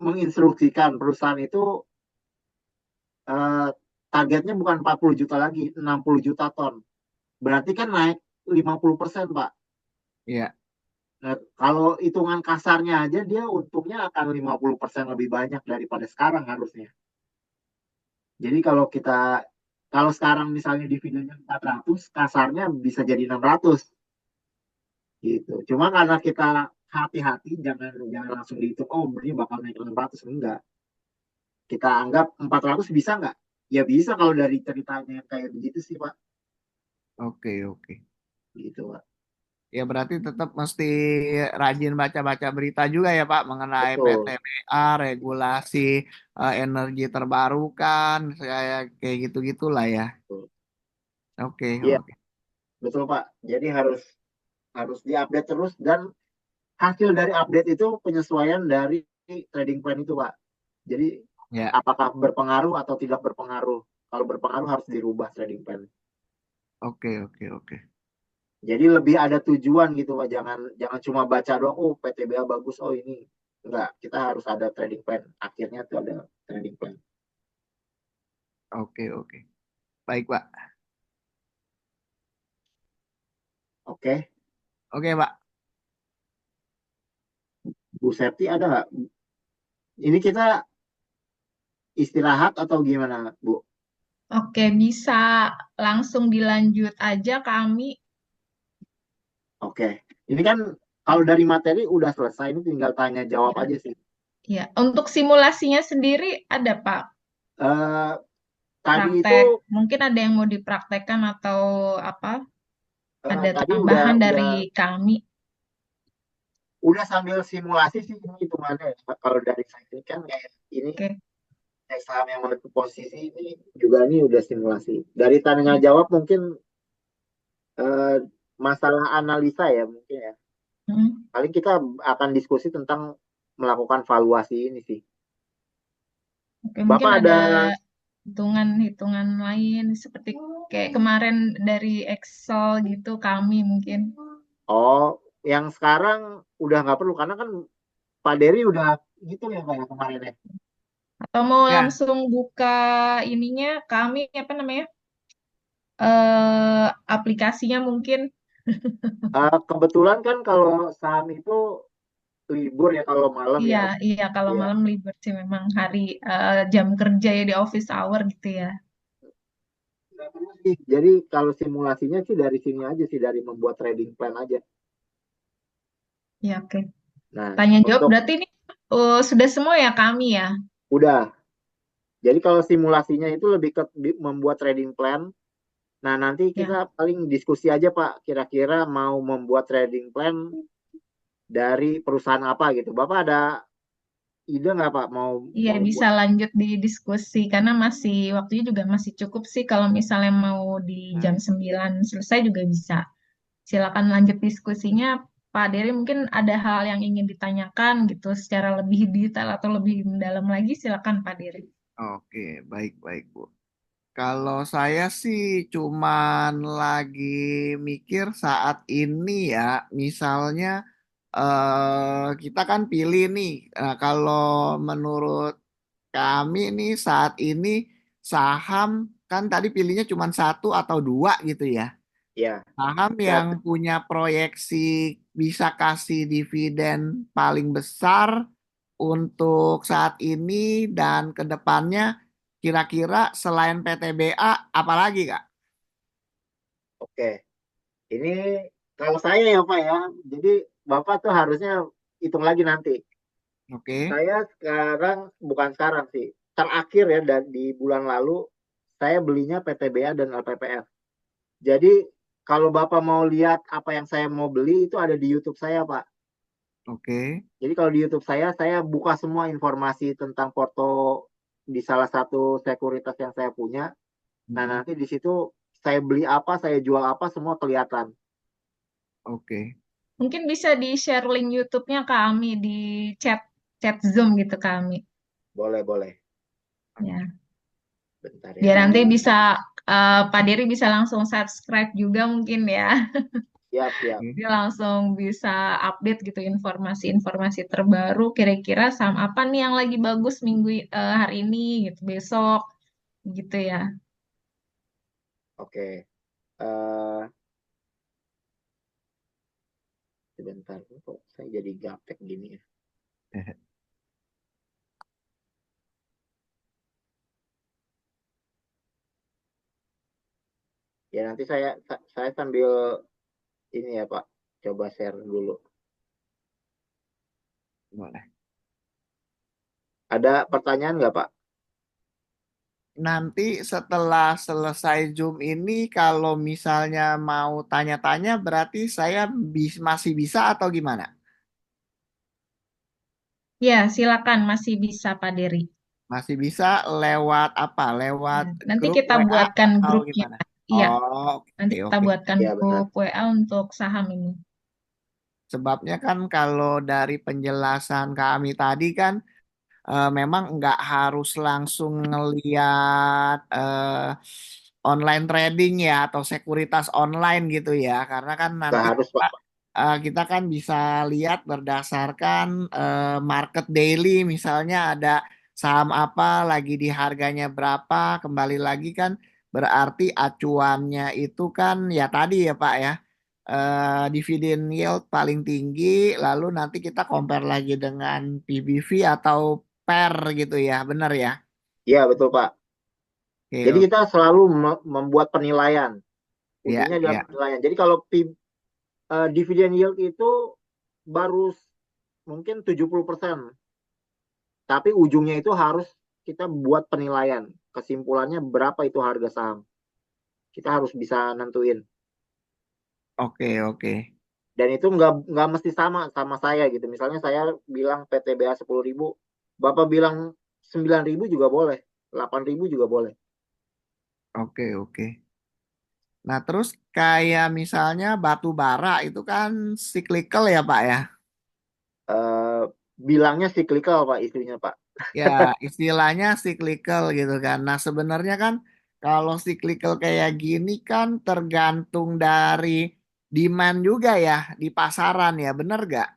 menginstruksikan perusahaan itu eh, targetnya bukan 40 juta lagi, 60 juta ton. Berarti kan naik 50%, Pak. ya, Nah, kalau hitungan kasarnya aja dia untungnya akan 50% lebih banyak daripada sekarang harusnya. Jadi kalau sekarang misalnya dividennya 400, kasarnya bisa jadi 600 gitu. Cuma karena kita hati-hati, jangan jangan langsung dihitung, oh ini bakal naik 600, enggak. Kita anggap 400 bisa nggak? Ya bisa kalau dari ceritanya kayak begitu sih, Pak. oke, oke. Gitu, Pak. Ya berarti tetap mesti rajin baca-baca berita juga ya Pak mengenai Betul. PTBA, regulasi energi terbarukan, kayak gitu-gitulah ya. Betul. Oke, Iya, oke. betul, Pak. Jadi harus harus diupdate terus, dan hasil dari update itu penyesuaian dari trading plan itu, Pak. Jadi Ya, apakah berpengaruh atau tidak berpengaruh? Kalau berpengaruh harus dirubah trading plan. oke, oke, oke. Jadi lebih ada tujuan gitu, Pak. Jangan jangan cuma baca doang, oh PTBA bagus, oh ini. Enggak, kita harus ada trading plan. Akhirnya tuh ada trading plan. Oke, oke. Baik Pak. Oke, Oke Pak. Bu Septi ada nggak? Ini kita istirahat atau gimana, Bu? Oke, bisa langsung dilanjut aja kami. Oke. Ini kan kalau dari materi udah selesai, ini tinggal tanya jawab Ya, aja sih. ya. Untuk simulasinya sendiri ada Pak Eh, Tadi itu praktek. Mungkin ada yang mau dipraktekkan atau apa? Ada tadi tambahan dari kami. udah sambil simulasi sih ini hitungannya. Kalau dari saya ini kan kayak ini Oke. saham yang menutup posisi ini juga ini udah simulasi. Dari tanya jawab mungkin eh, masalah analisa ya mungkin ya. Hmm. Paling kita akan diskusi tentang melakukan valuasi ini sih. Oke, mungkin Bapak ada ada hitungan-hitungan lain seperti kayak kemarin dari Excel gitu kami mungkin. oh yang sekarang udah nggak perlu karena kan Pak Dery udah gitu ya kayak kemarin ya. Atau mau Ya, langsung buka ininya kami apa namanya? Aplikasinya mungkin. Kebetulan kan kalau saham itu libur ya kalau malam Iya, ya. iya kalau Iya. malam libur sih memang hari jam kerja ya di office hour gitu ya. Nggak perlu sih. Jadi kalau simulasinya sih dari sini aja sih, dari membuat trading plan aja. Ya, oke. Nah, Tanya jawab untuk berarti ini sudah semua ya kami ya. udah. Jadi kalau simulasinya itu lebih ke membuat trading plan. Nah, nanti kita Ya. paling diskusi aja Pak, kira-kira mau membuat trading plan dari perusahaan apa gitu. Bapak ada ide nggak Pak mau Iya, mau bisa buat? lanjut di diskusi karena masih waktunya juga masih cukup sih kalau misalnya mau di Nah, jam 9 selesai juga bisa. Silakan lanjut diskusinya. Pak Dery mungkin ada hal yang ingin ditanyakan gitu secara lebih detail atau lebih mendalam lagi silakan Pak Dery. oke, baik, baik Bu. Kalau saya sih cuman lagi mikir saat ini ya, misalnya kita kan pilih nih, kalau menurut kami nih saat ini saham kan tadi pilihnya cuma satu atau dua gitu ya. ya. Saham yang Ya, punya proyeksi bisa kasih dividen paling besar untuk saat ini dan ke depannya kira-kira selain PTBA apalagi Kak? oke. Ini kalau saya ya Pak ya. Jadi Bapak tuh harusnya hitung lagi nanti. Oke. Saya sekarang, bukan sekarang sih, terakhir ya di bulan lalu saya belinya PTBA dan LPPF. Jadi kalau Bapak mau lihat apa yang saya mau beli itu ada di YouTube saya, Pak. Oke. Jadi kalau di YouTube saya buka semua informasi tentang porto di salah satu sekuritas yang saya punya. Nah, Mm-mm. nanti di situ saya beli apa, saya jual apa, semua kelihatan. Oke. Mungkin bisa di-share link YouTube-nya ke Ami di chat chat Zoom gitu ke Ami. Boleh, boleh. Ya. Bentar Biar ya. nanti bisa Pak Dery bisa langsung subscribe juga mungkin ya. Siap, siap. Oke. Dia langsung bisa update gitu informasi-informasi terbaru kira-kira saham apa nih yang lagi bagus minggu hari ini gitu besok gitu ya. Oke. Eh Sebentar. Kok saya jadi gaptek gini ya? Ya nanti saya sambil ini ya Pak, coba share dulu. Boleh. Ada pertanyaan nggak Pak? Nanti setelah selesai Zoom ini, kalau misalnya mau tanya-tanya, berarti saya masih bisa atau gimana? Ya, silakan masih bisa Pak Dery. Masih bisa lewat apa? Lewat Ya, nanti grup kita WA buatkan atau grupnya. gimana? Iya, Oh, nanti oke, kita oke. buatkan Ya benar. grup WA untuk saham ini. Sebabnya kan kalau dari penjelasan kami tadi kan memang nggak harus langsung ngeliat online trading ya atau sekuritas online gitu ya. Karena kan Nggak nanti harus Pak. kita kan bisa lihat berdasarkan market daily misalnya ada saham apa lagi di harganya berapa kembali lagi kan berarti acuannya itu kan ya tadi ya Pak ya dividen yield paling tinggi lalu nanti kita compare lagi dengan PBV atau PER gitu ya benar ya. Iya betul Pak. Oke, Jadi oke. kita selalu membuat penilaian. Ya, Ujungnya adalah ya. penilaian. Jadi kalau dividen yield itu baru mungkin 70%. Tapi ujungnya itu harus kita buat penilaian. Kesimpulannya berapa itu harga saham. Kita harus bisa nentuin. Oke, oke. Dan itu nggak mesti sama saya gitu. Misalnya saya bilang PTBA 10.000, Bapak bilang 9.000 juga boleh, 8.000 juga boleh. Oke, oke. Nah, terus kayak misalnya batu bara itu kan cyclical ya, Pak ya. Eh, Bilangnya cyclical Pak istrinya Pak. Ya, istilahnya cyclical gitu kan. Nah, sebenarnya kan kalau cyclical kayak gini kan tergantung dari demand juga ya di pasaran ya, bener gak?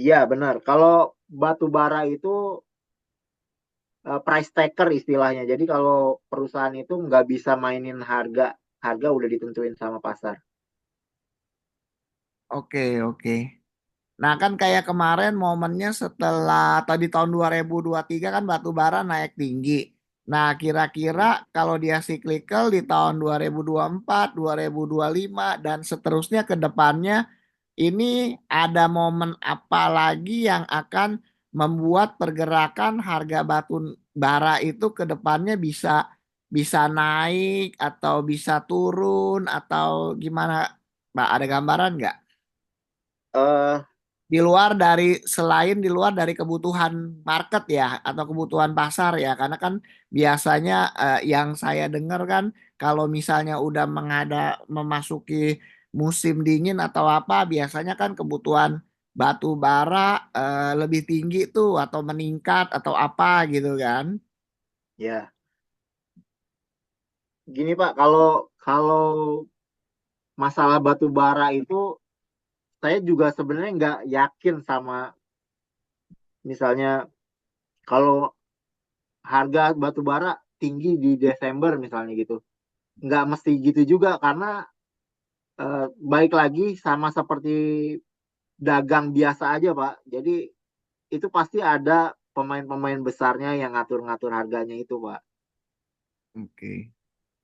Iya benar. Kalau batu bara itu price taker istilahnya. Jadi kalau perusahaan itu nggak bisa mainin harga, harga udah ditentuin sama pasar. Oke, oke. Nah, kan kayak kemarin momennya setelah tadi tahun 2023 kan batu bara naik tinggi. Nah, kira-kira kalau dia cyclical di tahun 2024, 2025 dan seterusnya ke depannya ini ada momen apa lagi yang akan membuat pergerakan harga batu bara itu ke depannya bisa bisa naik atau bisa turun atau gimana, Mbak? Ada gambaran nggak? Eh Di luar dari selain di luar dari kebutuhan market ya atau kebutuhan pasar ya karena kan biasanya yang saya dengar kan kalau misalnya udah memasuki musim dingin atau apa biasanya kan kebutuhan batu bara lebih tinggi tuh atau meningkat atau apa gitu kan. ya, gini Pak, kalau kalau masalah batu bara itu saya juga sebenarnya nggak yakin sama misalnya kalau harga batu bara tinggi di Desember misalnya gitu. Nggak mesti gitu juga karena baik lagi sama seperti dagang biasa aja Pak. Jadi itu pasti ada pemain-pemain besarnya yang ngatur-ngatur harganya itu Pak. Oke.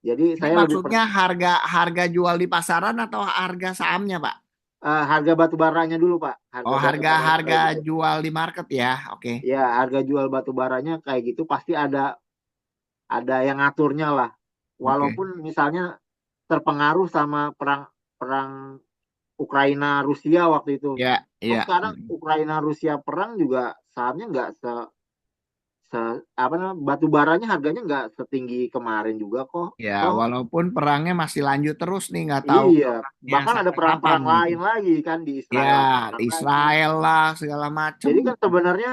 Jadi Ini saya lebih maksudnya harga harga jual di pasaran atau harga sahamnya, Pak? Harga batu baranya dulu Pak. Harga Oh, batu baranya harga-harga kayak gitu. jual di market ya. Oke. Ya, harga jual batu baranya kayak gitu pasti ada yang ngaturnya lah. Oke. Walaupun misalnya terpengaruh sama perang perang Ukraina Rusia waktu itu. Ya, Oh, ya. sekarang Ukraina Rusia perang juga sahamnya nggak se apa namanya batu baranya harganya nggak setinggi kemarin juga kok. Ya, Toh walaupun perangnya masih lanjut terus nih, nggak tahu iya, kelarnya bahkan ada sampai kapan perang-perang gitu. lain lagi kan di Ya, Israel ada perang lagi. Israel lah segala macem. Jadi kan sebenarnya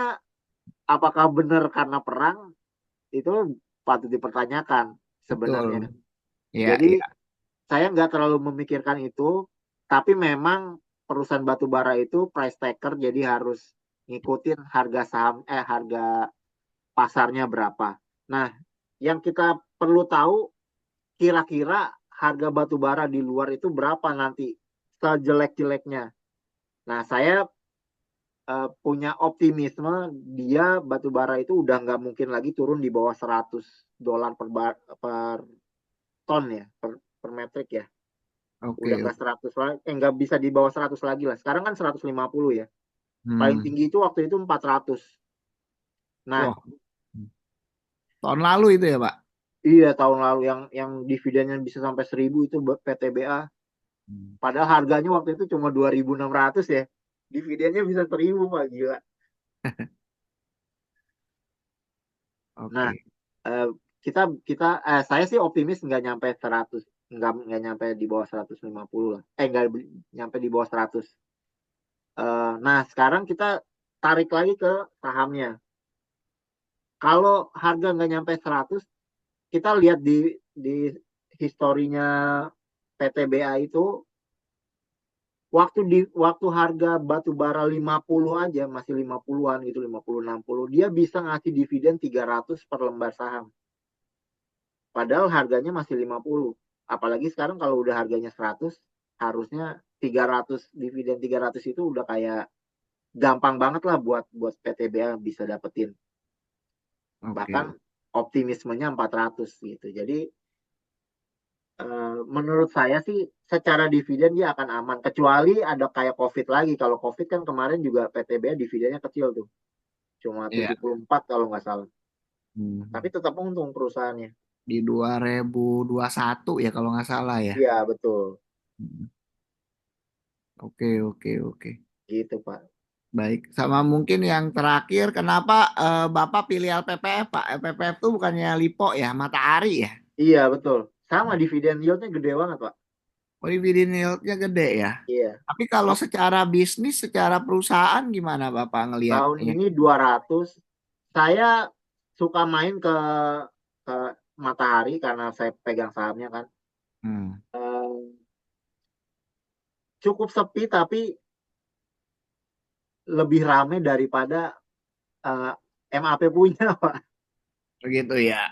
apakah benar karena perang itu patut dipertanyakan sebenarnya. Betul. Ya, Jadi ya. saya nggak terlalu memikirkan itu, tapi memang perusahaan batu bara itu price taker jadi harus ngikutin harga saham harga pasarnya berapa. Nah, yang kita perlu tahu kira-kira harga batu bara di luar itu berapa nanti sejelek-jeleknya. Nah, saya punya optimisme dia batu bara itu udah nggak mungkin lagi turun di bawah $100 per ton ya, per metrik ya. Udah Oke. nggak 100 lagi, nggak bisa di bawah 100 lagi lah. Sekarang kan 150 ya. Paling Hmm. tinggi itu waktu itu 400. Nah, Wah, tahun lalu itu ya, Pak? iya tahun lalu yang dividennya bisa sampai 1.000 itu PTBA. Hmm. Padahal harganya waktu itu cuma 2.600 ya. Dividennya bisa 1.000 Pak, gila. Nah, Oke. eh, kita kita saya sih optimis nggak nyampe 100, nggak nyampe di bawah 150 lah. Nggak nyampe di bawah 100. Nah, sekarang kita tarik lagi ke sahamnya. Kalau harga nggak nyampe 100, kita lihat di historinya PTBA itu waktu harga batu bara 50 aja masih 50-an gitu 50 60 dia bisa ngasih dividen 300 per lembar saham. Padahal harganya masih 50. Apalagi sekarang kalau udah harganya 100 harusnya 300 dividen 300 itu udah kayak gampang banget lah buat buat PTBA bisa dapetin. Oke. Bahkan optimismenya 400 gitu. Jadi menurut saya sih secara dividen dia akan aman kecuali ada kayak COVID lagi. Kalau COVID kan kemarin juga PTBA dividennya kecil tuh, cuma Iya. 74 kalau nggak salah. Tapi Hmm. tetap untung perusahaannya. Di 2021 ya kalau nggak salah ya. Iya betul, Hmm. Oke, oke, oke. gitu Pak. Baik. Sama mungkin yang terakhir, kenapa Bapak pilih LPPF, Pak? LPPF itu bukannya Lipo ya, Matahari ya? Iya betul. Sama dividen yieldnya gede banget Pak. Oh, dividend yield-nya gede ya. Iya. Tapi kalau Oh, secara bisnis, secara perusahaan gimana Bapak tahun ngelihatnya? ini 200. Saya suka main ke Matahari karena saya pegang sahamnya kan. Hmm. Eh, cukup sepi tapi lebih rame daripada eh, MAP punya Pak. Begitu ya.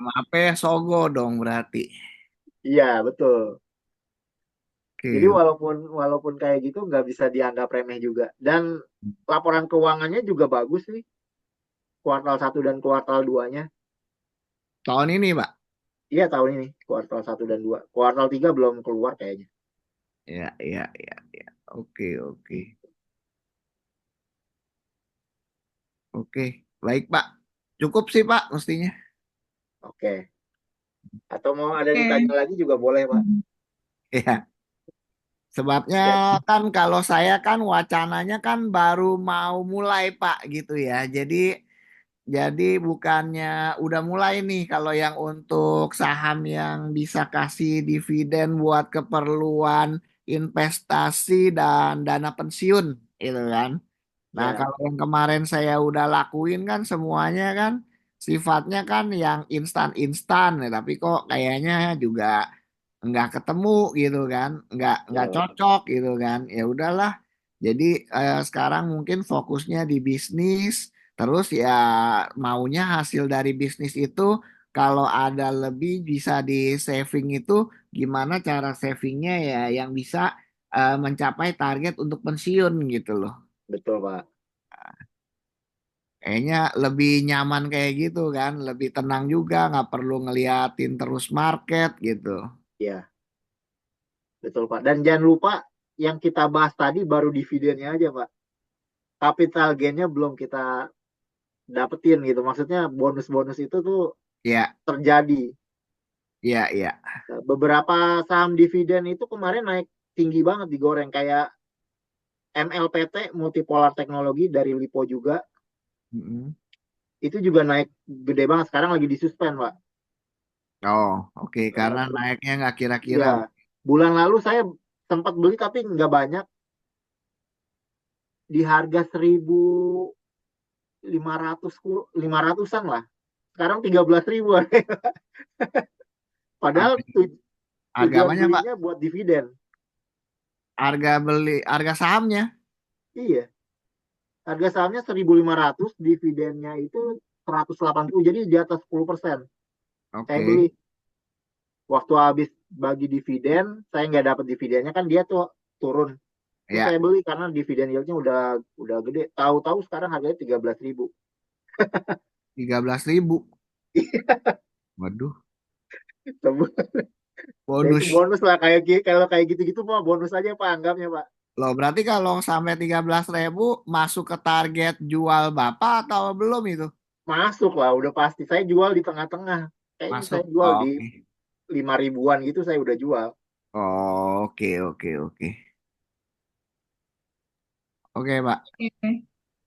MAP Sogo dong berarti. Iya betul. Jadi Oke. walaupun walaupun kayak gitu nggak bisa dianggap remeh juga. Dan laporan keuangannya juga bagus sih. Kuartal satu dan kuartal 2-nya. Tahun ini, Pak. Iya tahun ini kuartal satu dan 2. Kuartal 3 belum keluar kayaknya. Ya, ya, ya, ya. Oke, oke. Oke. Baik, Pak. Cukup sih, Pak, mestinya. Oke. Atau mau ada Oke. ditanya lagi juga boleh Pak. Ya. Sebabnya Ya, kan kalau saya kan wacananya kan baru mau mulai Pak gitu ya. Jadi bukannya udah mulai nih kalau yang untuk saham yang bisa kasih dividen buat keperluan investasi dan dana pensiun gitu kan. Nah, ya kalau yang kemarin saya udah lakuin kan semuanya kan sifatnya kan yang instan-instan, ya, tapi kok kayaknya juga nggak ketemu gitu kan, nggak betul. cocok gitu kan. Ya udahlah. Jadi sekarang mungkin fokusnya di bisnis, terus ya maunya hasil dari bisnis itu kalau ada lebih bisa di saving itu gimana cara savingnya ya yang bisa mencapai target untuk pensiun gitu loh. Betul Pak. Kayaknya lebih nyaman kayak gitu kan, lebih tenang juga, nggak perlu ngeliatin terus market gitu. Ya betul Pak. Dan jangan lupa yang kita bahas tadi baru dividennya aja, Pak. Capital gainnya belum kita dapetin gitu. Maksudnya bonus-bonus itu tuh Ya, terjadi. ya, ya. Beberapa saham dividen itu kemarin naik tinggi banget digoreng kayak MLPT Multipolar Teknologi dari Lipo juga Mm-mm. itu juga naik gede banget sekarang lagi disuspend Pak. Oh, oke. Karena Terus naiknya nggak kira-kira. ya bulan lalu saya sempat beli tapi nggak banyak di harga 1.500 500-an lah. Sekarang 13.000. Padahal Apa? Harga tujuan apanya, Pak? belinya buat dividen. Harga sahamnya. Iya, harga sahamnya 1.500, dividennya itu 180, jadi di atas 10%. Saya Oke. beli waktu habis bagi dividen, saya nggak dapat dividennya kan dia tuh turun. Terus Ya, saya beli karena dividen yieldnya udah gede. Tahu-tahu sekarang harganya 13.000. 13.000. Waduh, Ya itu bonus. bonus lah kalau kayak gitu-gitu mah bonus aja Pak anggapnya Pak. Loh, berarti kalau sampai 13.000 masuk ke target jual Bapak atau belum itu? Masuk lah udah pasti. Saya jual di tengah-tengah. Kayaknya Masuk. saya jual Oh, di oke. 5.000-an gitu saya udah jual. Oh, oke, oke, oke. Oke, Pak. Oke.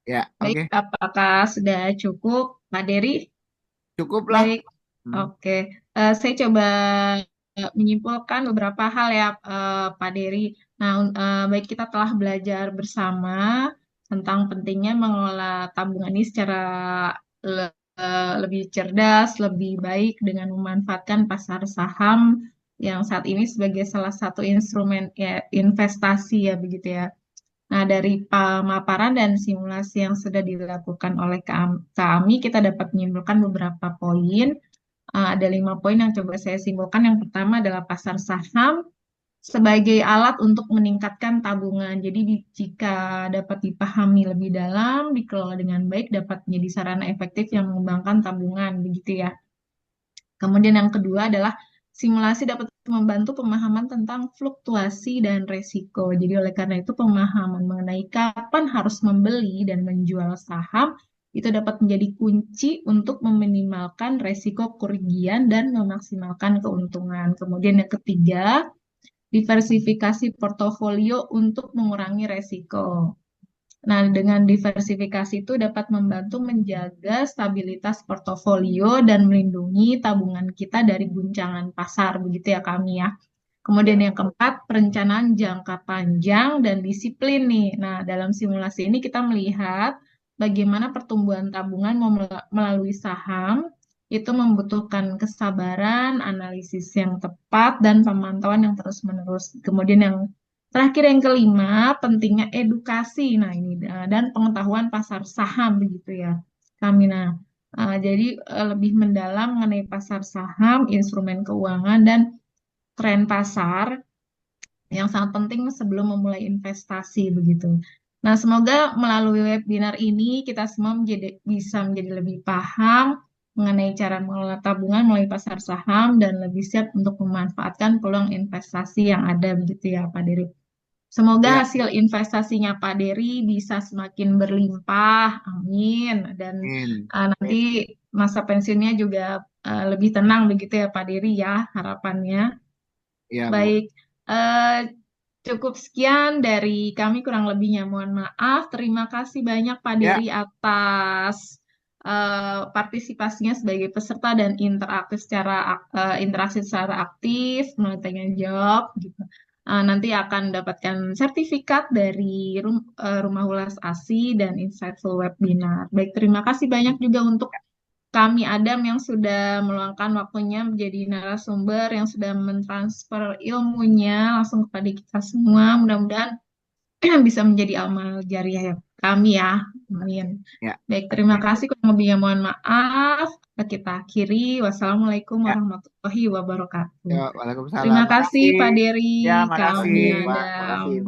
Ya, Baik, oke. apakah sudah cukup, Pak Dery? Cukup lah. Baik, Hmm. oke. Saya coba menyimpulkan beberapa hal ya, Pak Dery. Nah, baik kita telah belajar bersama tentang pentingnya mengelola tabungan ini secara lebih cerdas, lebih baik dengan memanfaatkan pasar saham yang saat ini sebagai salah satu instrumen ya, investasi ya begitu ya. Nah, dari pemaparan dan simulasi yang sudah dilakukan oleh kami, kita dapat menyimpulkan beberapa poin. Ada 5 poin yang coba saya simpulkan. Yang pertama adalah pasar saham sebagai alat untuk meningkatkan tabungan. Jadi, jika dapat dipahami lebih dalam, dikelola dengan baik, dapat menjadi sarana efektif yang mengembangkan tabungan, begitu ya. Kemudian yang kedua adalah simulasi dapat membantu pemahaman tentang fluktuasi dan resiko. Jadi oleh karena itu pemahaman mengenai kapan harus membeli dan menjual saham itu dapat menjadi kunci untuk meminimalkan resiko kerugian dan memaksimalkan keuntungan. Kemudian yang ketiga, diversifikasi portofolio untuk mengurangi resiko. Nah, dengan diversifikasi itu dapat membantu menjaga stabilitas portofolio dan melindungi tabungan kita dari guncangan pasar, begitu ya kami ya. Kemudian Ya, yang keempat, perencanaan jangka panjang dan disiplin nih. Nah, dalam simulasi ini kita melihat bagaimana pertumbuhan tabungan melalui saham itu membutuhkan kesabaran, analisis yang tepat, dan pemantauan yang terus-menerus. Kemudian yang terakhir yang kelima, pentingnya edukasi. Nah, ini dan pengetahuan pasar saham begitu ya. Kami jadi lebih mendalam mengenai pasar saham, instrumen keuangan dan tren pasar yang sangat penting sebelum memulai investasi begitu. Nah, semoga melalui webinar ini kita semua bisa menjadi lebih paham mengenai cara mengelola tabungan melalui pasar saham dan lebih siap untuk memanfaatkan peluang investasi yang ada begitu ya Pak Dery. Semoga Ya, hasil investasinya Pak Dery bisa semakin berlimpah, amin. Dan in. nanti masa pensiunnya juga lebih tenang begitu ya Pak Dery ya harapannya. Ya, Bu. Baik, eh, cukup sekian dari kami kurang lebihnya. Mohon maaf. Terima kasih banyak Pak Dery Ya, atas partisipasinya sebagai peserta dan interaksi secara aktif, melalui tanya jawab gitu. Nanti akan mendapatkan sertifikat dari Rumah Ulas ASI dan Insightful Webinar. Baik, terima kasih banyak juga untuk kami Adam yang sudah meluangkan waktunya menjadi narasumber yang sudah mentransfer ilmunya langsung kepada kita semua. Mudah-mudahan bisa menjadi amal jariah yang kami ya. Amin. ya. Baik, terima Oke. kasih. Kurang lebihnya mohon maaf. Kita akhiri. Wassalamualaikum Ya, warahmatullahi wabarakatuh. ya. Waalaikumsalam. Terima kasih Makasih. Pak Dery, Ya, makasih. kami Pak, Adam. makasih.